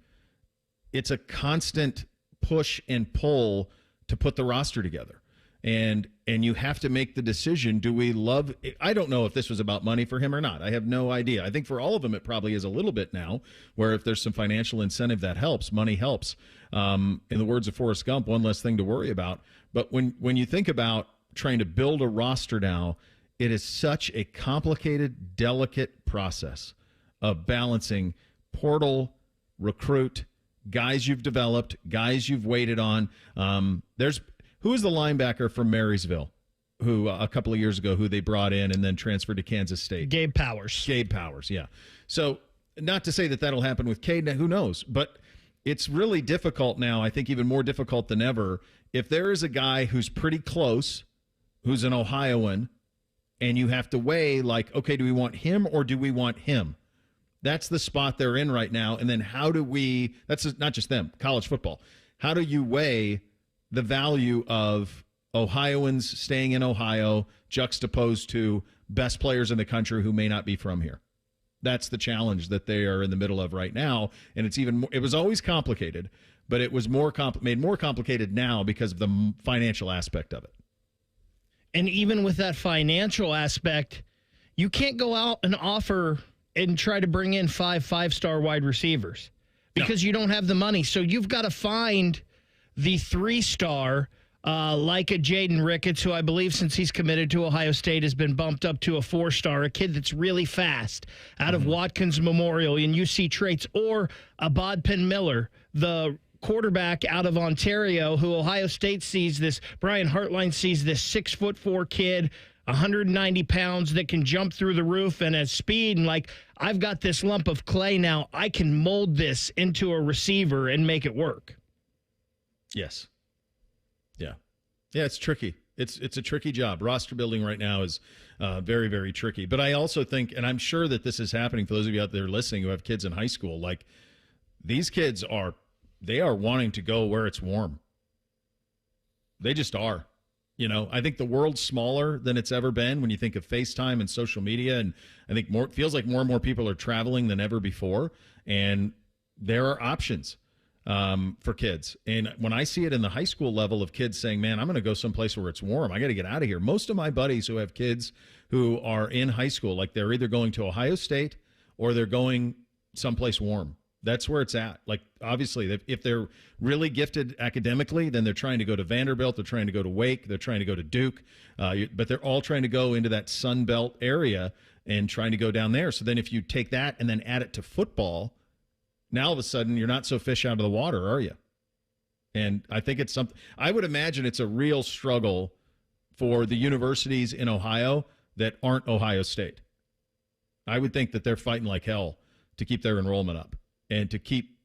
it's a constant push and pull to put the roster together. And you have to make the decision, do we love – I don't know if this was about money for him or not. I have no idea. I think for all of them it probably is a little bit now, where if there's some financial incentive that helps, money helps. In the words of Forrest Gump, one less thing to worry about. But when you think about trying to build a roster now, it is such a complicated, delicate process of balancing portal, recruit, guys you've developed, guys you've waited on. Who is the linebacker from Marysville who a couple of years ago who they brought in and then transferred to Kansas State? Gabe Powers. Gabe Powers, yeah. So not to say that that'll happen with Caden, who knows? But it's really difficult now, I think even more difficult than ever, if there is a guy who's pretty close, who's an Ohioan, and you have to weigh, like, okay, do we want him or do we want him? That's the spot they're in right now. And then how do we – that's not just them, college football. How do you weigh the value of Ohioans staying in Ohio juxtaposed to best players in the country who may not be from here? That's the challenge that they are in the middle of right now. And it's even more – it was always complicated, but it was made more complicated now because of the financial aspect of it. And even with that financial aspect, you can't go out and offer and try to bring in five-star wide receivers because you don't have the money. So you've got to find the 3-star, like a Jaden Ricketts, who I believe since he's committed to Ohio State has been bumped up to a 4-star, a kid that's really fast out of Watkins Memorial and UC traits, or a Bodpin Miller, the quarterback out of Ontario, who Ohio State sees this, Brian Hartline sees this 6'4" kid, 190 pounds that can jump through the roof and has speed. And like, I've got this lump of clay now. I can mold this into a receiver and make it work. Yes. Yeah. Yeah, it's tricky. It's a tricky job. Roster building right now is very, very tricky. But I also think, and I'm sure that this is happening for those of you out there listening who have kids in high school, like these kids they are wanting to go where it's warm. They just are. You know, I think the world's smaller than it's ever been when you think of FaceTime and social media. And I think it feels like more and more people are traveling than ever before. And there are options for kids. And when I see it in the high school level of kids saying, man, I'm going to go someplace where it's warm. I got to get out of here. Most of my buddies who have kids who are in high school, like they're either going to Ohio State or they're going someplace warm. That's where it's at. Like, obviously, if they're really gifted academically, then they're trying to go to Vanderbilt, they're trying to go to Wake, they're trying to go to Duke, but they're all trying to go into that Sun Belt area and trying to go down there. So then if you take that and then add it to football, now all of a sudden you're not so fish out of the water, are you? And I think it's something – I would imagine it's a real struggle for the universities in Ohio that aren't Ohio State. I would think that they're fighting like hell to keep their enrollment up and to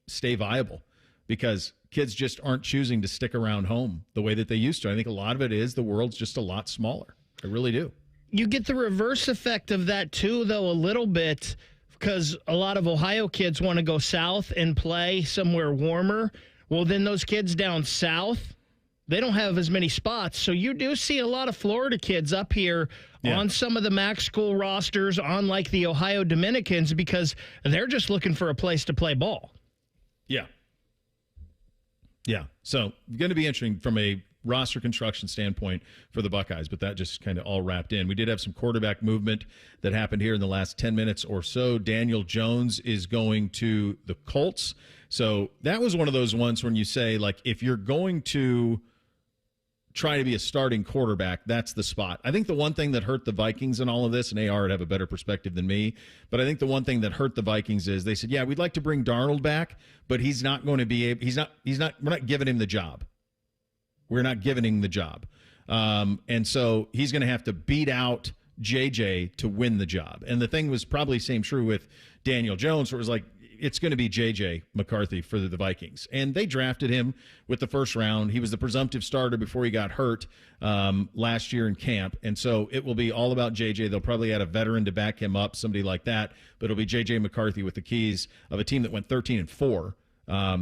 stay viable, because kids just aren't choosing to stick around home the way that they used to. I think a lot of it is the world's just a lot smaller. I really do. You get the reverse effect of that too, though, a little bit, because a lot of Ohio kids want to go south and play somewhere warmer. Well, then those kids down south, they don't have as many spots. So you do see a lot of Florida kids up here on some of the MAC school rosters, on like the Ohio Dominicans, because they're just looking for a place to play ball. Yeah. Yeah. So going to be interesting from a roster construction standpoint for the Buckeyes, but that just kind of all wrapped in. We did have some quarterback movement that happened here in the last 10 minutes or so. Daniel Jones is going to the Colts. So that was one of those ones when you say, like, if you're going to try to be a starting quarterback, that's the spot. I think the one thing that hurt the Vikings in all of this, and AR would have a better perspective than me, but I think the one thing that hurt the Vikings is they said, yeah, we'd like to bring Darnold back, but he's not going to be able, we're not giving him the job. We're not giving him the job. And so he's going to have to beat out JJ to win the job. And the thing was probably same true with Daniel Jones, where it was like, it's going to be J.J. McCarthy for the Vikings. And they drafted him with the first round. He was the presumptive starter before he got hurt last year in camp. And so it will be all about J.J. They'll probably add a veteran to back him up, somebody like that. But it'll be J.J. McCarthy with the keys of a team that went 13-4.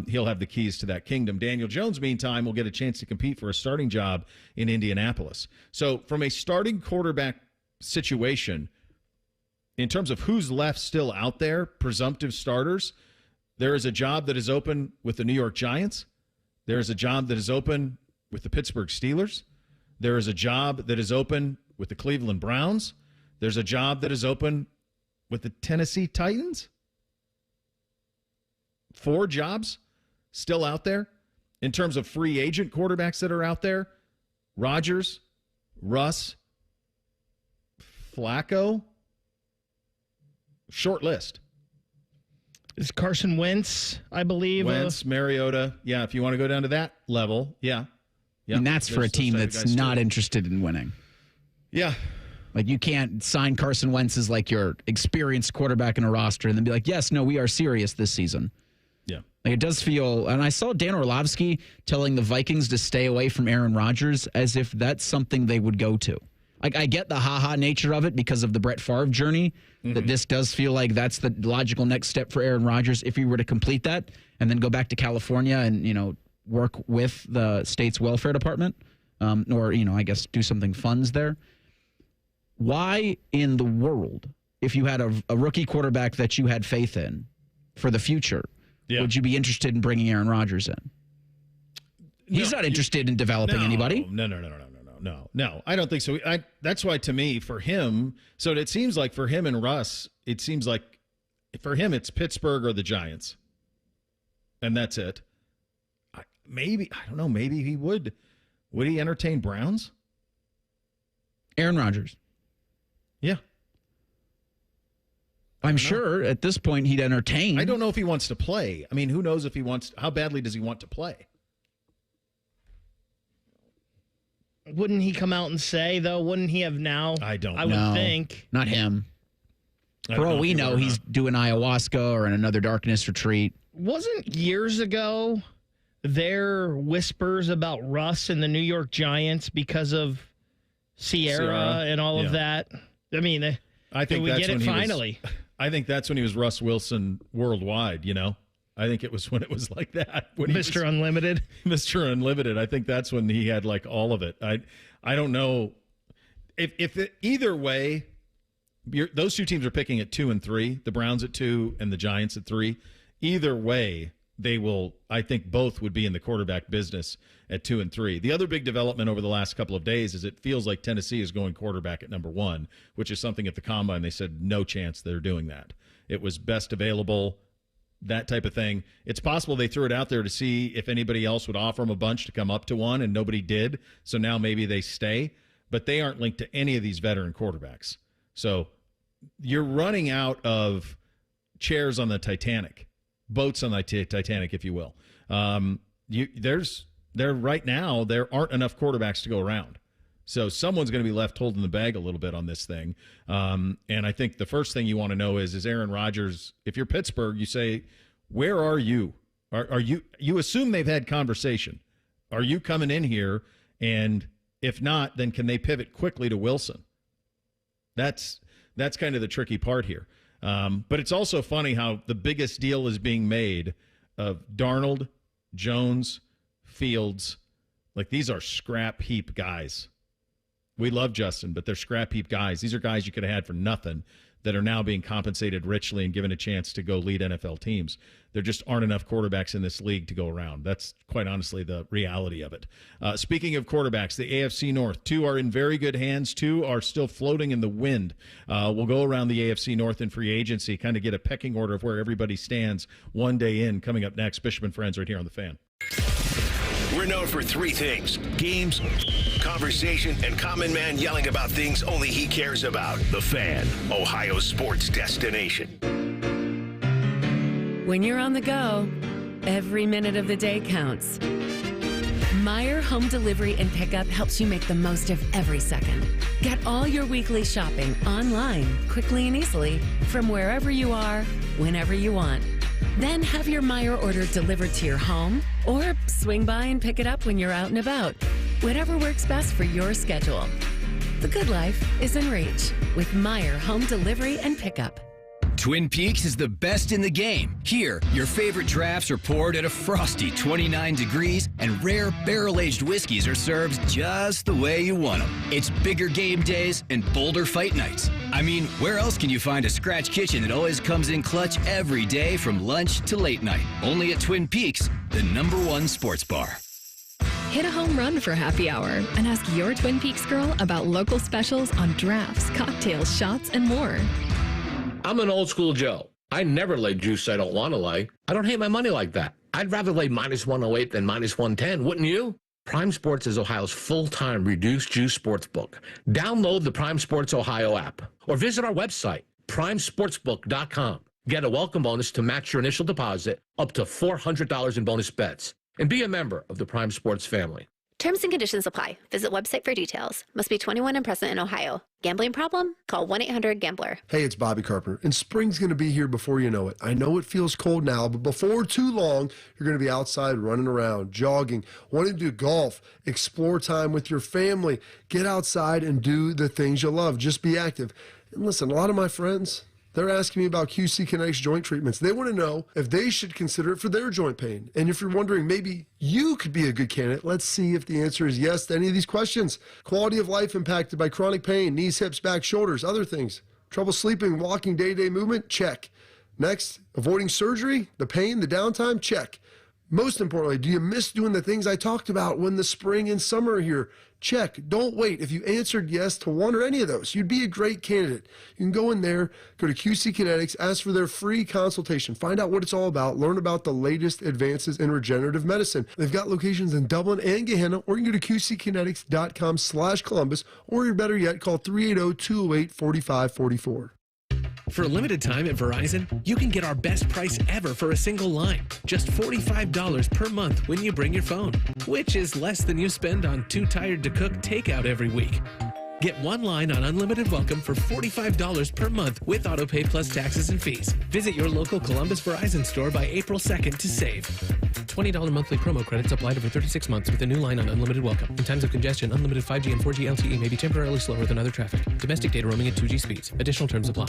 He'll have the keys to that kingdom. Daniel Jones, meantime, will get a chance to compete for a starting job in Indianapolis. So from a starting quarterback situation, in terms of who's left still out there, presumptive starters, there is a job that is open with the New York Giants. There is a job that is open with the Pittsburgh Steelers. There is a job that is open with the Cleveland Browns. There's a job that is open with the Tennessee Titans. 4 jobs still out there. In terms of free agent quarterbacks that are out there, Rodgers, Russ, Flacco. Short list. Is Carson Wentz, I believe. Wentz, Mariota. Yeah, if you want to go down to that level, yeah. And that's for a team that's not interested in winning. Yeah. Like, you can't sign Carson Wentz as like your experienced quarterback in a roster and then be like, yes, no, we are serious this season. Yeah. Like, it does feel, and I saw Dan Orlovsky telling the Vikings to stay away from Aaron Rodgers as if that's something they would go to. Like, I get the ha-ha nature of it because of the Brett Favre journey, that this does feel like that's the logical next step for Aaron Rodgers if he were to complete that and then go back to California and, work with the state's welfare department or, I guess do something funds there. Why in the world, if you had a rookie quarterback that you had faith in for the future, would you be interested in bringing Aaron Rodgers in? He's not interested in developing anybody. No, I don't think so. That's why, to me, for him, so it seems like for him and Russ, it seems like for him it's Pittsburgh or the Giants. And that's it. I don't know, maybe he would. Would he entertain Browns? Aaron Rodgers. Yeah. I'm sure at this point he'd entertain. I don't know if he wants to play. I mean, who knows if he wants, how badly does he want to play? Wouldn't he come out and say, though? Wouldn't he have now? I don't know. I would think. Not him. For all we know, he's doing ayahuasca or in another darkness retreat. Wasn't years ago there whispers about Russ and the New York Giants because of Sierra and all of that? I mean, I think we that's get it when finally. I think that's when he was Russ Wilson worldwide, I think it was when it was like that. When Mr. Unlimited? Mr. Unlimited. I think that's when he had like all of it. I don't know. Either way, those two teams are picking at 2 and 3, the Browns at 2 and the Giants at 3. Either way, they will, I think both would be in the quarterback business at 2 and 3. The other big development over the last couple of days is it feels like Tennessee is going quarterback at number 1, which is something at the Combine they said no chance they're doing that. It was best available, that type of thing. It's possible they threw it out there to see if anybody else would offer them a bunch to come up to 1, and nobody did. So now maybe they stay, but they aren't linked to any of these veteran quarterbacks. So you're running out of chairs on the Titanic, boats on the Titanic, if you will. Right now, there aren't enough quarterbacks to go around. So someone's going to be left holding the bag a little bit on this thing. And I think the first thing you want to know is Aaron Rodgers, if you're Pittsburgh, you say, where are you? Are you assume they've had conversation. Are you coming in here? And if not, then can they pivot quickly to Wilson? That's kind of the tricky part here. But it's also funny how the biggest deal is being made of Darnold, Jones, Fields. Like, these are scrap heap guys. We love Justin, but they're scrap heap guys. These are guys you could have had for nothing that are now being compensated richly and given a chance to go lead NFL teams. There just aren't enough quarterbacks in this league to go around. That's quite honestly the reality of it. Speaking of quarterbacks, the AFC North, 2 are in very good hands. 2 are still floating in the wind. We'll go around the AFC North in free agency, kind of get a pecking order of where everybody stands one day in. Coming up next, Bishop and Friends right here on The Fan. We're known for 3 things: games, conversation, and common man yelling about things only he cares about. The Fan, Ohio's sports destination. When you're on the go, every minute of the day counts. Meijer Home Delivery and Pickup helps you make the most of every second. Get all your weekly shopping online, quickly and easily, from wherever you are, whenever you want. Then have your Meijer order delivered to your home, or swing by and pick it up when you're out and about. Whatever works best for your schedule. The good life is in reach with Meijer Home Delivery and Pickup. Twin Peaks is the best in the game. Here, your favorite drafts are poured at a frosty 29 degrees, and rare barrel-aged whiskeys are served just the way you want them. It's bigger game days and bolder fight nights. I mean, where else can you find a scratch kitchen that always comes in clutch every day from lunch to late night? Only at Twin Peaks, the #1 sports bar. Hit a home run for happy hour and ask your Twin Peaks girl about local specials on drafts, cocktails, shots, and more. I'm an old school Joe. I never lay juice I don't want to lay. I don't hate my money like that. I'd rather lay -108 than -110, wouldn't you? Prime Sports is Ohio's full-time reduced juice sportsbook. Download the Prime Sports Ohio app or visit our website, primesportsbook.com. Get a welcome bonus to match your initial deposit up to $400 in bonus bets. And be a member of the Prime Sports family. Terms and conditions apply. Visit website for details. Must be 21 and present in Ohio. Gambling problem? Call 1-800-GAMBLER. Hey, it's Bobby Carpenter, and spring's going to be here before you know it. I know it feels cold now, but before too long, you're going to be outside running around, jogging, wanting to do golf, explore time with your family. Get outside and do the things you love. Just be active. And listen, a lot of my friends, they're asking me about QC Kinetics joint treatments. They want to know if they should consider it for their joint pain. And if you're wondering, maybe you could be a good candidate, let's see if the answer is yes to any of these questions. Quality of life impacted by chronic pain, knees, hips, back, shoulders, other things. Trouble sleeping, walking, day-to-day movement? Check. Next, avoiding surgery, the pain, the downtime? Check. Most importantly, do you miss doing the things I talked about when the spring and summer are here? Check. Don't wait. If you answered yes to one or any of those, you'd be a great candidate. You can go in there, go to QC Kinetics, ask for their free consultation, find out what it's all about, learn about the latest advances in regenerative medicine. They've got locations in Dublin and Gehenna, or you can go to qckinetics.com/Columbus, or better yet, call 380-208-4544. For a limited time at Verizon, you can get our best price ever for a single line. Just $45 per month when you bring your phone, which is less than you spend on Too Tired to Cook takeout every week. Get one line on Unlimited Welcome for $45 per month with AutoPay plus taxes and fees. Visit your local Columbus Verizon store by April 2nd to save. $20 monthly promo credits applied over 36 months with a new line on Unlimited Welcome. In times of congestion, unlimited 5G and 4G LTE may be temporarily slower than other traffic. Domestic data roaming at 2G speeds. Additional terms apply.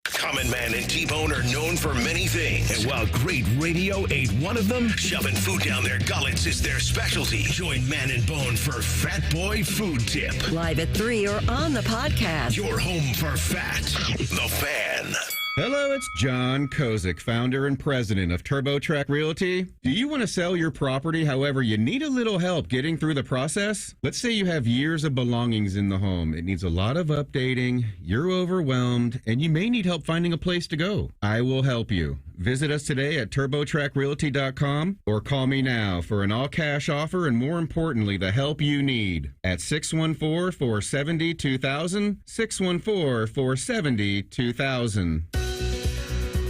Common Man and T-Bone are known for many things. And while great radio ain't one of them, shoving food down their gullets is their specialty. Join Man and Bone for Fat Boy Food Tip. Live at 3 or on the podcast. Your home for fat. The Fan. Hello, it's John Kozik, founder and president of TurboTrack Realty. Do you want to sell your property, however, you need a little help getting through the process? Let's say you have years of belongings in the home. It needs a lot of updating, you're overwhelmed, and you may need help finding a place to go. I will help you. Visit us today at TurboTrackRealty.com or call me now for an all-cash offer and, more importantly, the help you need at 614-470-2000, 614-470-2000.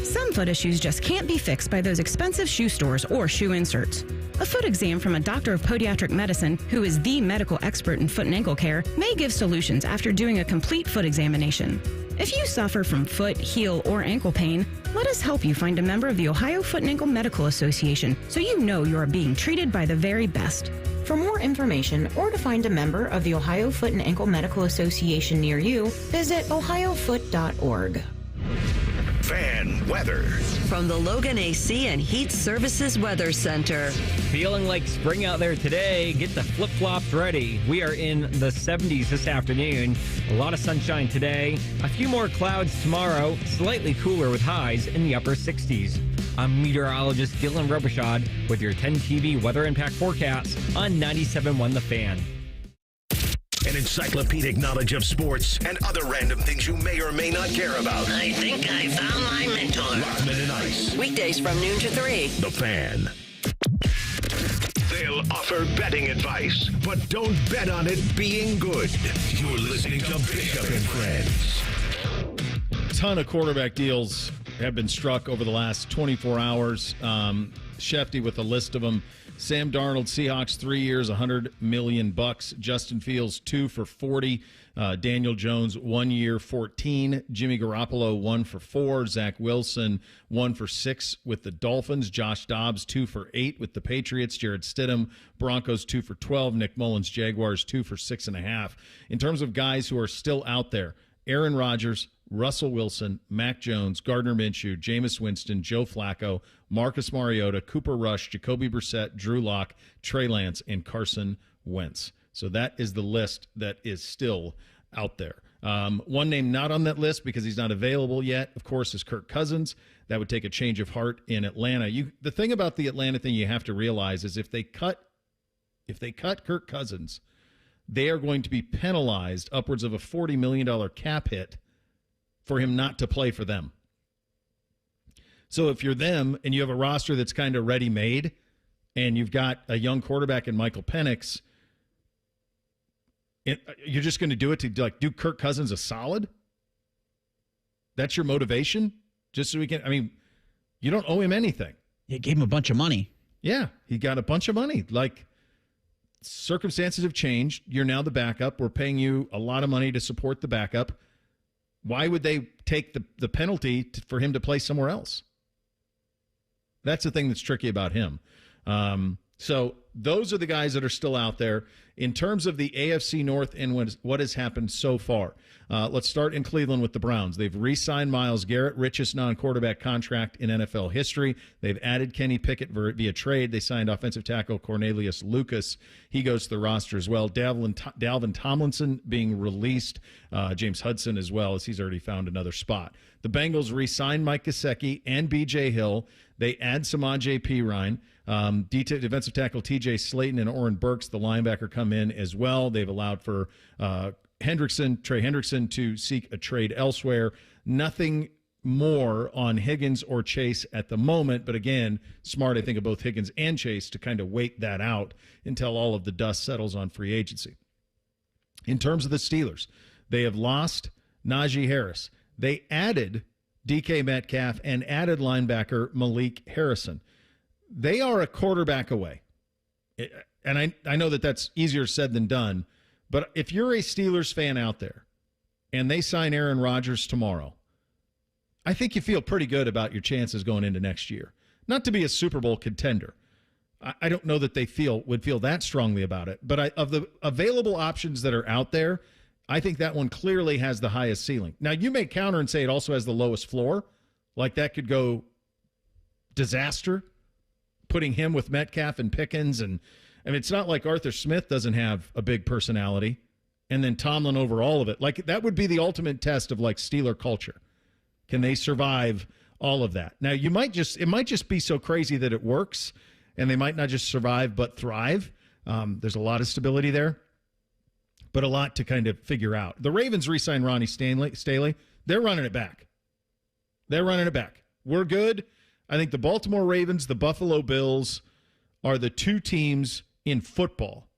Some foot issues just can't be fixed by those expensive shoe stores or shoe inserts. A foot exam from a doctor of podiatric medicine, who is the medical expert in foot and ankle care, may give solutions after doing a complete foot examination. If you suffer from foot, heel, or ankle pain, let us help you find a member of the Ohio Foot and Ankle Medical Association so you know you are being treated by the very best. For more information or to find a member of the Ohio Foot and Ankle Medical Association near you, visit ohiofoot.org. Fan weather. From the Logan AC and Heat Services Weather Center. Feeling like spring out there today. Get the flip-flops ready. We are in the 70s this afternoon. A lot of sunshine today. A few more clouds tomorrow. Slightly cooler with highs in the upper 60s. I'm meteorologist Dylan Robichaud with your 10 TV weather impact forecast on 97.1 The Fan. An encyclopedic knowledge of sports and other random things you may or may not care about. I think I found my mentor. Rockman and Ice. Weekdays from noon to 3. The Fan. They'll offer betting advice, but don't bet on it being good. You're listening to Bishop and Friends. A ton of quarterback deals have been struck over the last 24 hours. Shefty with a list of them. Sam Darnold, Seahawks, 3 years, $100 million. Justin Fields, 2 for $40. Daniel Jones, 1 year, $14. Jimmy Garoppolo, 1 for $4. Zach Wilson, 1 for $6 with the Dolphins. Josh Dobbs, 2 for $8 with the Patriots. Jared Stidham, Broncos, 2 for $12. Nick Mullins, Jaguars, 2 for $6.5. In terms of guys who are still out there, Aaron Rodgers, Russell Wilson, Mac Jones, Gardner Minshew, Jameis Winston, Joe Flacco, Marcus Mariota, Cooper Rush, Jacoby Brissett, Drew Lock, Trey Lance, and Carson Wentz. So that is the list that is still out there. One name not on that list because he's not available yet, of course, is Kirk Cousins. That would take a change of heart in Atlanta. The thing about the Atlanta thing you have to realize is if they cut Kirk Cousins, they are going to be penalized upwards of a $40 million cap hit for him not to play for them. So if you're them and you have a roster that's kind of ready-made and you've got a young quarterback in Michael Penix, you're just going to do it to do Kirk Cousins a solid? That's your motivation? Just so we can, you don't owe him anything. You gave him a bunch of money. Yeah, he got a bunch of money. Circumstances have changed. You're now the backup. We're paying you a lot of money to support the backup. Why would they take the penalty for him to play somewhere else? That's the thing that's tricky about him. So those are the guys that are still out there. In terms of the AFC North and what has happened so far, let's start in Cleveland with the Browns. They've re-signed Myles Garrett, richest non-quarterback contract in NFL history. They've added Kenny Pickett via trade. They signed offensive tackle Cornelius Lucas. He goes to the roster as well. Dalvin Tomlinson being released. James Hudson as well, as he's already found another spot. The Bengals re-signed Mike Gesicki and B.J. Hill. They add Samaje Perine. Defensive tackle T.J. Slayton and Oren Burks, the linebacker, come in as well. They've allowed for Trey Hendrickson, to seek a trade elsewhere. Nothing more on Higgins or Chase at the moment, but again, smart, I think, of both Higgins and Chase to kind of wait that out until all of the dust settles on free agency. In terms of the Steelers, they have lost Najee Harris. They added DK Metcalf and added linebacker Malik Harrison. They are a quarterback away. And I know that that's easier said than done, but if you're a Steelers fan out there and they sign Aaron Rodgers tomorrow, I think you feel pretty good about your chances going into next year. Not to be a Super Bowl contender. I don't know that they would feel that strongly about it, but of the available options that are out there, I think that one clearly has the highest ceiling. Now, you may counter and say it also has the lowest floor. Like that could go disaster, putting him with Metcalf and Pickens. And it's not like Arthur Smith doesn't have a big personality, and then Tomlin over all of it. Like that would be the ultimate test of Steeler culture. Can they survive all of that? Now, it might just be so crazy that it works, and they might not just survive but thrive. There's a lot of stability there, but a lot to kind of figure out. The Ravens re-signed Ronnie Staley. They're running it back. We're good. I think the Baltimore Ravens, the Buffalo Bills are the two teams in football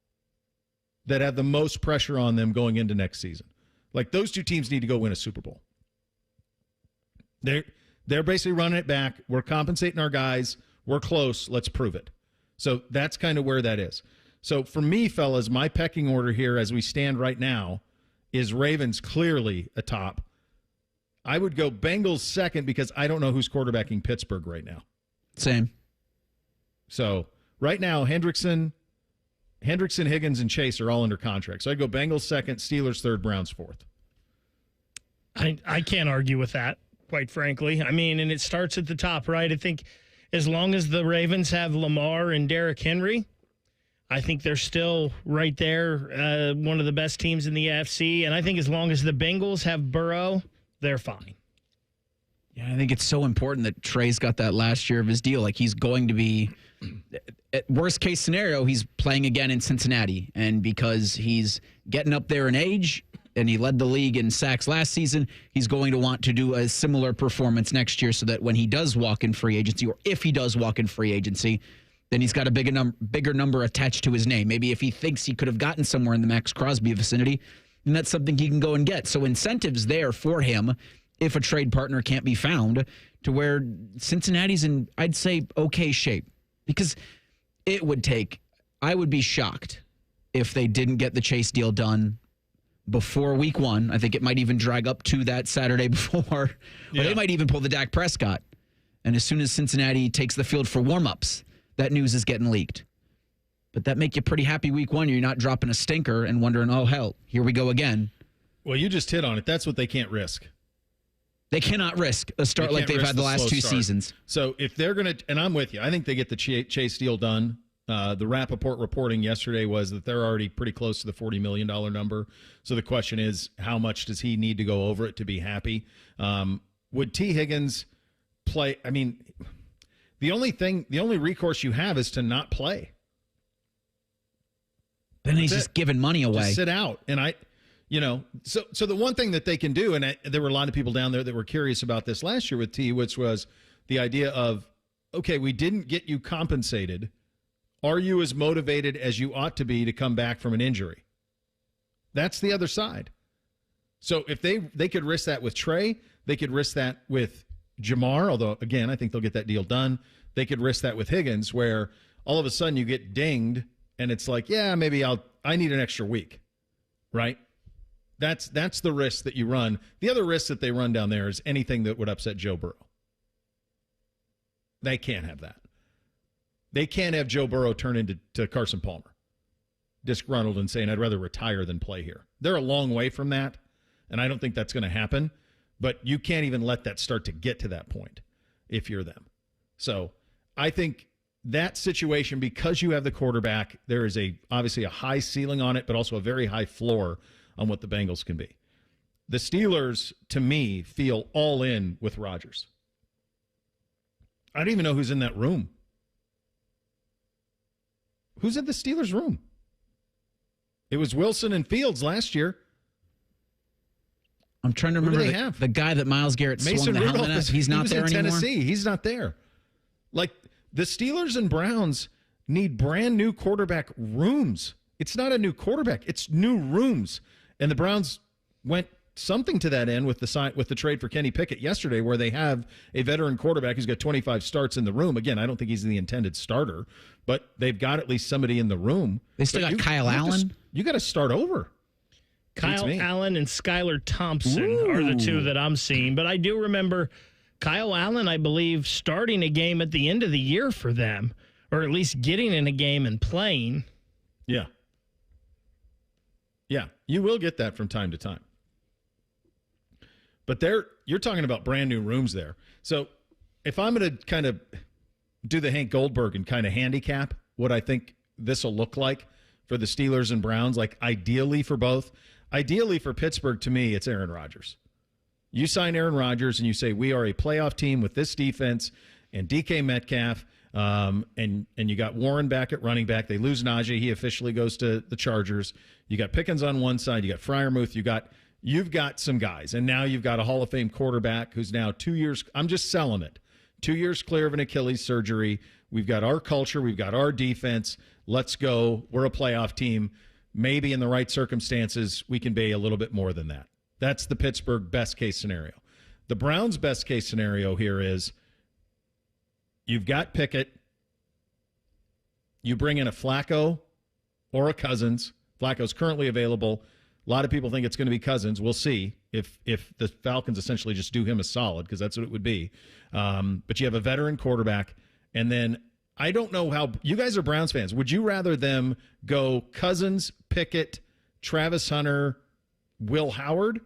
that have the most pressure on them going into next season. Those two teams need to go win a Super Bowl. They're basically running it back. We're compensating our guys. We're close. Let's prove it. So that's kind of where that is. So for me, fellas, my pecking order here as we stand right now is Ravens clearly atop. I would go Bengals second because I don't know who's quarterbacking Pittsburgh right now. Same. So right now, Hendrickson, Higgins, and Chase are all under contract. So I'd go Bengals second, Steelers third, Browns fourth. I can't argue with that, quite frankly. And it starts at the top, right? I think as long as the Ravens have Lamar and Derrick Henry, I think they're still right there, one of the best teams in the AFC. And I think as long as the Bengals have Burrow, they're fine. Yeah, I think it's so important that Trey's got that last year of his deal. He's going to be, at worst case scenario, he's playing again in Cincinnati. And because he's getting up there in age and he led the league in sacks last season, he's going to want to do a similar performance next year so that when he does walk in free agency, or if he does walk in free agency, then he's got a bigger number attached to his name. Maybe if he thinks he could have gotten somewhere in the Max Crosby vicinity, then that's something he can go and get. So incentives there for him if a trade partner can't be found, to where Cincinnati's in, I'd say, okay shape. Because I would be shocked if they didn't get the Chase deal done before week one. I think it might even drag up to that Saturday before. Or they might even pull the Dak Prescott. And as soon as Cincinnati takes the field for warm-ups, that news is getting leaked. But that make you pretty happy week one. You're not dropping a stinker and wondering, oh, hell, here we go again. Well, you just hit on it. That's what they can't risk. They cannot risk a start like they've had the last two seasons. So if they're going to, and I'm with you, I think they get the Chase deal done. The Rappaport reporting yesterday was that they're already pretty close to the $40 million number. So the question is, how much does he need to go over it to be happy? Would T. Higgins play? The only recourse you have is to not play. Then he's just giving money away. Just sit out. And so the one thing that they can do, and there were a lot of people down there that were curious about this last year with T, which was the idea of, okay, we didn't get you compensated Are you as motivated as you ought to be to come back from an injury? That's the other side. So if they could risk that with Trey, they could risk that with Jamar, although, again, I think they'll get that deal done. They could risk that with Higgins, where all of a sudden you get dinged, and it's like, yeah, maybe I need an extra week, right? That's the risk that you run. The other risk that they run down there is anything that would upset Joe Burrow. They can't have that. They can't have Joe Burrow turn into Carson Palmer, disgruntled and saying, I'd rather retire than play here. They're a long way from that, and I don't think that's going to happen. But you can't even let that start to get to that point if you're them. So I think that situation, because you have the quarterback, there is obviously a high ceiling on it, but also a very high floor on what the Bengals can be. The Steelers, to me, feel all in with Rodgers. I don't even know who's in that room. Who's in the Steelers' room? It was Wilson and Fields last year. I'm trying to remember the guy that Myles Garrett swung the helmet at. He's not there anymore. Tennessee. He's not there. Like, the Steelers and Browns need brand new quarterback rooms. It's not a new quarterback. It's new rooms. And the Browns went something to that end with the trade for Kenny Pickett yesterday, where they have a veteran quarterback who's got 25 starts in the room. Again, I don't think he's the intended starter, but they've got at least somebody in the room. They still got Kyle Allen. You got to start over. Kyle Allen and Skylar Thompson are the two that I'm seeing. But I do remember Kyle Allen, I believe, starting a game at the end of the year for them, or at least getting in a game and playing. Yeah. Yeah, you will get that from time to time. But you're talking about brand new rooms there. So if I'm going to kind of do the Hank Goldberg and kind of handicap what I think this will look like for the Steelers and Browns, like ideally for both, ideally for Pittsburgh, to me, it's Aaron Rodgers. You sign Aaron Rodgers and you say, we are a playoff team with this defense and DK Metcalf, and you got Warren back at running back. They lose Najee. He officially goes to the Chargers. You got Pickens on one side. You got Freiermuth. You've got some guys, and now you've got a Hall of Fame quarterback who's now 2 years. I'm just selling it. 2 years clear of an Achilles surgery. We've got our culture. We've got our defense. Let's go. We're a playoff team. Maybe in the right circumstances, we can be a little bit more than that. That's the Pittsburgh best case scenario. The Browns' best case scenario here is you've got Pickett. You bring in a Flacco or a Cousins. Flacco's currently available. A lot of people think it's going to be Cousins. We'll see if the Falcons essentially just do him a solid, because that's what it would be. But you have a veteran quarterback, and then I don't know how – you guys are Browns fans. Would you rather them go Cousins, Pickett, Travis Hunter, Will Howard,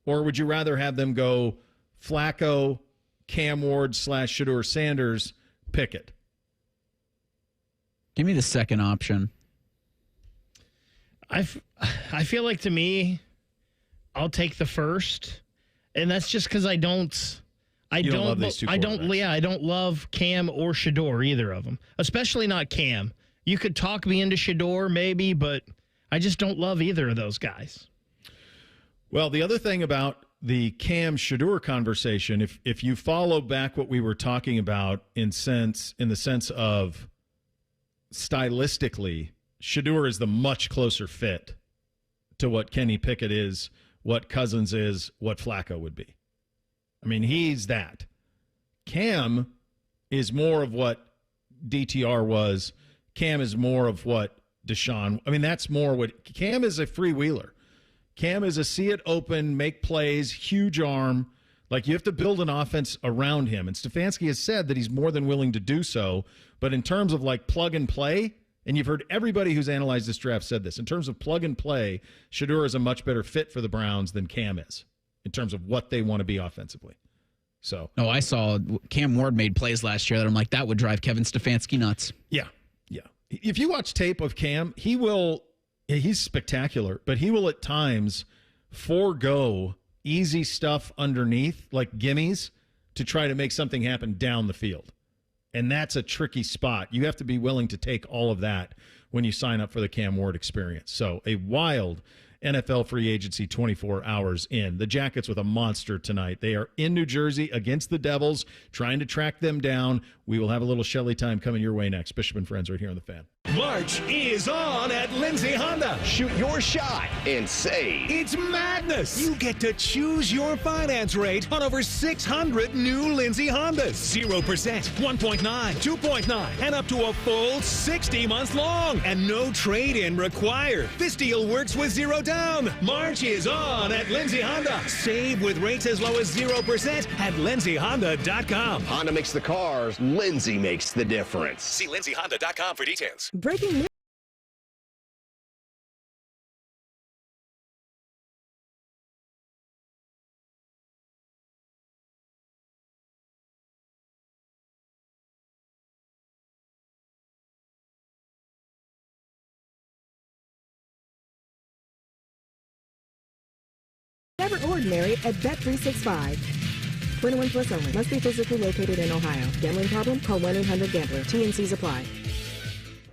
or would you rather have them go Flacco, Cam Ward / Shedeur Sanders, Pickett? Give me the second option. I feel like, to me, I'll take the first, and that's just because I don't love these two quarterbacks. Yeah, I don't love Cam or Shedeur, either of them, especially not Cam. You could talk me into Shedeur maybe, but I just don't love either of those guys. Well, the other thing about the Cam Shedeur conversation, if you follow back what we were talking about in the sense of stylistically, Shedeur is the much closer fit to what Kenny Pickett is, what Cousins is, what Flacco would be. I mean, he's that. Cam is more of what DTR was. Cam is more of what Deshaun. I mean, that's more what Cam is. A freewheeler. Cam is a see it open, make plays, huge arm. Like, you have to build an offense around him. And Stefanski has said that he's more than willing to do so. But in terms of like plug and play, and you've heard everybody who's analyzed this draft said this, in terms of plug and play, Shedeur is a much better fit for the Browns than Cam is in terms of what they want to be offensively. So, no, I saw Cam Ward made plays last year that I'm like, that would drive Kevin Stefanski nuts. Yeah. If you watch tape of Cam, he's spectacular, but he will at times forego easy stuff underneath, like gimmies, to try to make something happen down the field. And that's a tricky spot. You have to be willing to take all of that when you sign up for the Cam Ward experience. So a wild NFL free agency 24 hours in. The Jackets with a monster tonight. They are in New Jersey against the Devils, trying to track them down. We will have a little Shelley time coming your way next. Bishop and Friends right here on The Fan. March is on at Lindsay Honda. Shoot your shot and save. It's madness. You get to choose your finance rate on over 600 new Lindsay Hondas. 0%, 1.9, 2.9, and up to a full 60 months long. And no trade-in required. This deal works with 0 down. March is on at Lindsay Honda. Save with rates as low as 0% at lindsayhonda.com. Honda makes the cars. Lindsay makes the difference. See lindsayhonda.com for details. Breaking news. Never ordinary at Bet365. 21 plus only. Must be physically located in Ohio. Gambling problem? Call 1-800-GAMBLER. T&Cs apply.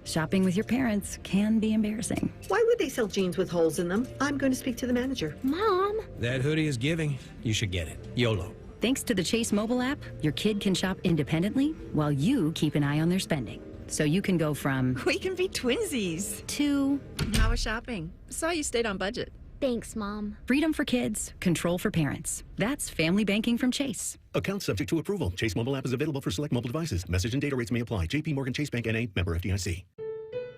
Shopping with your parents can be embarrassing. Why would they sell jeans with holes in them? I'm going to speak to the manager. Mom! That hoodie is giving. You should get it. YOLO. Thanks to the Chase mobile app, your kid can shop independently while you keep an eye on their spending. So you can go from... We can be twinsies. ...to... How was shopping? Saw you stayed on budget. Thanks, Mom. Freedom for kids, control for parents. That's family banking from Chase. Account subject to approval. Chase mobile app is available for select mobile devices. Message and data rates may apply. JP Morgan Chase Bank N.A. member FDIC.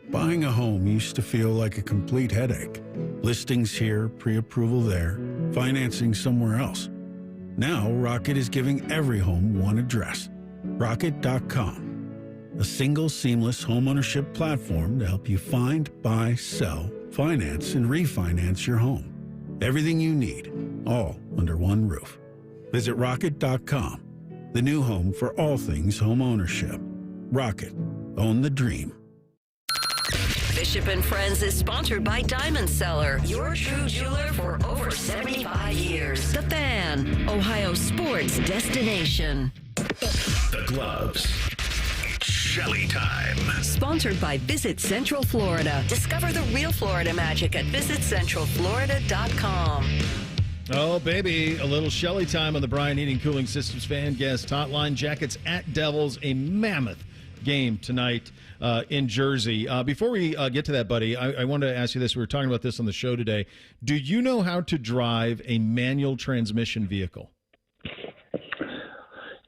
Buying a home used to feel like a complete headache. Listings here, pre-approval there, financing somewhere else. Now, Rocket is giving every home one address. Rocket.com. A single seamless homeownership platform to help you find, buy, sell, finance, and refinance your home. Everything you need, all under one roof. Visit Rocket.com, the new home for all things home ownership. Rocket. Own the dream. Bishop and Friends is sponsored by Diamond Seller, your true jeweler for over 75 years. The Fan, Ohio sports destination. The Gloves. Shelley time. Sponsored by Visit Central Florida. Discover the real Florida magic at visitcentralflorida.com. Oh, baby, a little Shelley time on the Brian Heating Cooling Systems Fan Guest Hotline. Jackets at Devils, a mammoth game tonight in Jersey. Before we get to that, buddy, I wanted to ask you this. We were talking about this on the show today. Do you know how to drive a manual transmission vehicle?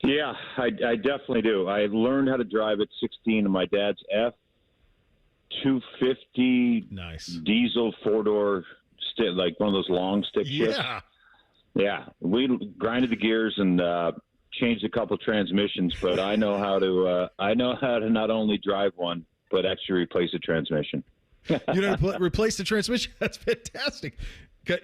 Yeah, I definitely do. I learned how to drive at 16 in my dad's F-250 diesel four-door, like one of those long stick shifts. Yeah. We grinded the gears and changed a couple transmissions, but I know how to not only drive one, but actually replace a transmission. You know, replace the transmission? That's fantastic.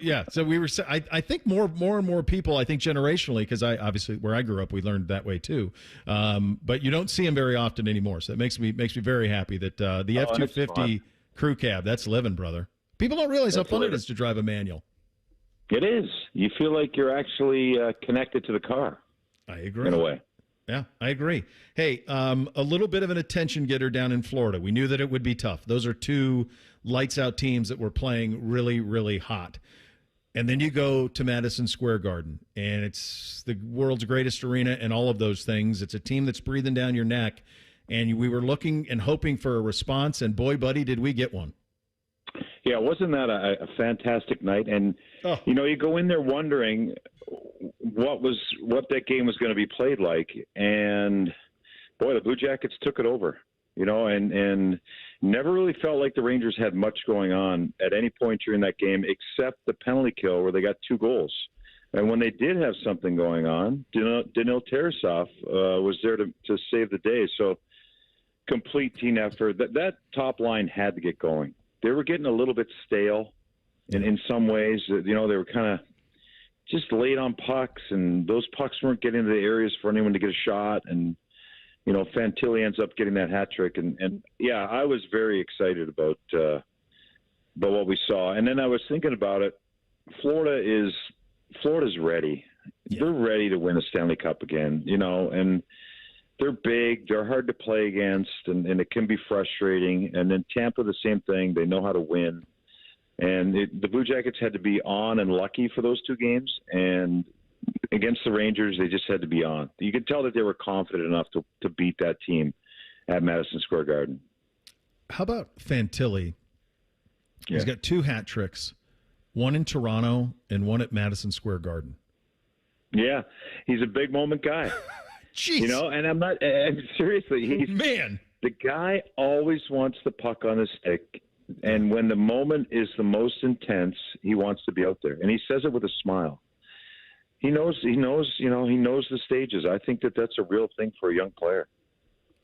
Yeah, so we were. I think more and more people. I think generationally, because I obviously where I grew up, we learned that way too. But you don't see them very often anymore. So it makes me very happy that the F-250 crew cab. That's living, brother. People don't realize how fun it is to drive a manual. It is. You feel like you're actually connected to the car. I agree. In a way. Yeah, I agree. Hey, a little bit of an attention getter down in Florida. We knew that it would be tough. Those are two lights-out teams that were playing really, really hot. And then you go to Madison Square Garden, and it's the world's greatest arena and all of those things. It's a team that's breathing down your neck, and we were looking and hoping for a response, and boy, buddy, did we get one. Yeah, wasn't that a fantastic night? And, you know, you go in there wondering what that game was going to be played like. And, boy, the Blue Jackets took it over, you know, and never really felt like the Rangers had much going on at any point during that game except the penalty kill where they got 2 goals. And when they did have something going on, Danil Tarasov was there to save the day. So complete team effort. That top line had to get going. They were getting a little bit stale in some ways. You know, they were kind of just late on pucks, and those pucks weren't getting to the areas for anyone to get a shot. And, you know, Fantilli ends up getting that hat trick. And yeah, I was very excited about what we saw. And then I was thinking about it. Florida's ready. Yeah. They're ready to win a Stanley Cup again, you know, and they're big. They're hard to play against, and it can be frustrating. And then Tampa, the same thing. They know how to win. And the Blue Jackets had to be on and lucky for those two games. And against the Rangers, they just had to be on. You could tell that they were confident enough to beat that team at Madison Square Garden. How about Fantilli? Yeah. He's got 2 hat tricks, one in Toronto and one at Madison Square Garden. Yeah, he's a big moment guy. Jeez. You know, and seriously, the guy always wants the puck on his stick. And when the moment is the most intense, he wants to be out there. And he says it with a smile. He knows the stages. I think that's a real thing for a young player.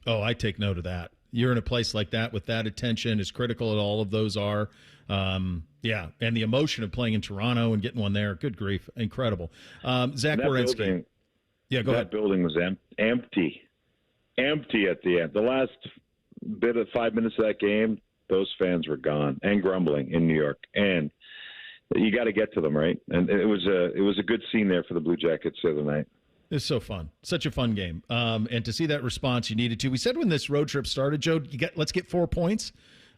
Oh, I take note of that. You're in a place like that with that attention, as critical as all of those are. Yeah, and the emotion of playing in Toronto and getting one there. Good grief. Incredible. Zach Werenski. Yeah, go ahead. That building was empty. Empty at the end. The last bit of 5 minutes of that game, those fans were gone and grumbling in New York. And you got to get to them, right? And it was a good scene there for the Blue Jackets the other night. It's so fun. Such a fun game. And to see that response you needed to. We said when this road trip started, Joe, let's get 4 points.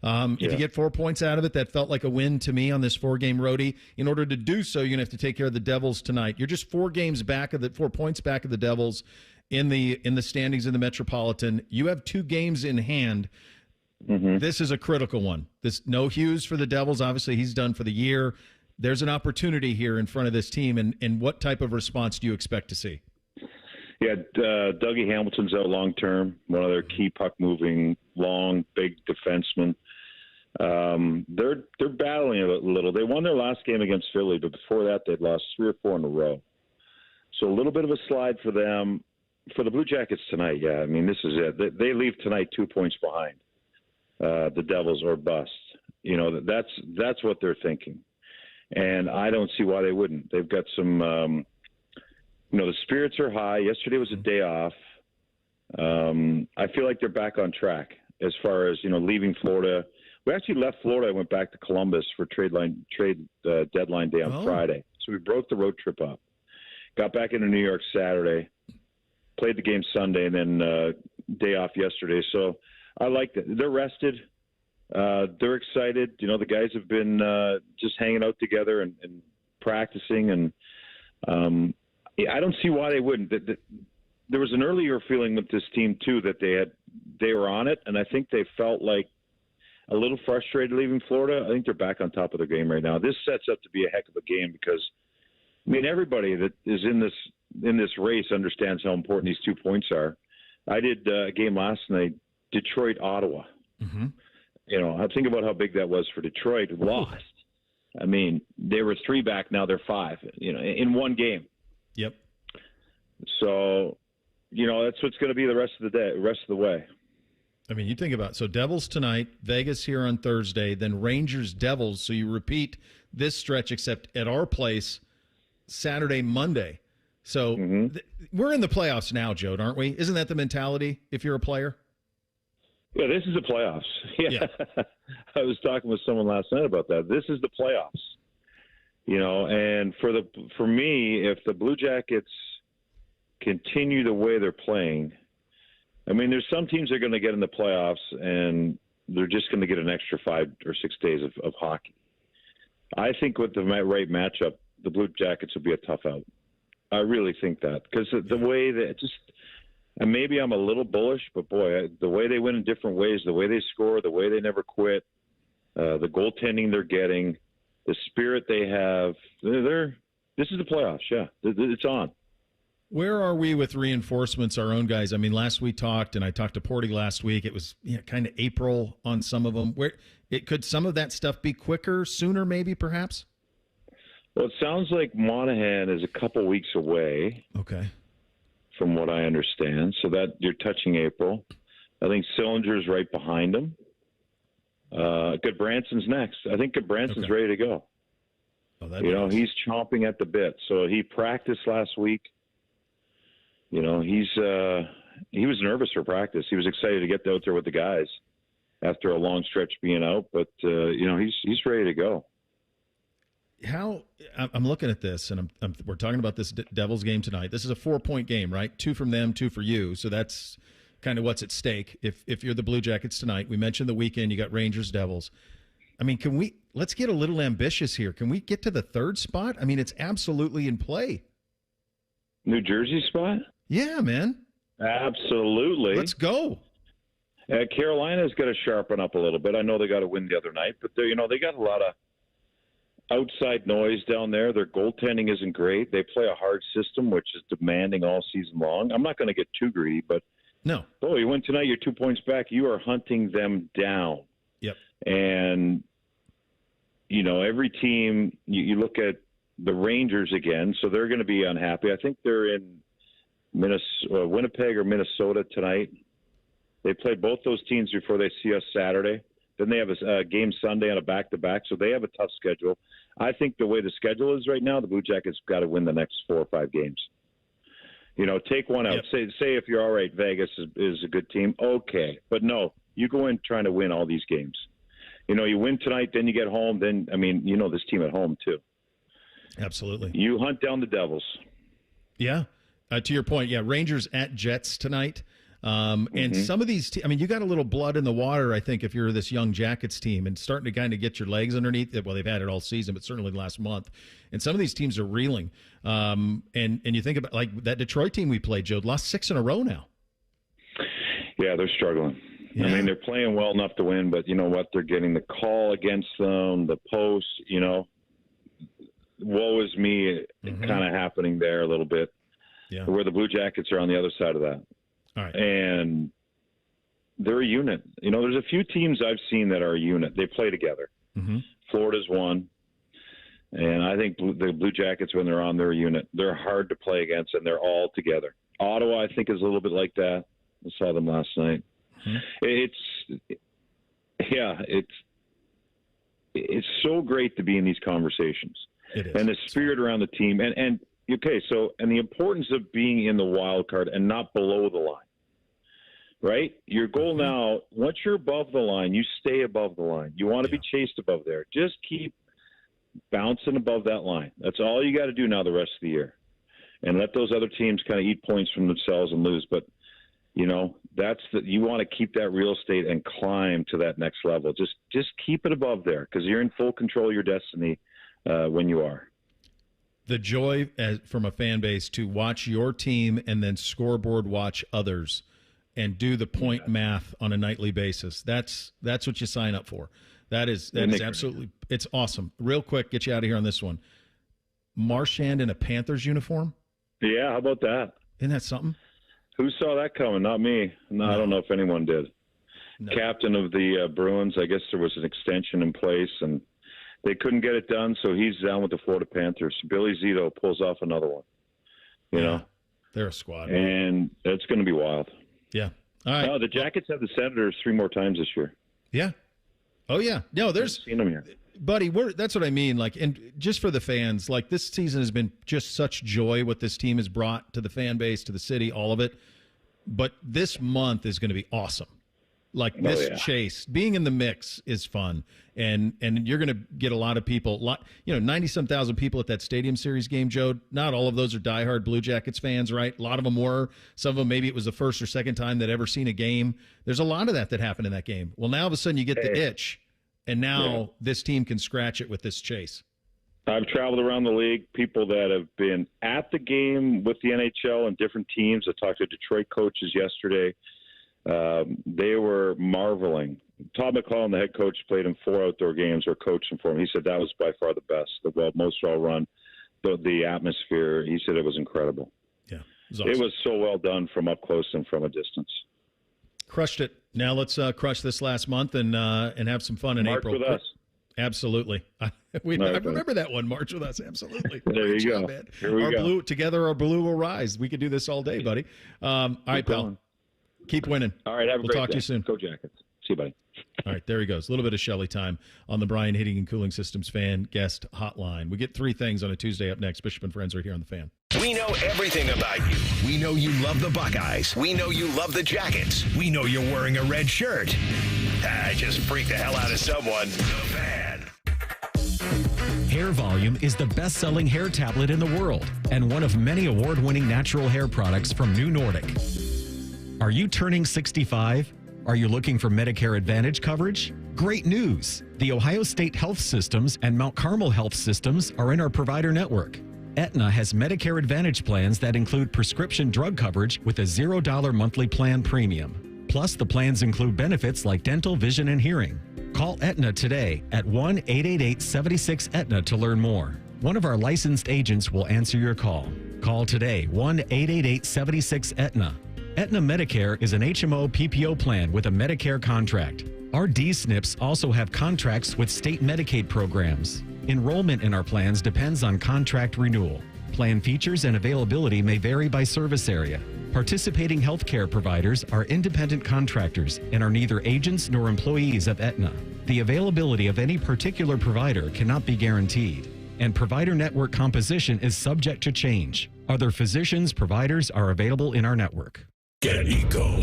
If you get 4 points out of it, that felt like a win to me on this 4-game roadie. In order to do so, you're going to have to take care of the Devils tonight. You're just 4 points back of the Devils in the standings in the Metropolitan. You have 2 games in hand. Mm-hmm. This is a critical one. No Hughes for the Devils. Obviously, he's done for the year. There's an opportunity here in front of this team, and what type of response do you expect to see? Yeah, Dougie Hamilton's out long term, one of their key puck-moving, long, big defensemen. They're battling a little. They won their last game against Philly, but before that they'd lost 3 or 4 in a row. So a little bit of a slide for them. For the Blue Jackets tonight, yeah, I mean, this is it. They leave tonight 2 points behind the Devils or bust. You know, that's what they're thinking. And I don't see why they wouldn't. They've got some, the spirits are high. Yesterday was a day off. I feel like they're back on track as far as, leaving Florida. We actually left Florida and went back to Columbus for trade deadline day on Friday. So we broke the road trip up. Got back into New York Saturday, played the game Sunday, and then day off yesterday. So I liked it. They're rested. They're excited. The guys have been just hanging out together and practicing. And I don't see why they wouldn't. There was an earlier feeling with this team, too, that they were on it. And I think they felt like a little frustrated leaving Florida. I think they're back on top of their game right now. This sets up to be a heck of a game because, everybody that is in this race understands how important these 2 points are. I did a game last night, Detroit, Ottawa. Mm-hmm. I think about how big that was for Detroit. Lost. I mean, they were 3 back. Now they're 5, in one game. Yep. So, that's what's going to be the rest of the way. I mean, you think about so Devils tonight, Vegas here on Thursday, then Rangers, Devils. So you repeat this stretch, except at our place, Saturday, Monday. So we're in the playoffs now, Joe, aren't we? Isn't that the mentality if you're a player? Yeah, this is the playoffs. Yeah. I was talking with someone last night about that. This is the playoffs. And for me, if the Blue Jackets continue the way they're playing, there's some teams that are going to get in the playoffs and they're just going to get an extra 5 or 6 days of hockey. I think with the right matchup, the Blue Jackets will be a tough out. I really think that because the way that and maybe I'm a little bullish, but boy, the way they win in different ways, the way they score, the way they never quit, the goaltending they're getting, the spirit they have, this is the playoffs. Yeah, it's on. Where are we with reinforcements, our own guys? Last we talked, and I talked to Porty last week. It was kind of April on some of them. Could some of that stuff be quicker, sooner, maybe, perhaps? Well, it sounds like Monahan is a couple weeks away. Okay. From what I understand. So that you're touching April. I think Sillinger's right behind him. Goodbranson's next. I think Goodbranson's ready to go. Oh, he's chomping at the bit. So he practiced last week. He was nervous for practice. He was excited to get out there with the guys after a long stretch being out, but he's ready to go. I'm looking at this, and we're talking about this Devils game tonight. This is a 4-point game, right? 2 from them, 2 for you. So that's kind of what's at stake. If you're the Blue Jackets tonight, we mentioned the weekend. You got Rangers, Devils. Can we? let's get a little ambitious here. Can we get to the third spot? I mean, it's absolutely in play. New Jersey spot? Yeah, man. Absolutely. Let's go. Carolina's got to sharpen up a little bit. I know they got to win the other night, but they got a lot of outside noise down there. Their goaltending isn't great. They play a hard system, which is demanding all season long. I'm not going to get too greedy, but no. Oh, you win tonight. You're 2 points back. You are hunting them down. Yep. And every team. You look at the Rangers again, so they're going to be unhappy. I think they're in Winnipeg or Minnesota tonight. They play both those teams before they see us Saturday. Then they have a game Sunday on a back-to-back, so they have a tough schedule. I think the way the schedule is right now, the Blue Jackets got to win the next 4 or 5 games. Take one out. Yep. Say if you're all right, Vegas is a good team. Okay. But no, you go in trying to win all these games. You win tonight, then you get home. Then, this team at home, too. Absolutely. You hunt down the Devils. Yeah. To your point, Rangers at Jets tonight. And some of these, you got a little blood in the water, I think, if you're this young Jackets team and starting to kind of get your legs underneath it. Well, they've had it all season, but certainly last month. And some of these teams are reeling. And you think about, like, that Detroit team we played, Joe, lost 6 in a row now. Yeah, they're struggling. Yeah. They're playing well enough to win, but you know what? They're getting the call against them, the post, woe is me kind of happening there a little bit. Yeah. Where the Blue Jackets are on the other side of that. All right. And they're a unit. There's a few teams I've seen that are a unit. They play together. Mm-hmm. Florida's one. And I think the Blue Jackets, when they're on their unit, they're hard to play against, and they're all together. Ottawa, I think, is a little bit like that. I saw them last night. Mm-hmm. It's so great to be in these conversations. It is. And the spirit around the team. And the importance of being in the wild card and not below the line, right? Your goal now, once you're above the line, you stay above the line. You want to be chased above there. Just keep bouncing above that line. That's all you got to do now the rest of the year. And let those other teams kind of eat points from themselves and lose. But, you want to keep that real estate and climb to that next level. Just keep it above there because you're in full control of your destiny when you are. The joy from a fan base to watch your team and then scoreboard watch others and do the point math on a nightly basis. That's what you sign up for. That is absolutely – it's awesome. Real quick, get you out of here on this one. Marchand in a Panthers uniform? Yeah, how about that? Isn't that something? Who saw that coming? Not me. No, I don't know if anyone did. No. Captain of the Bruins, I guess there was an extension in place, and they couldn't get it done, so he's down with the Florida Panthers. Billy Zito pulls off another one. You know? They're a squad. And it's going to be wild. Yeah. All right. No, the Jackets have the Senators 3 more times this year. Yeah. Oh, yeah. No, there's – I've seen them here. Buddy, that's what I mean. Like, and just for the fans, like this season has been just such joy what this team has brought to the fan base, to the city, all of it. But this month is going to be awesome. Like this chase, being in the mix is fun, and you're going to get a lot of people. 90-some thousand people at that Stadium Series game, Joe. Not all of those are diehard Blue Jackets fans, right? A lot of them were. Some of them maybe it was the first or second time they'd ever seen a game. There's a lot of that happened in that game. Well, now all of a sudden you get the itch. And now this team can scratch it with this chase. I've traveled around the league, people that have been at the game with the NHL and different teams. I talked to Detroit coaches yesterday. They were marveling. Todd McClellan, the head coach, played in 4 outdoor games or coached them for him. He said that was by far the best, the most well-run, the atmosphere. He said it was incredible. Yeah, it was so well done from up close and from a distance. Crushed it. Now let's crush this last month and have some fun in April. March with us. Absolutely. I remember that one. March with us. Absolutely. There you go. Man. Here we go. Together our blue will rise. We could do this all day, buddy. All right, pal. Keep winning. All right. We'll talk to you soon. Go Jackets. See you, buddy. All right, there he goes. A little bit of Shelley time on the Brian Heating and Cooling Systems fan guest hotline. We get 3 things on a Tuesday up next. Bishop and Friends right here on the Fan. We know everything about you. We know you love the Buckeyes. We know you love the Jackets. We know you're wearing a red shirt. I just freaked the hell out of someone. The Fan. Hair Volume is the best-selling hair tablet in the world and one of many award-winning natural hair products from New Nordic. Are you turning 65? Are you looking for Medicare Advantage coverage? Great news! The Ohio State Health Systems and Mount Carmel Health Systems are in our provider network. Aetna has Medicare Advantage plans that include prescription drug coverage with a $0 monthly plan premium. Plus, the plans include benefits like dental, vision, and hearing. Call Aetna today at 1-888-76-AETNA to learn more. One of our licensed agents will answer your call. Call today, 1-888-76-AETNA. Aetna Medicare is an HMO PPO plan with a Medicare contract. Our D-SNPs also have contracts with state Medicaid programs. Enrollment in our plans depends on contract renewal. Plan features and availability may vary by service area. Participating healthcare providers are independent contractors and are neither agents nor employees of Aetna. The availability of any particular provider cannot be guaranteed, and provider network composition is subject to change. Other physicians, providers are available in our network. Get Eco.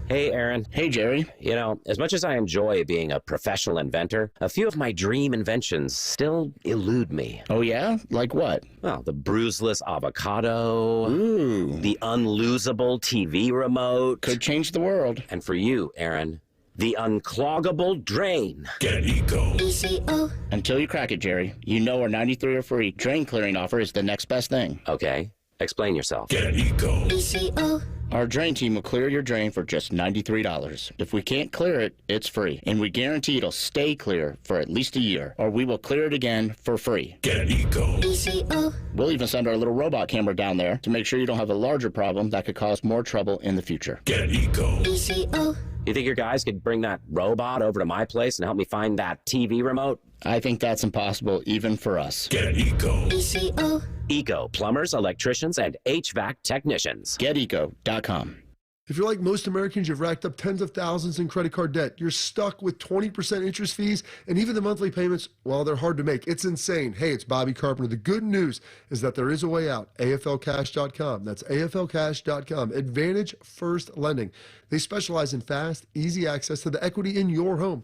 Hey, Aaron. Hey, Jerry. You know, as much as I enjoy being a professional inventor, a few of my dream inventions still elude me. Oh, yeah? Like what? Well, the bruiseless avocado. Ooh. The unlosable TV remote. Could change the world. And for you, Aaron, the uncloggable drain. Get Eco. Until you crack it, Jerry. You know our 93 or free drain clearing offer is the next best thing. Okay. Explain yourself. Get Eco. Our drain team will clear your drain for just $93. If we can't clear it, it's free. And we guarantee it'll stay clear for at least a year, or we will clear it again for free. Get Eco. We'll even send our little robot camera down there to make sure you don't have a larger problem that could cause more trouble in the future. Get Eco. You think your guys could bring that robot over to my place and help me find that TV remote? I think that's impossible even for us. Get Eco. Eco, plumbers, electricians, and HVAC technicians. GetEco.com. If you're like most Americans, you've racked up tens of thousands in credit card debt. You're stuck with 20% interest fees, and even the monthly payments, well, they're hard to make. It's insane. Hey, it's Bobby Carpenter. The good news is that there is a way out. AFLcash.com. That's AFLcash.com. Advantage First Lending. They specialize in fast, easy access to the equity in your home.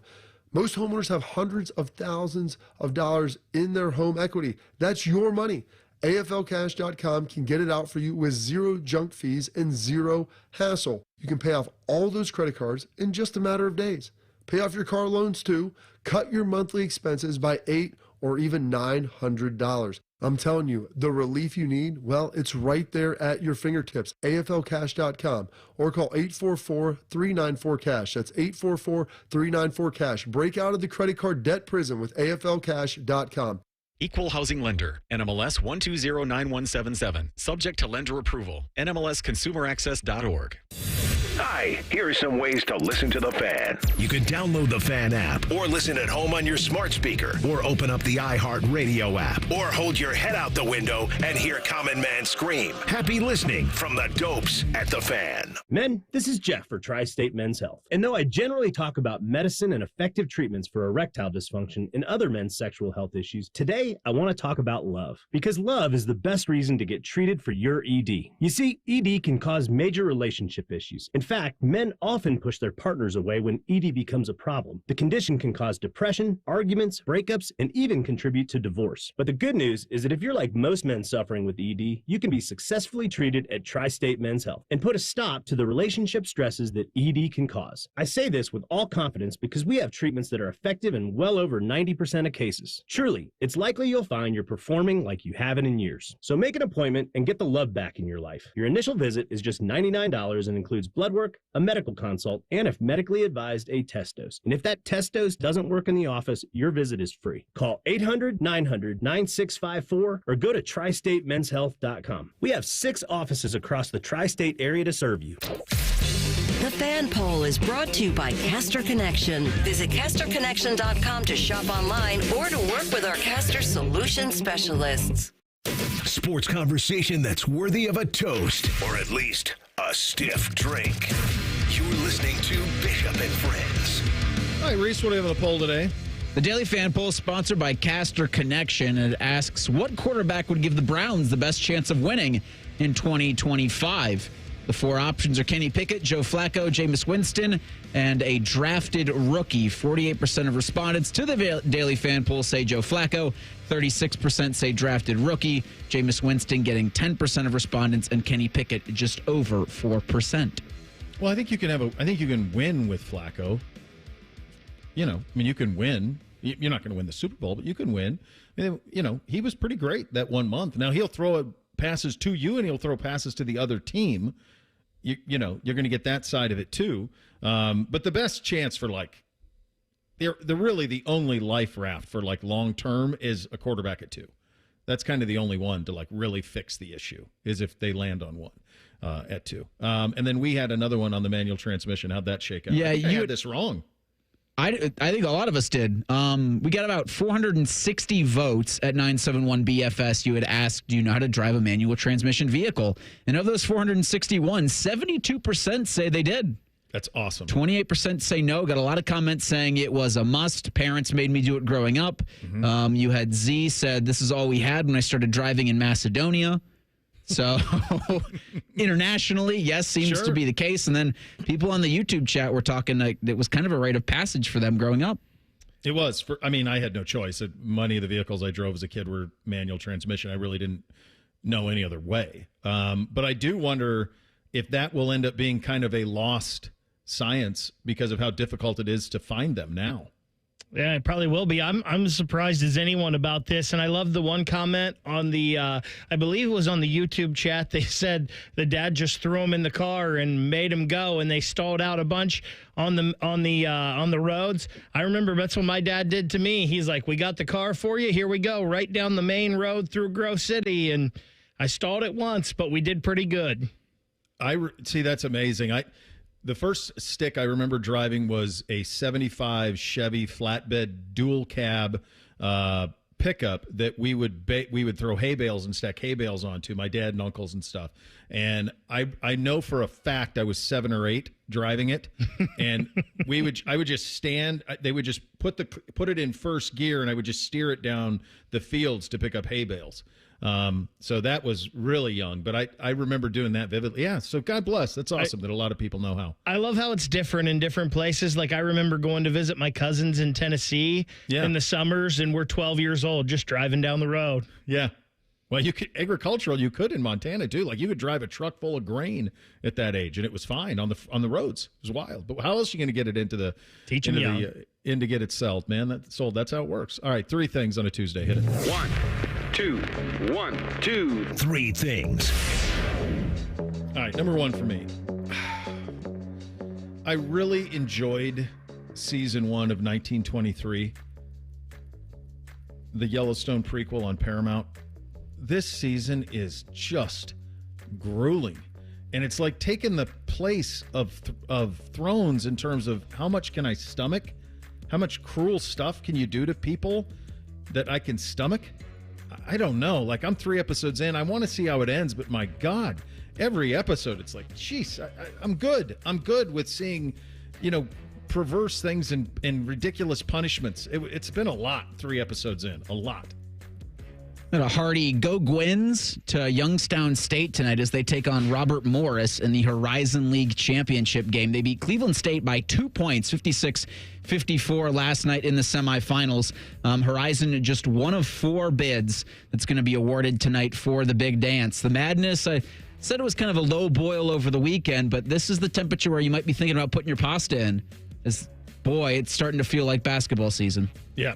Most homeowners have hundreds of thousands of dollars in their home equity. That's your money. AFLcash.com can get it out for you with zero junk fees and zero hassle. You can pay off all those credit cards in just a matter of days. Pay off your car loans too. Cut your monthly expenses by $800 or even $900. I'm telling you, the relief you need, well, it's right there at your fingertips. AFLcash.com or call 844-394-CASH. That's 844-394-CASH. Break out of the credit card debt prison with AFLcash.com. Equal Housing Lender, NMLS 1209177. Subject to lender approval. NMLSConsumerAccess.org. Hi, here are some ways to listen to The Fan. You can download the Fan app or listen at home on your smart speaker or open up the iHeartRadio app or hold your head out the window and hear Common Man scream. Happy listening from the dopes at The Fan. Men, this is Jeff for Tri-State Men's Health. And though I generally talk about medicine and effective treatments for erectile dysfunction and other men's sexual health issues, today I want to talk about love. Because love is the best reason to get treated for your ED. You see, ED can cause major relationship issues. In fact, men often push their partners away when ED becomes a problem. The condition can cause depression, arguments, breakups, and even contribute to divorce. But the good news is that if you're like most men suffering with ED, you can be successfully treated at Tri-State Men's Health and put a stop to the relationship stresses that ED can cause. I say this with all confidence because we have treatments that are effective in well over 90% of cases. Truly, it's likely you'll find you're performing like you haven't in years. So make an appointment and get the love back in your life. Your initial visit is just $99 and includes blood work, a medical consult, and if medically advised, a test dose. And if that test dose doesn't work in the office, your visit is free. Call 800-900-9654 or go to tristatemenshealth.com. We have 6 offices across the tri-state area to serve you. The Fan Poll is brought to you by Caster Connection. Visit CasterConnection.com to shop online or to work with our Caster Solution specialists. Sports conversation that's worthy of a toast, or at least a stiff drink. You're listening to Bishop and Friends. All right, Reese, what do you have on the poll today? The Daily Fan Poll is sponsored by Caster Connection, and it asks, what quarterback would give the Browns the best chance of winning in 2025? The 4 options are Kenny Pickett, Joe Flacco, Jameis Winston, and a drafted rookie. 48% of respondents to the Daily Fan Poll say Joe Flacco. 36% say drafted rookie. Jameis Winston getting 10% of respondents, and Kenny Pickett just over 4%. Well, I think you can win with Flacco. You can win. You're not going to win the Super Bowl, but you can win. He was pretty great that 1 month. Now he'll throw passes to you, and he'll throw passes to the other team. You're going to get that side of it too. But the best chance for really the only life raft for long term is a quarterback at 2. That's kind of the only one to really fix the issue is if they land on 1 at 2. And then we had another one on the manual transmission. How'd that shake out? Yeah, I had this wrong. I think a lot of us did. We got about 460 votes at 971 BFS. You had asked, do you know how to drive a manual transmission vehicle? And of those 461, 72% say they did. That's awesome. 28% say no. Got a lot of comments saying it was a must. Parents made me do it growing up. Mm-hmm. You had Z said, this is all we had when I started driving in Macedonia. So internationally, yes, seems to be the case. And then people on the YouTube chat were talking like it was kind of a rite of passage for them growing up. It was. I had no choice. Many of the vehicles I drove as a kid were manual transmission. I really didn't know any other way. But I do wonder if that will end up being kind of a lost science because of how difficult it is to find them now. Yeah, it probably will be. I'm surprised as anyone about this, and I love the one comment on the I believe it was on the YouTube chat. They said the dad just threw him in the car and made him go, and they stalled out a bunch on the roads. I remember that's what my dad did to me. He's like, "We got the car for you. Here we go, right down the main road through Grove City," and I stalled it once, but we did pretty good. See, that's amazing. The first stick I remember driving was a 75 Chevy flatbed dual cab pickup that we would throw hay bales and stack hay bales onto, my dad and uncles and stuff. And I know for a fact I was 7 or 8 driving it, and I would just stand. They would just put it in first gear, and I would just steer it down the fields to pick up hay bales. So that was really young, but I remember doing that vividly. Yeah. So God bless. That's awesome that a lot of people know how. I love how it's different in different places. Like I remember going to visit my cousins in Tennessee in the summers, and we're 12 years old just driving down the road. Yeah. Well, you could in Montana too. Like you could drive a truck full of grain at that age, and it was fine on the roads. It was wild. But how else are you going to get it into to get it sold, man? That's how it works. All right, 3 things on a Tuesday. Hit it. 1, 2, 1, 2, 3 things. All right, number 1 for me. I really enjoyed season 1 of 1923, the Yellowstone prequel on Paramount. This season is just grueling, and it's like taking the place of Thrones in terms of how much can I stomach, how much cruel stuff can you do to people that I can stomach. I don't know. Like I'm 3 episodes in, I want to see how it ends, but my God, every episode it's like, geez, I'm good. I'm good with seeing, perverse things and ridiculous punishments. It's been a lot. 3 episodes in, a lot. And a hearty go Gwins to Youngstown State tonight as they take on Robert Morris in the Horizon League Championship game. They beat Cleveland State by 2 points, 56-54 last night in the semifinals. Horizon just one of 4 bids that's going to be awarded tonight for the big dance. The Madness, I said it was kind of a low boil over the weekend, but this is the temperature where you might be thinking about putting your pasta in. Boy, it's starting to feel like basketball season. Yeah.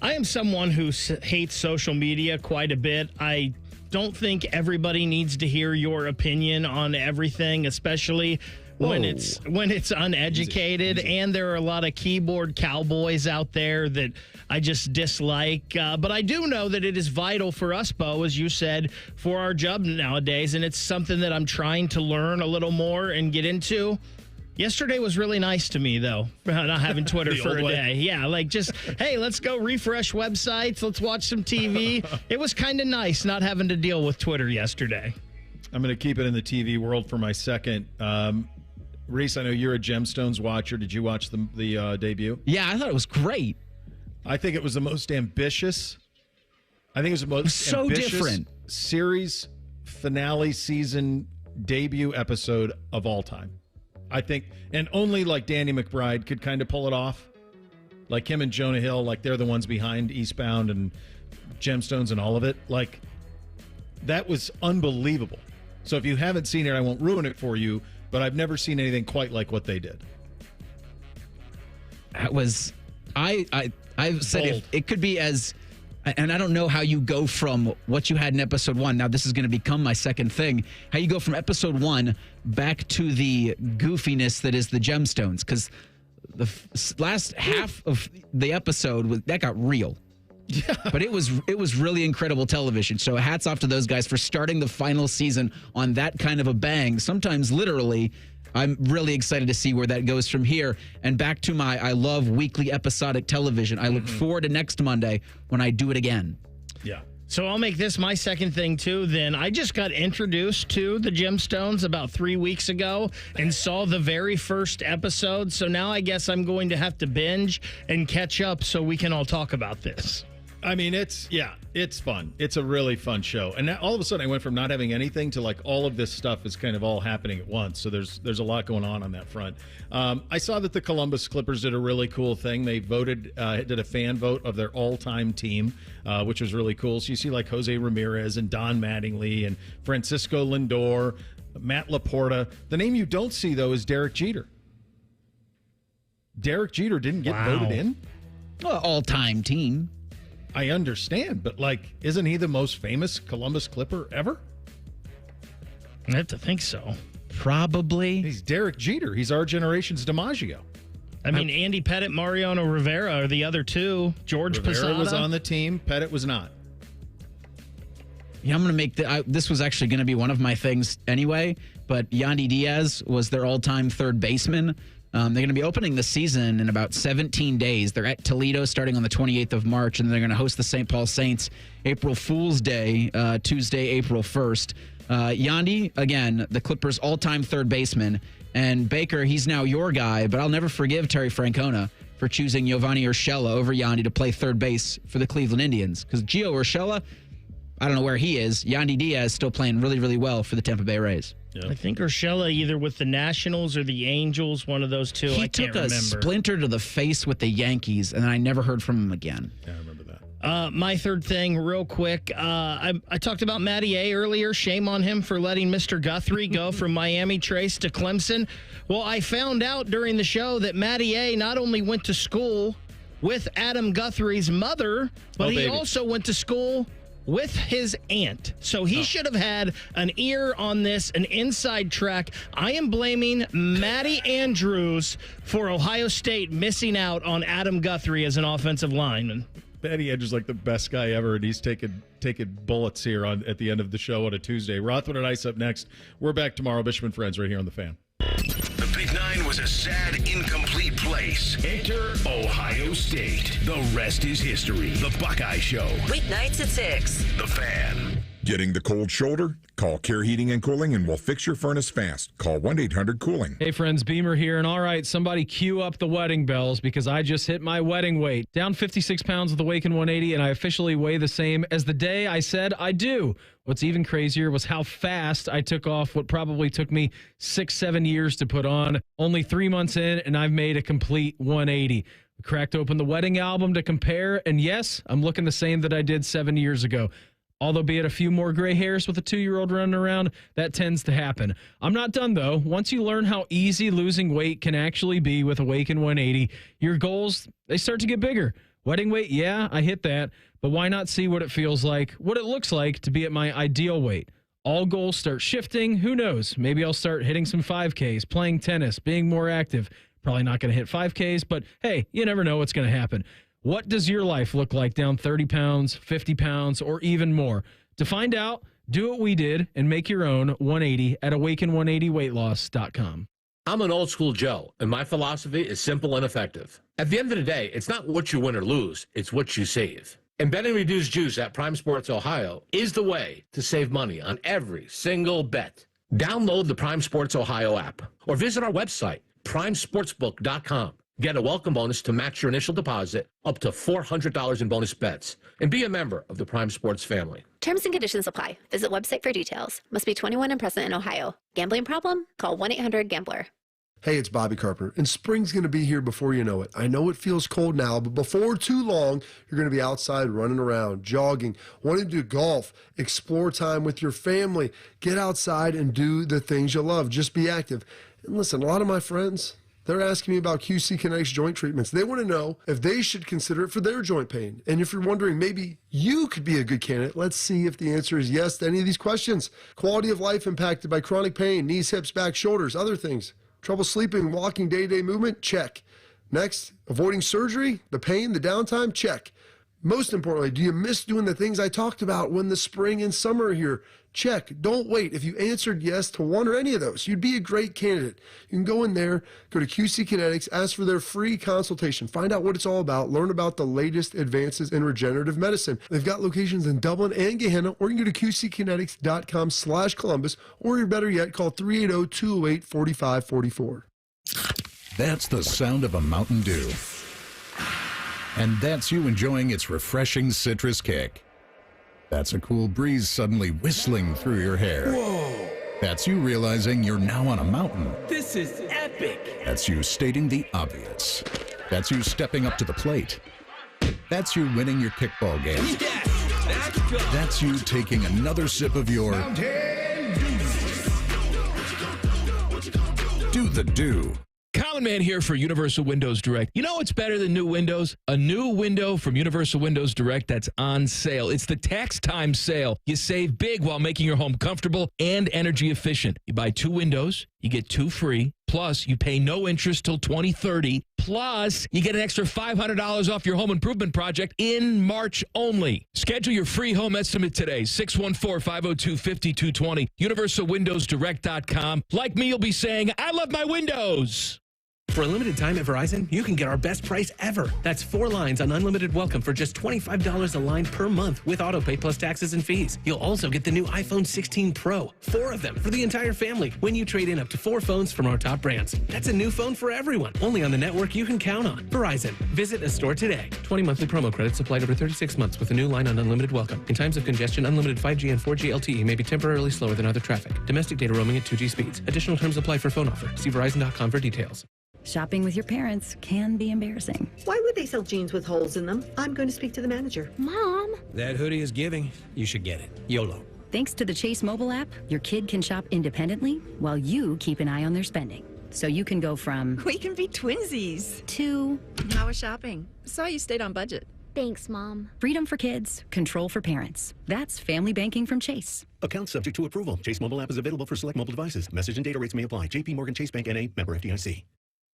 I am someone who hates social media quite a bit. I don't think everybody needs to hear your opinion on everything, especially when it's uneducated. Easy. And there are a lot of keyboard cowboys out there that I just dislike. But I do know that it is vital for us, Bo, as you said, for our job nowadays. And it's something that I'm trying to learn a little more and get into. Yesterday was really nice to me, though, not having Twitter for a day. Yeah, like just, hey, let's go refresh websites. Let's watch some TV. It was kind of nice not having to deal with Twitter yesterday. I'm going to keep it in the TV world for my second. Reese, I know you're a Gemstones watcher. Did you watch the debut? Yeah, I thought it was great. I think it was the most ambitious. I think it was the most ambitious different series finale season debut episode of all time. I think, and only like Danny McBride could kind of pull it off. Like him and Jonah Hill, like they're the ones behind Eastbound and Gemstones and all of it. Like that was unbelievable. So if you haven't seen it, I won't ruin it for you. but I've never seen anything quite like what they did. That was, I've said it could be as, and I don't know how you go from what you had in episode 1. Now this is going to become my second thing. How you go from episode 1 back to the goofiness that is the Gemstones, because the last half of the episode that got real. Yeah. But it was really incredible television. So hats off to those guys for starting the final season on that kind of a bang. Sometimes literally. I'm really excited to see where that goes from here. And back to I love weekly episodic television. I look forward to next Monday when I do it again. Yeah. So I'll make this my second thing, too, then. I just got introduced to the Gemstones about 3 weeks ago and saw the very first episode. So now I guess I'm going to have to binge and catch up so we can all talk about this. I mean, it's fun. It's a really fun show. And all of a sudden I went from not having anything to like all of this stuff is kind of all happening at once. So there's a lot going on that front. I saw that the Columbus Clippers did a really cool thing. They did a fan vote of their all-time team, which was really cool. So you see like Jose Ramirez and Don Mattingly and Francisco Lindor, Matt Laporta. The name you don't see, though, is Derek Jeter. Derek Jeter didn't get voted in? Well, all-time team. I understand, but like, isn't he the most famous Columbus Clipper ever? I have to think so. Probably. He's Derek Jeter. He's our generation's DiMaggio. I mean, Andy Pettitte, Mariano Rivera are the other two. George Rivera Posada was on the team. Pettitte was not. Yeah, I'm going to make this was actually going to be one of my things anyway, but Yandy Diaz was their all-time third baseman. They're going to be opening the season in about 17 days. They're at Toledo starting on the 28th of March, and they're going to host the St. Paul Saints April Fool's Day, Tuesday, April 1st. Yandy, again, the Clippers' all-time third baseman. And Baker, he's now your guy, but I'll never forgive Terry Francona for choosing Giovanni Urshela over Yandy to play third base for the Cleveland Indians. Because Gio Urshela, I don't know where he is. Yandy Diaz still playing really, really well for the Tampa Bay Rays. Yep. I think Urshela either with the Nationals or the Angels, one of those two. He took a splinter to the face with the Yankees, and I never heard from him again. Yeah, I remember that. My third thing, real quick. I talked about Matty A earlier. Shame on him for letting Mr. Guthrie go from Miami Trace to Clemson. Well, I found out during the show that Matty A not only went to school with Adam Guthrie's mother, but he also went to school with his aunt. So he should have had an ear on this, an inside track. I am blaming Matty Andrews for Ohio State missing out on Adam Guthrie as an offensive lineman. Matty Andrews like the best guy ever, and he's taking bullets here at the end of the show on a Tuesday. Rothman and Ice up next. We're back tomorrow. Bishop and Friends right here on The Fan. The Big Nine was a sad, incomplete place. Enter Ohio State. The rest is history. The Buckeye Show. Weeknights at 6. The Fan. Getting the cold shoulder? Call Care Heating and Cooling and we'll fix your furnace fast. Call 1-800-COOLING. Hey friends, Beamer here, and all right, somebody cue up the wedding bells because I just hit my wedding weight. Down 56 pounds with Awaken 180, and I officially weigh the same as the day I said I do. What's even crazier was how fast I took off what probably took me 6-7 years to put on. Only 3 months in, and I've made a complete 180. We cracked open the wedding album to compare, and yes, I'm looking the same that I did 7 years ago. Although be it a few more gray hairs with a 2-year-old running around, that tends to happen. I'm not done, though. Once you learn how easy losing weight can actually be with Awaken 180, your goals, they start to get bigger. Wedding weight, yeah, I hit that. But why not see what it feels like, what it looks like to be at my ideal weight? All goals start shifting. Who knows? Maybe I'll start hitting some 5Ks, playing tennis, being more active. Probably not going to hit 5Ks, but hey, you never know what's going to happen. What does your life look like down 30 pounds, 50 pounds, or even more? To find out, do what we did and make your own 180 at awaken180weightloss.com. I'm an old school Joe, and my philosophy is simple and effective. At the end of the day, it's not what you win or lose, it's what you save. And Bet and Reduce Juice at Prime Sports Ohio is the way to save money on every single bet. Download the Prime Sports Ohio app or visit our website, primesportsbook.com. Get a welcome bonus to match your initial deposit up to $400 in bonus bets. And be a member of the Prime Sports family. Terms and conditions apply. Visit website for details. Must be 21 and present in Ohio. Gambling problem? Call 1-800-GAMBLER. Hey, it's Bobby Carpenter, and spring's going to be here before you know it. I know it feels cold now, but before too long, you're going to be outside running around, jogging, wanting to do golf, explore time with your family. Get outside and do the things you love. Just be active. And listen, a lot of my friends, they're asking me about QC Kinetics joint treatments. They want to know if they should consider it for their joint pain. And if you're wondering, maybe you could be a good candidate, let's see if the answer is yes to any of these questions. Quality of life impacted by chronic pain, knees, hips, back, shoulders, other things. Trouble sleeping, walking, day-to-day movement? Check. Next, avoiding surgery, the pain, the downtime? Check. Most importantly, do you miss doing the things I talked about when the spring and summer are here? Check. Don't wait. If you answered yes to one or any of those, you'd be a great candidate. You can go in there, go to QC Kinetics, ask for their free consultation, find out what it's all about, learn about the latest advances in regenerative medicine. They've got locations in Dublin and Gehenna, or you can go to qckinetics.com/Columbus, or better yet, call 380-208-4544. That's the sound of a Mountain Dew. And that's you enjoying its refreshing citrus kick. That's a cool breeze suddenly whistling through your hair. Whoa! That's you realizing you're now on a mountain. This is epic! That's you stating the obvious. That's you stepping up to the plate. That's you winning your kickball game. Yes! That's good! That's you taking another sip of your Mountain Do the Do. Common Man here for Universal Windows Direct. You know what's better than new windows? A new window from Universal Windows Direct that's on sale. It's the tax time sale. You save big while making your home comfortable and energy efficient. You buy 2 windows, you get 2 free. Plus, you pay no interest till 2030. Plus, you get an extra $500 off your home improvement project in March only. Schedule your free home estimate today, 614-502-5220, universalwindowsdirect.com. Like me, you'll be saying, I love my windows. For a limited time at Verizon, you can get our best price ever. That's 4 lines on unlimited welcome for just $25 a line per month with autopay plus taxes and fees. You'll also get the new iPhone 16 Pro, 4 of them for the entire family when you trade in up to 4 phones from our top brands. That's a new phone for everyone, only on the network you can count on. Verizon. Visit a store today. 20 monthly promo credits applied over 36 months with a new line on unlimited welcome. In times of congestion, unlimited 5G and 4G LTE may be temporarily slower than other traffic. Domestic data roaming at 2G speeds. Additional terms apply for phone offer. See Verizon.com for details. Shopping with your parents can be embarrassing. Why would they sell jeans with holes in them? I'm going to speak to the manager. Mom. That hoodie is giving. You should get it. YOLO. Thanks to the Chase mobile app, your kid can shop independently while you keep an eye on their spending. So you can go from We can be twinsies. To How was shopping? Saw you stayed on budget. Thanks, Mom. Freedom for kids, control for parents. That's family banking from Chase. Account subject to approval. Chase mobile app is available for select mobile devices. Message and data rates may apply. JP Morgan Chase Bank N.A. member FDIC.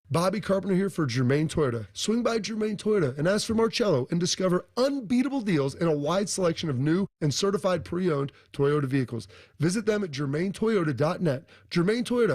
Bobby Carpenter here for Germain Toyota. Swing by Germain Toyota and ask for Marcello and discover unbeatable deals and a wide selection of new and certified pre-owned Toyota vehicles. Visit them at germaintoyota.net. Germain Toyota,